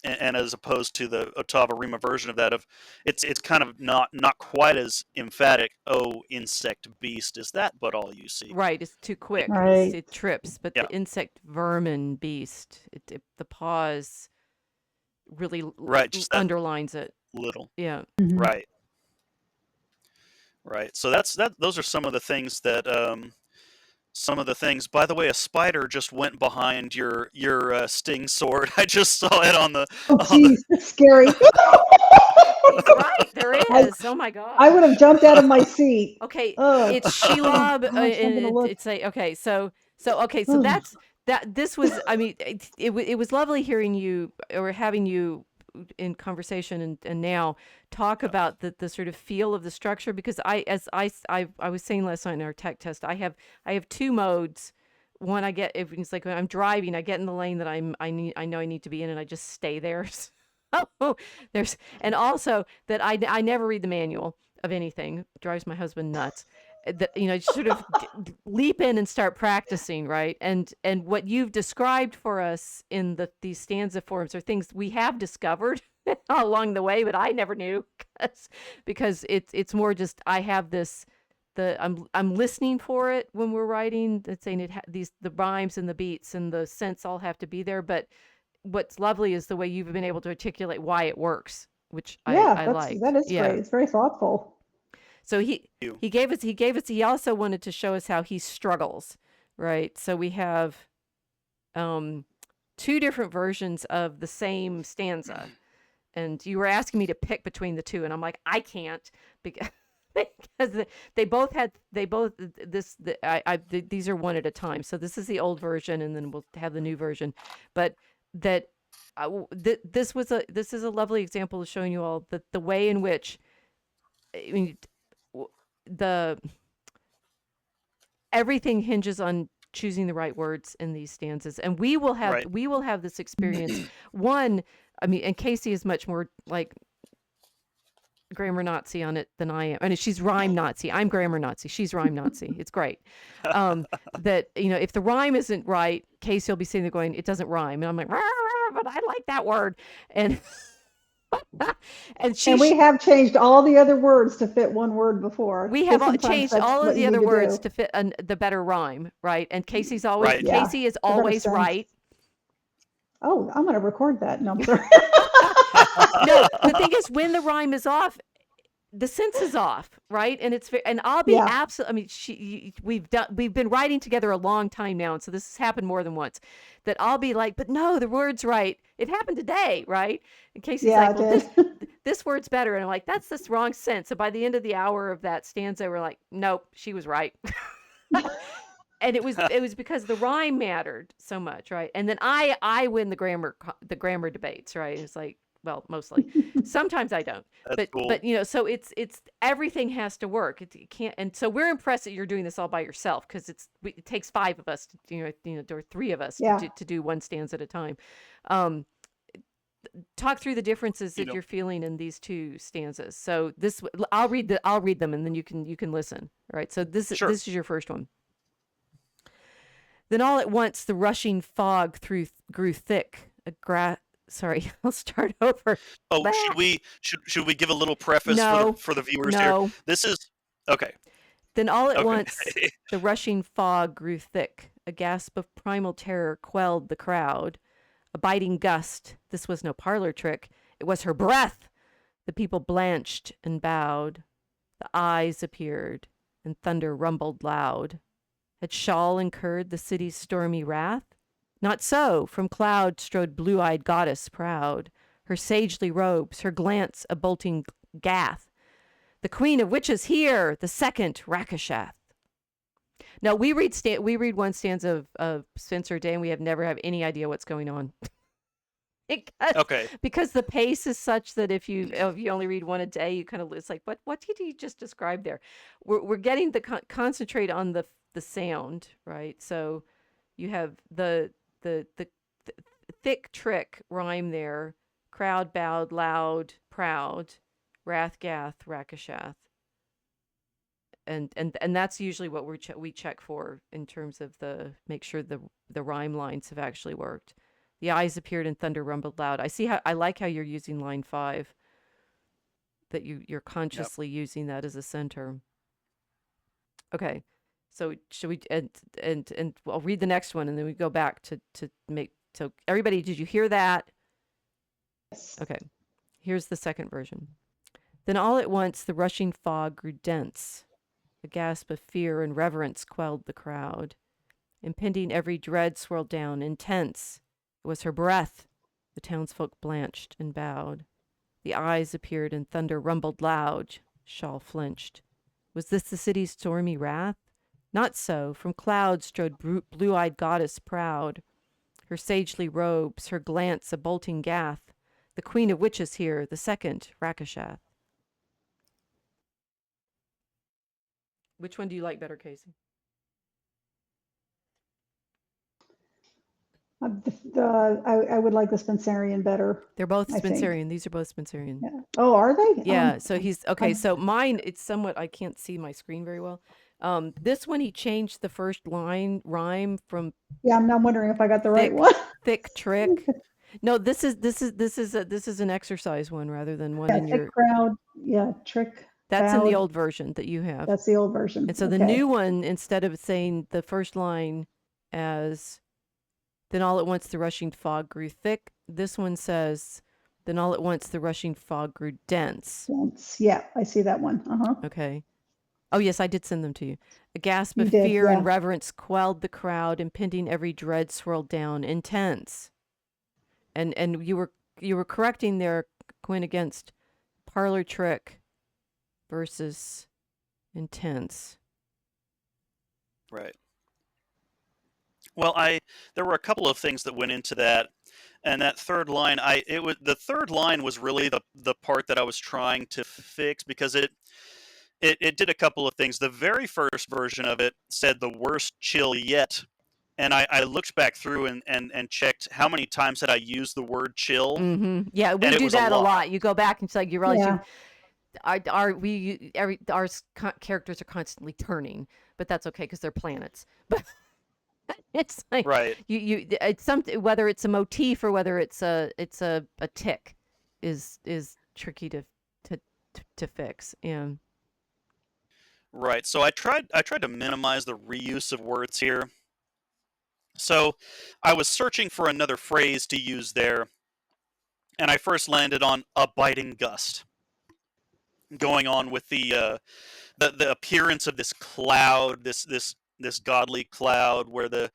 And as opposed to the Ottava Rima version of that, it's kind of not quite as emphatic. Oh, insect, beast, is that but all you seek? Right. It's too quick. Right. It trips. But Yeah, the insect, vermin, beast, the pause really right. Just that underlines it. little. Yeah. Mm-hmm. Right, right. So those are some of the things that some of the things. By the way, a spider just went behind your sting sword. I just saw it on the Oh, on the. geez, that's scary. Right. There I, is. Oh my I gosh. would have jumped out of my seat. Okay. Oh, It's oh Shelob. gosh, I'm gonna look. It's a okay. So okay. So Oh, that's that. This was. I mean, it was lovely hearing you or having you in conversation and now talk about the sort of feel of the structure, because I was saying last night in our tech test, I have two modes. One, I get, if it's like when I'm driving, I get in the lane that I know I need to be in, and I just stay there. So there's, and also that I never read the manual of anything. It drives my husband nuts. That, you know, sort of leap in and start practicing, right? And what you've described for us in these stanza forms are things we have discovered along the way, but I never knew, because it's more just I have this, I'm listening for it when we're writing. It's saying these, the rhymes and the beats and the sense all have to be there. But what's lovely is the way you've been able to articulate why it works, which yeah, I that liked. is Yeah. great. It's very thoughtful. So You. he also wanted to show us how he struggles, right? So we have um two different versions of the same stanza, and you were asking me to pick between the two, and I'm like, I can't, because because they both this these are one at a time. So this is the old version, and then we'll have the new version. But that this is a lovely example of showing you all the way in which, I mean, the everything hinges on choosing the right words in these stanzas, and Right. we will have this experience. One, I mean, and Casey is much more like grammar Nazi on it than I am. I mean, she's rhyme Nazi. I'm grammar Nazi. She's rhyme Nazi. It's great. That, you know, if the rhyme isn't right, Casey will be sitting there going, "It doesn't rhyme," and I'm like, "Rah, rah, but I like that word," and and And we have changed all the other words to fit one word before, we have because sometimes changed that's all of what the you need other to words do. to fit the better rhyme, right? And Right. Yeah, Casey is the better always sense. right. Oh, I'm going to record that. No, I'm sorry. No, the thing is, when the rhyme is off, the sense is off, right? And and I'll be Yeah, absolutely. I mean, we've been writing together a long time now, and so this has happened more than once. That I'll be like, but no, the word's right. It happened today, right? And Casey's yeah, like, it well, did. this word's better, and I'm like, that's this wrong sense. So by the end of the hour of that stanza, we're like, nope, she was right. And it was because the rhyme mattered so much, right? And then I win the grammar debates, right? It's like, well, mostly. Sometimes I don't, That's cool. but you know, so it's everything has to work. It can't, and so we're impressed that you're doing this all by yourself, because it takes five of us, to, or three of us Yeah. to do one stanza at a time. Um, Talk through the differences You that know. you're feeling in these two stanzas. So I'll read them, and then you can listen. All right. So Sure. this is your first one. Then all at once the rushing fog grew thick. Sorry, I'll start over. Oh, should we give a little preface No, for the viewers here? no. This is okay. Then all at Okay. once the rushing fog grew thick. A gasp of primal terror quelled the crowd. A biting gust. This was no parlor trick. It was her breath. The people blanched and bowed. The eyes appeared, and thunder rumbled loud. Had Shawl incurred the city's stormy wrath? Not so. From cloud strode blue-eyed goddess proud, her sagely robes, her glance a bolting gath. The queen of witches here, the second Rakashath. Now we read one stanza of Spencer a day, and we never have any idea what's going on. Okay. Because the pace is such that if you only read one a day, you kind of it's like what did he just describe there? We're getting the concentrate on the sound, right? So you have the thick trick rhyme there. Crowd bowed, loud, proud, wrath, gath, rakashath. And that's usually what we check for in terms of make sure the rhyme lines have actually worked. The eyes appeared and thunder rumbled loud. I like how you're using line 5. That you're consciously using that as a center. Okay, so should we and I'll read the next one and then we go back to make. So everybody, did you hear that? Yes. Okay, here's the second version. Then all at once the rushing fog grew dense. A gasp of fear and reverence quelled the crowd. Impending every dread swirled down, intense. It was her breath. The townsfolk blanched and bowed. The eyes appeared and thunder rumbled loud. Shawl flinched. Was this the city's stormy wrath? Not so. From clouds strode blue-eyed goddess proud. Her sagely robes, her glance a bolting gath. The queen of witches here, the second Rakashath. Which one do you like better, Casey? I would like the Spencerian better. They're both I think. Spencerian. These are both Spencerian. Yeah. Oh, are they? Yeah. So he's okay. So mine, it's somewhat. I can't see my screen very well. This one he changed the first line rhyme from. Yeah, I'm wondering if I got the right one. Thick trick. No, this is an exercise one rather than one in your crowd. Yeah, trick. That's in the old version that you have. That's the old version. And so the new one, instead of saying the first line as then all at once the rushing fog grew thick, this one says then all at once the rushing fog grew dense. Yeah, I see that one. Okay. Oh, yes, I did send them to you. A gasp of fear and reverence quelled the crowd, impending every dread swirled down, intense. And you were correcting there, Quinn, against parlor trick versus intense. Right. Well, there were a couple of things that went into that, and that third line, the third line was really the part that I was trying to fix because it did a couple of things. The very first version of it said the worst chill yet, and I looked back through and checked how many times had I used the word chill. Mm-hmm. Yeah, we do that a lot. You go back and it's like you realize our characters are constantly turning, but that's okay because they're planets. But it's like right. It's something, whether it's a motif or whether it's a tick is tricky to fix. Yeah. Right. So I tried to minimize the reuse of words here. So I was searching for another phrase to use there, and I first landed on a biting gust, going on with the appearance of this cloud, this godly cloud where the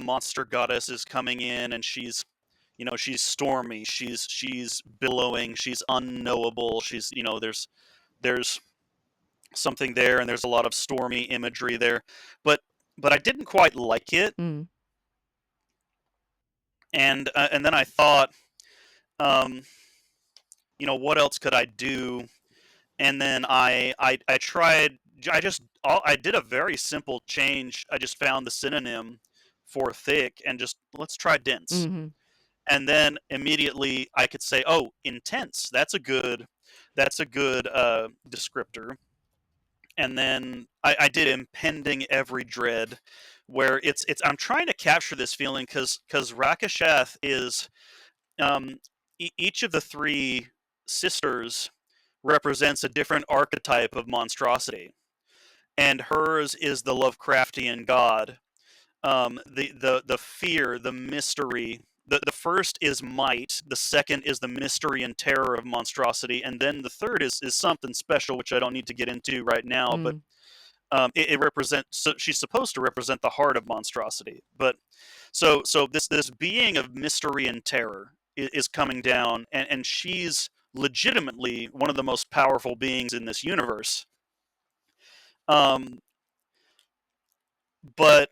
monster goddess is coming in, and she's stormy, she's billowing, she's unknowable, she's there's something there, and there's a lot of stormy imagery there, but I didn't quite like it. And then I thought, what else could I do? And then I tried. I did a very simple change. I just found the synonym for thick and just let's try dense. Mm-hmm. And then immediately I could say, oh, intense. That's a good descriptor. And then I did impending every dread, where it's I'm trying to capture this feeling because Rakashath is each of the three sisters represents a different archetype of monstrosity, and hers is the Lovecraftian god. the fear, the mystery. The first is might, the second is the mystery and terror of monstrosity, and then the third is something special, which I don't need to get into right now. But Mm, it represents. So she's supposed to represent the heart of monstrosity. But so this being of mystery and terror is coming down, and she's legitimately one of the most powerful beings in this universe. Um, but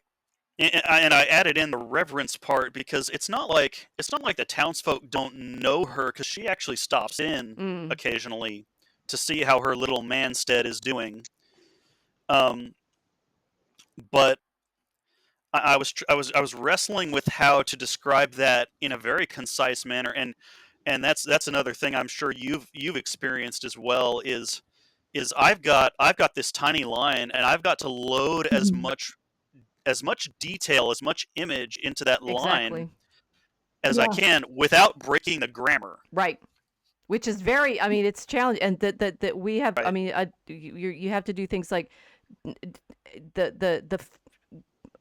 and I added in the reverence part because it's not like the townsfolk don't know her, because she actually stops in mm, occasionally to see how her little manstead is doing. Um, but I was wrestling with how to describe that in a very concise manner, and that's another thing I'm sure you've experienced as well is I've got this tiny line, and I've got to load Mhm. as much detail, as much image into that line exactly. as I Yeah. can without breaking the grammar. Right. Which is very, I mean, it's challenging, and that we have. I Right. mean, you have to do things like n- the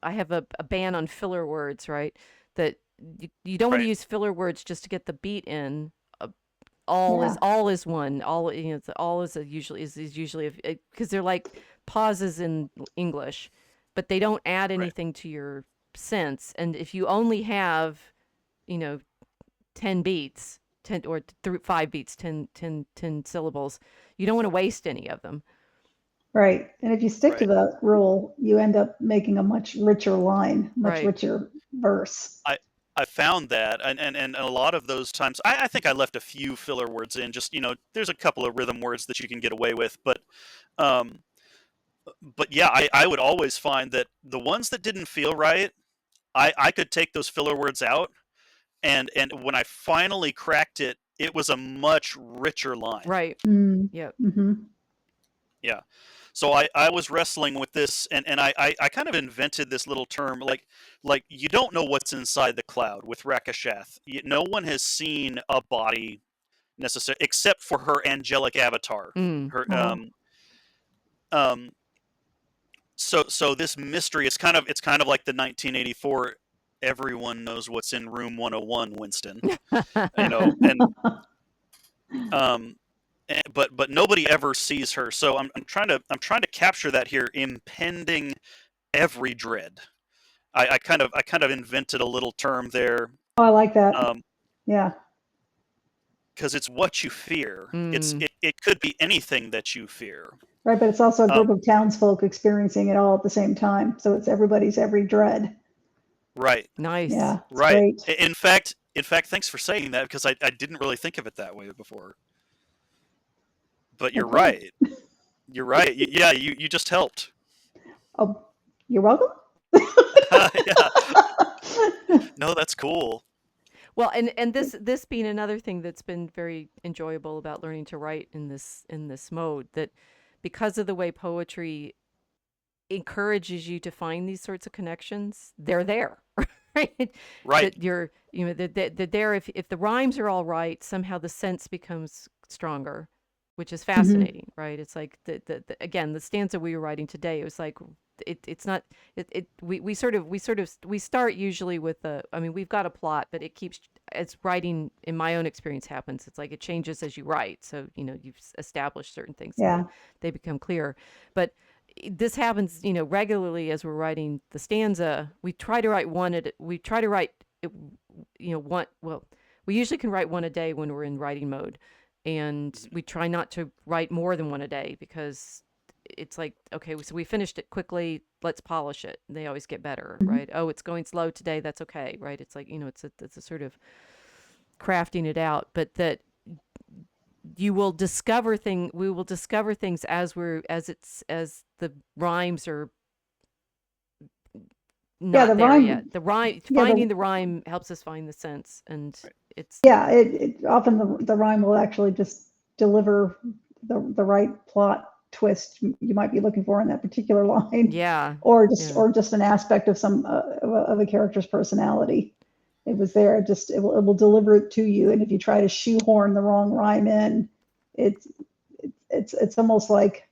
I have a ban on filler words, right? That you don't want to Right. use filler words just to get the beat in. Yeah. All is one. All, all is usually because they're like pauses in English, but they don't add Right. anything to your sense. And if you only have, you know, 10 beats, 10 or 5 beats, 10 syllables, you don't want to waste any of them. Right. And if you stick to Right. that rule, you end up making a much richer line, much Right. richer verse. I I found that, and a lot of those times, I think I left a few filler words in. Just there's a couple of rhythm words that you can get away with, um, but yeah, I would always find that the ones that didn't feel right, I could take those filler words out, and when I finally cracked it, it was a much richer line. Right. Mm. Yep. Hmm. Yeah. So I was wrestling with this, and I kind of invented this little term, like you don't know what's inside the cloud with Rakashath. No one has seen a body necessarily except for her angelic avatar. Mm. Her Wow. um so this mystery, it's kind of like the 1984 everyone knows what's in room 101, Winston. And um but nobody ever sees her. So I'm trying to capture that here, impending every dread. I kind of invented a little term there, Oh, I like that. um, Yeah. because it's what you fear. mm. It could be anything that you fear. Right. But it's also a Um, group of townsfolk experiencing it all at the same time. So it's everybody's every dread. right, Nice. Yeah. It's right. great. In fact, thanks for saying that, because I didn't really think of it that way before. But you're Okay. right. You're right. Yeah, you just helped. Oh, you're welcome. Yeah. No, that's cool. Well, and this being another thing that's been very enjoyable about learning to write in this mode, that because of the way poetry encourages you to find these sorts of connections, they're there. Right? Right. That you're, that there, if the rhymes are all right, somehow the sense becomes stronger, which is Hmm. fascinating, right? It's like again, the stanza we were writing today, it was like it's not we start usually with I mean, we've got a plot, but it keeps, as writing in my own experience happens, it's like it changes as you write. So, you've established certain things and Yeah. they become clear. But this happens, regularly as we're writing the stanza. We try to write, one, well, we usually can write one a day when we're in writing mode. And we try not to write more than one a day, because it's like, okay, so we finished it quickly, let's polish it. They always get better, Mhm. right? Oh, it's going slow today, that's okay, right? It's like, it's a sort of crafting it out, but that we will discover things as the rhymes are Yeah. The not there yet. rhyme. The rhyme, Yeah. finding the rhyme helps us find the sense, and Right. it's Yeah. It often the rhyme will actually just deliver the right plot twist you might be looking for in that particular line, yeah, yeah. or just an aspect of some of a character's personality. It was there. It will deliver it to you. And if you try to shoehorn the wrong rhyme in, it's it's almost like,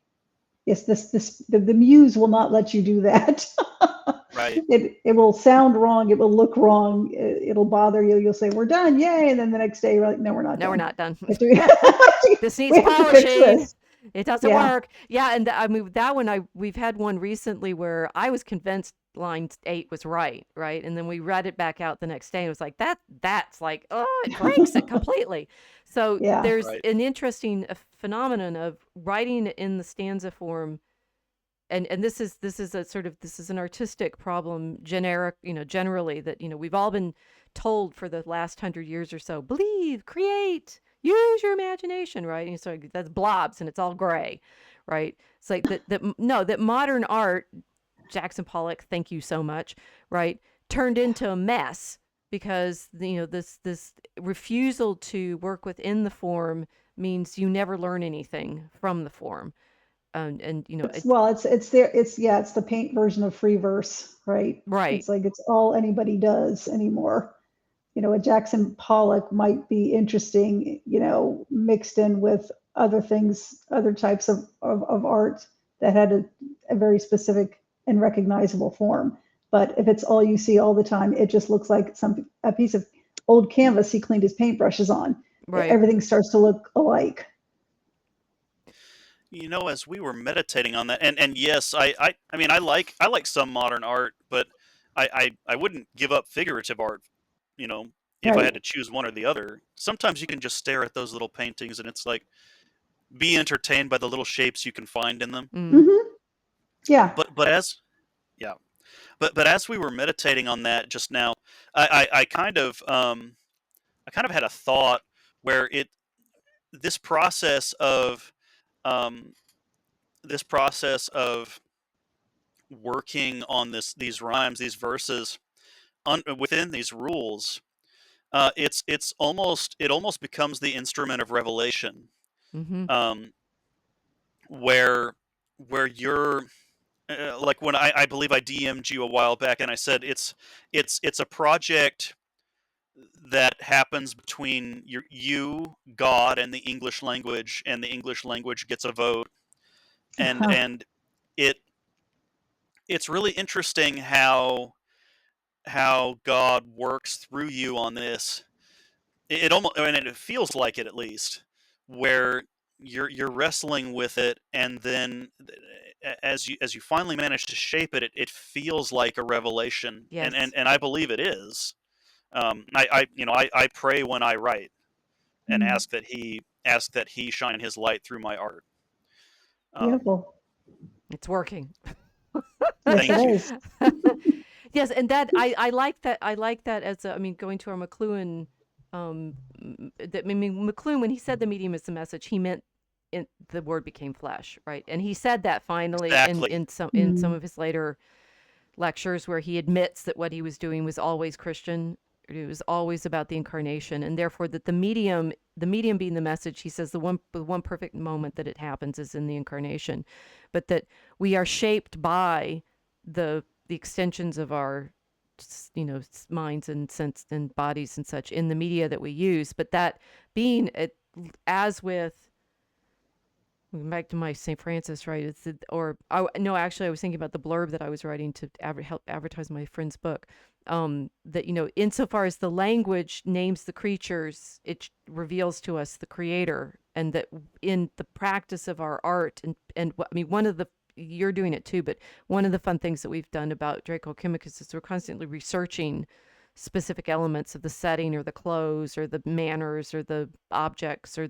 yes, the muse will not let you do that. Right. It will sound wrong. It will look wrong. It'll bother you. You'll say, "We're done, yay!" And then the next day, you're like, "No, we're not No, we're done. not done. We have to, This we needs have to fix polishing. this." It doesn't Yeah, work. Yeah, and I mean that one we've had one recently where I was convinced line 8 was right? And then we read it back out the next day and it was like that's like, oh, it breaks it completely. So yeah, there's Right. an interesting phenomenon of writing in the stanza form, and this is a sort of, this is an artistic problem, generic, generally, that we've all been told for the last 100 years or so, believe, create, use your imagination, right? And so that's blobs and it's all gray, right? It's like that no, that modern art, Jackson Pollock, thank you so much, right, turned into a mess because this refusal to work within the form means you never learn anything from the form. And it's the paint version of free verse, right? right. It's like it's all anybody does anymore. A Jackson Pollock might be interesting, mixed in with other things, other types of art that had a very specific and recognizable form. But if it's all you see all the time, it just looks like a piece of old canvas he cleaned his paintbrushes on. Right. Everything starts to look alike. As we were meditating on that, and yes, I mean, I like some modern art, but I wouldn't give up figurative art. You know, if I had Right. to choose one or the other. Sometimes you can just stare at those little paintings, and it's like be entertained by the little shapes you can find in them. Mm. Mm-hmm. Yeah. But as yeah, but as we were meditating on that just now, I kind of had a thought where it this process of um, this process of working on these rhymes, these verses within these rules, it almost becomes the instrument of revelation, Mm-hmm. um, where you're like when I believe I DM'd you a while back and I said it's a project that happens between you, God, and the English language, and the English language gets a vote, Uh-huh. and it it's really interesting how God works through you on this. It almost, and it feels like it at least, where you're wrestling with it, and then as you finally manage to shape it, it feels like a revelation, and Yes. and, and I believe it is. I pray when I write and Mm, ask that he shine his light through my art. Um, beautiful. It's working. Yes, it Thank you. is. Yes, and that I like that. I like that as I mean, going to our McLuhan. That I mean, McLuhan, when he said the medium is the message, he meant the word became flesh, right? And he said that finally in Exactly. some Mm, of his later lectures, where he admits that what he was doing was always Christian. It was always about the incarnation, and therefore that the medium being the message. He says the one perfect moment that it happens is in the incarnation, but that we are shaped by the extensions of our minds and sense and bodies and such in the media that we use. But that being it, as with back to my St. Francis, right? No, actually, I was thinking about the blurb that I was writing to help advertise my friend's book. That insofar as the language names the creatures, it reveals to us the creator, and that in the practice of our art, and I mean, one of the you're doing it too, but one of the fun things that we've done about Draco Chemicus is we're constantly researching specific elements of the setting or the clothes or the manners or the objects or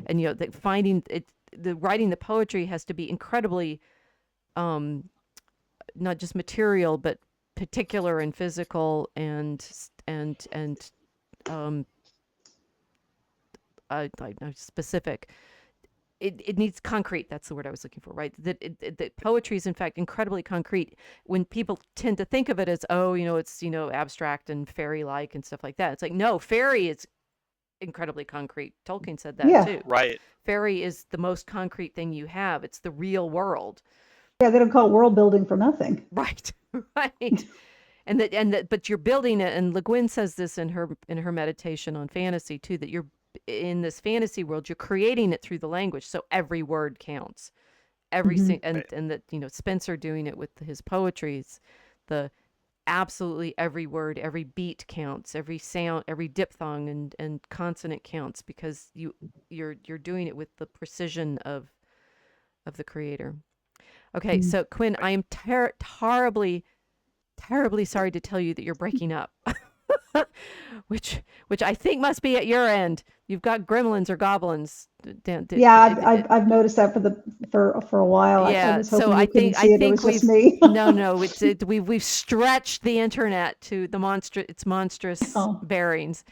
and finding it, the writing the poetry has to be incredibly um not just material but particular and physical and um specific. It needs concrete. That's the word I was looking for, right? That poetry is in fact incredibly concrete. When people tend to think of it as, oh, it's abstract and fairy like and stuff like that, it's like, no, fairy is incredibly concrete. Tolkien said that yeah. too. Right. Fairy is the most concrete thing you have. It's the real world. Yeah, they don't call it world building for nothing. Right. Right. And that but you're building it, and Le Guin says this in her meditation on fantasy too, that you're in this fantasy world, you're creating it through the language, so every word counts. Hmm. And Right. and that Spencer doing it with his poetries, the absolutely every word, every beat counts, every sound, every diphthong and consonant counts because you're doing it with the precision of the creator. Okay, Mm. so Quinn, I am terribly, terribly sorry to tell you that you're breaking up, which I think must be at your end. You've got gremlins or goblins. Yeah, I've noticed that for a while. I Yeah, was so hoping you couldn't I see it. It think was just we've me. no, we've stretched the internet to its monstrous Oh, bearings.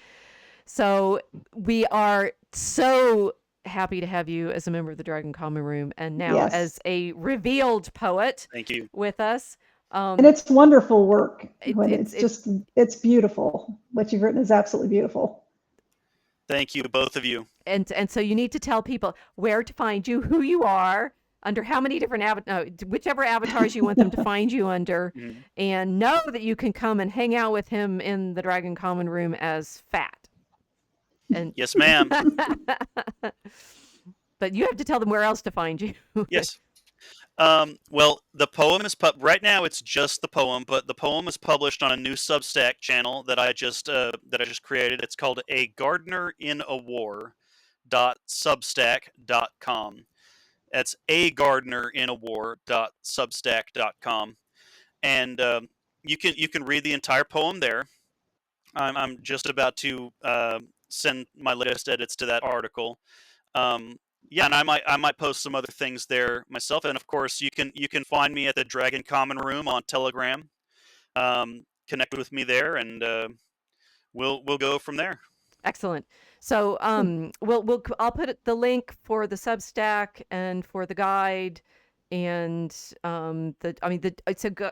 So we are so happy to have you as a member of the Dragon Common Room and now yes. as a revealed poet Thank you. with us. And Um, it's wonderful work when it it's beautiful. What you've written is absolutely beautiful. Thank you, both of you. and so you need to tell people where to find you, who you are, under how many different whichever avatars you want them to find you under, Mhm. and know that you can come and hang out with him in the Dragon Common Room as Fat. And Yes, ma'am. but you have to tell them where else to find you. Yes. Well, the poem is right now. It's just the poem, but the poem is published on a new Substack channel that I just created. It's called A Gardener in a War .substack.com. That's A Gardener in a War .substack.com, and you can read the entire poem there. I'm just about to send my latest edits to that article. Um, yeah, and I might post some other things there myself, and of course you can find me at the Dragon Common Room on Telegram. Connect with me there, and we'll go from there. Excellent. So I'll put the link for the Substack and for the guide and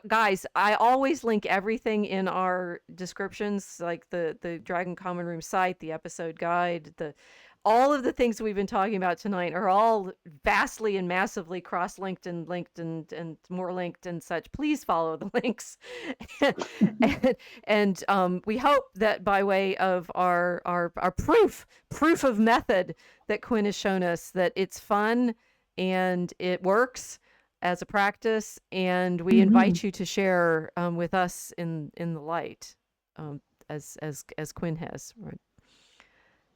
guys, I always link everything in our descriptions, like the Dragon Common Room site, the episode guide, the all of the things we've been talking about tonight are all vastly and massively cross-linked and linked and more linked and such. Please follow the links. And we hope that by way of our proof of method that Quinn has shown us, that it's fun and it works as a practice, and we invite you to share with us in the light, as Quinn has. Right.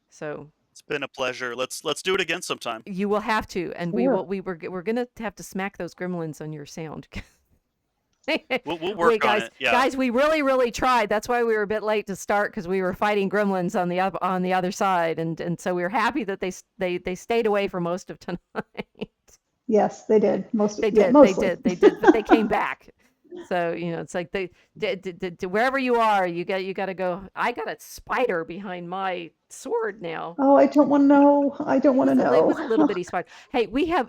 So It's been a pleasure. Let's do it again sometime. you will have to, and Sure. we're gonna have to smack those gremlins on your sound. We'll work Wait, on guys, it. Yeah. we really tried. That's why we were a bit late to start, because we were fighting gremlins on the other side, and so we were happy that they stayed away for most of tonight. Yes, they did. They Yeah, did, mostly. they did, but they came back. So it's like wherever you are, you got to go. I got a spider behind my sword now. Oh, I don't want to know. I don't want to It was a little know. bitty spider. Hey, we have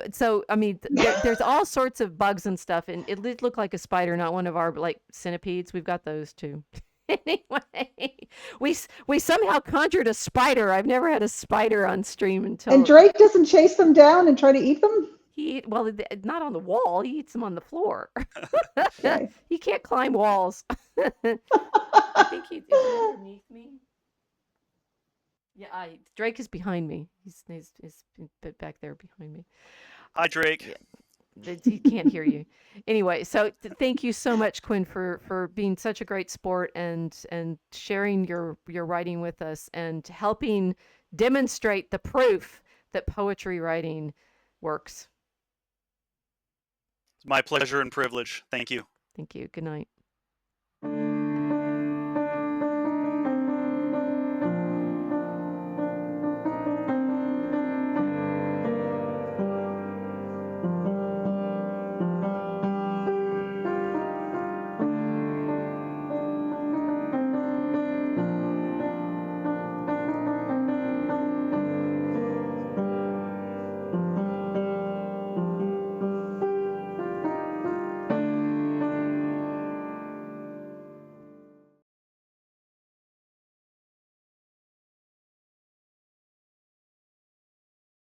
there's all sorts of bugs and stuff, and it did look like a spider, not one of our like centipedes. We've got those too. Anyway, we somehow conjured a spider. I've never had a spider on stream until And Drake doesn't chase them down and try to eat them? not on the wall. He eats them on the floor. Okay. He can't climb walls. I think is he underneath me. Yeah, Drake is behind me. He's back there behind me. Hi, Drake. Yeah, he can't hear you. Anyway, so thank you so much, Quinn, for being such a great sport and sharing your writing with us and helping demonstrate the proof that poetry writing works. It's my pleasure and privilege. Thank you. Thank you. Good night.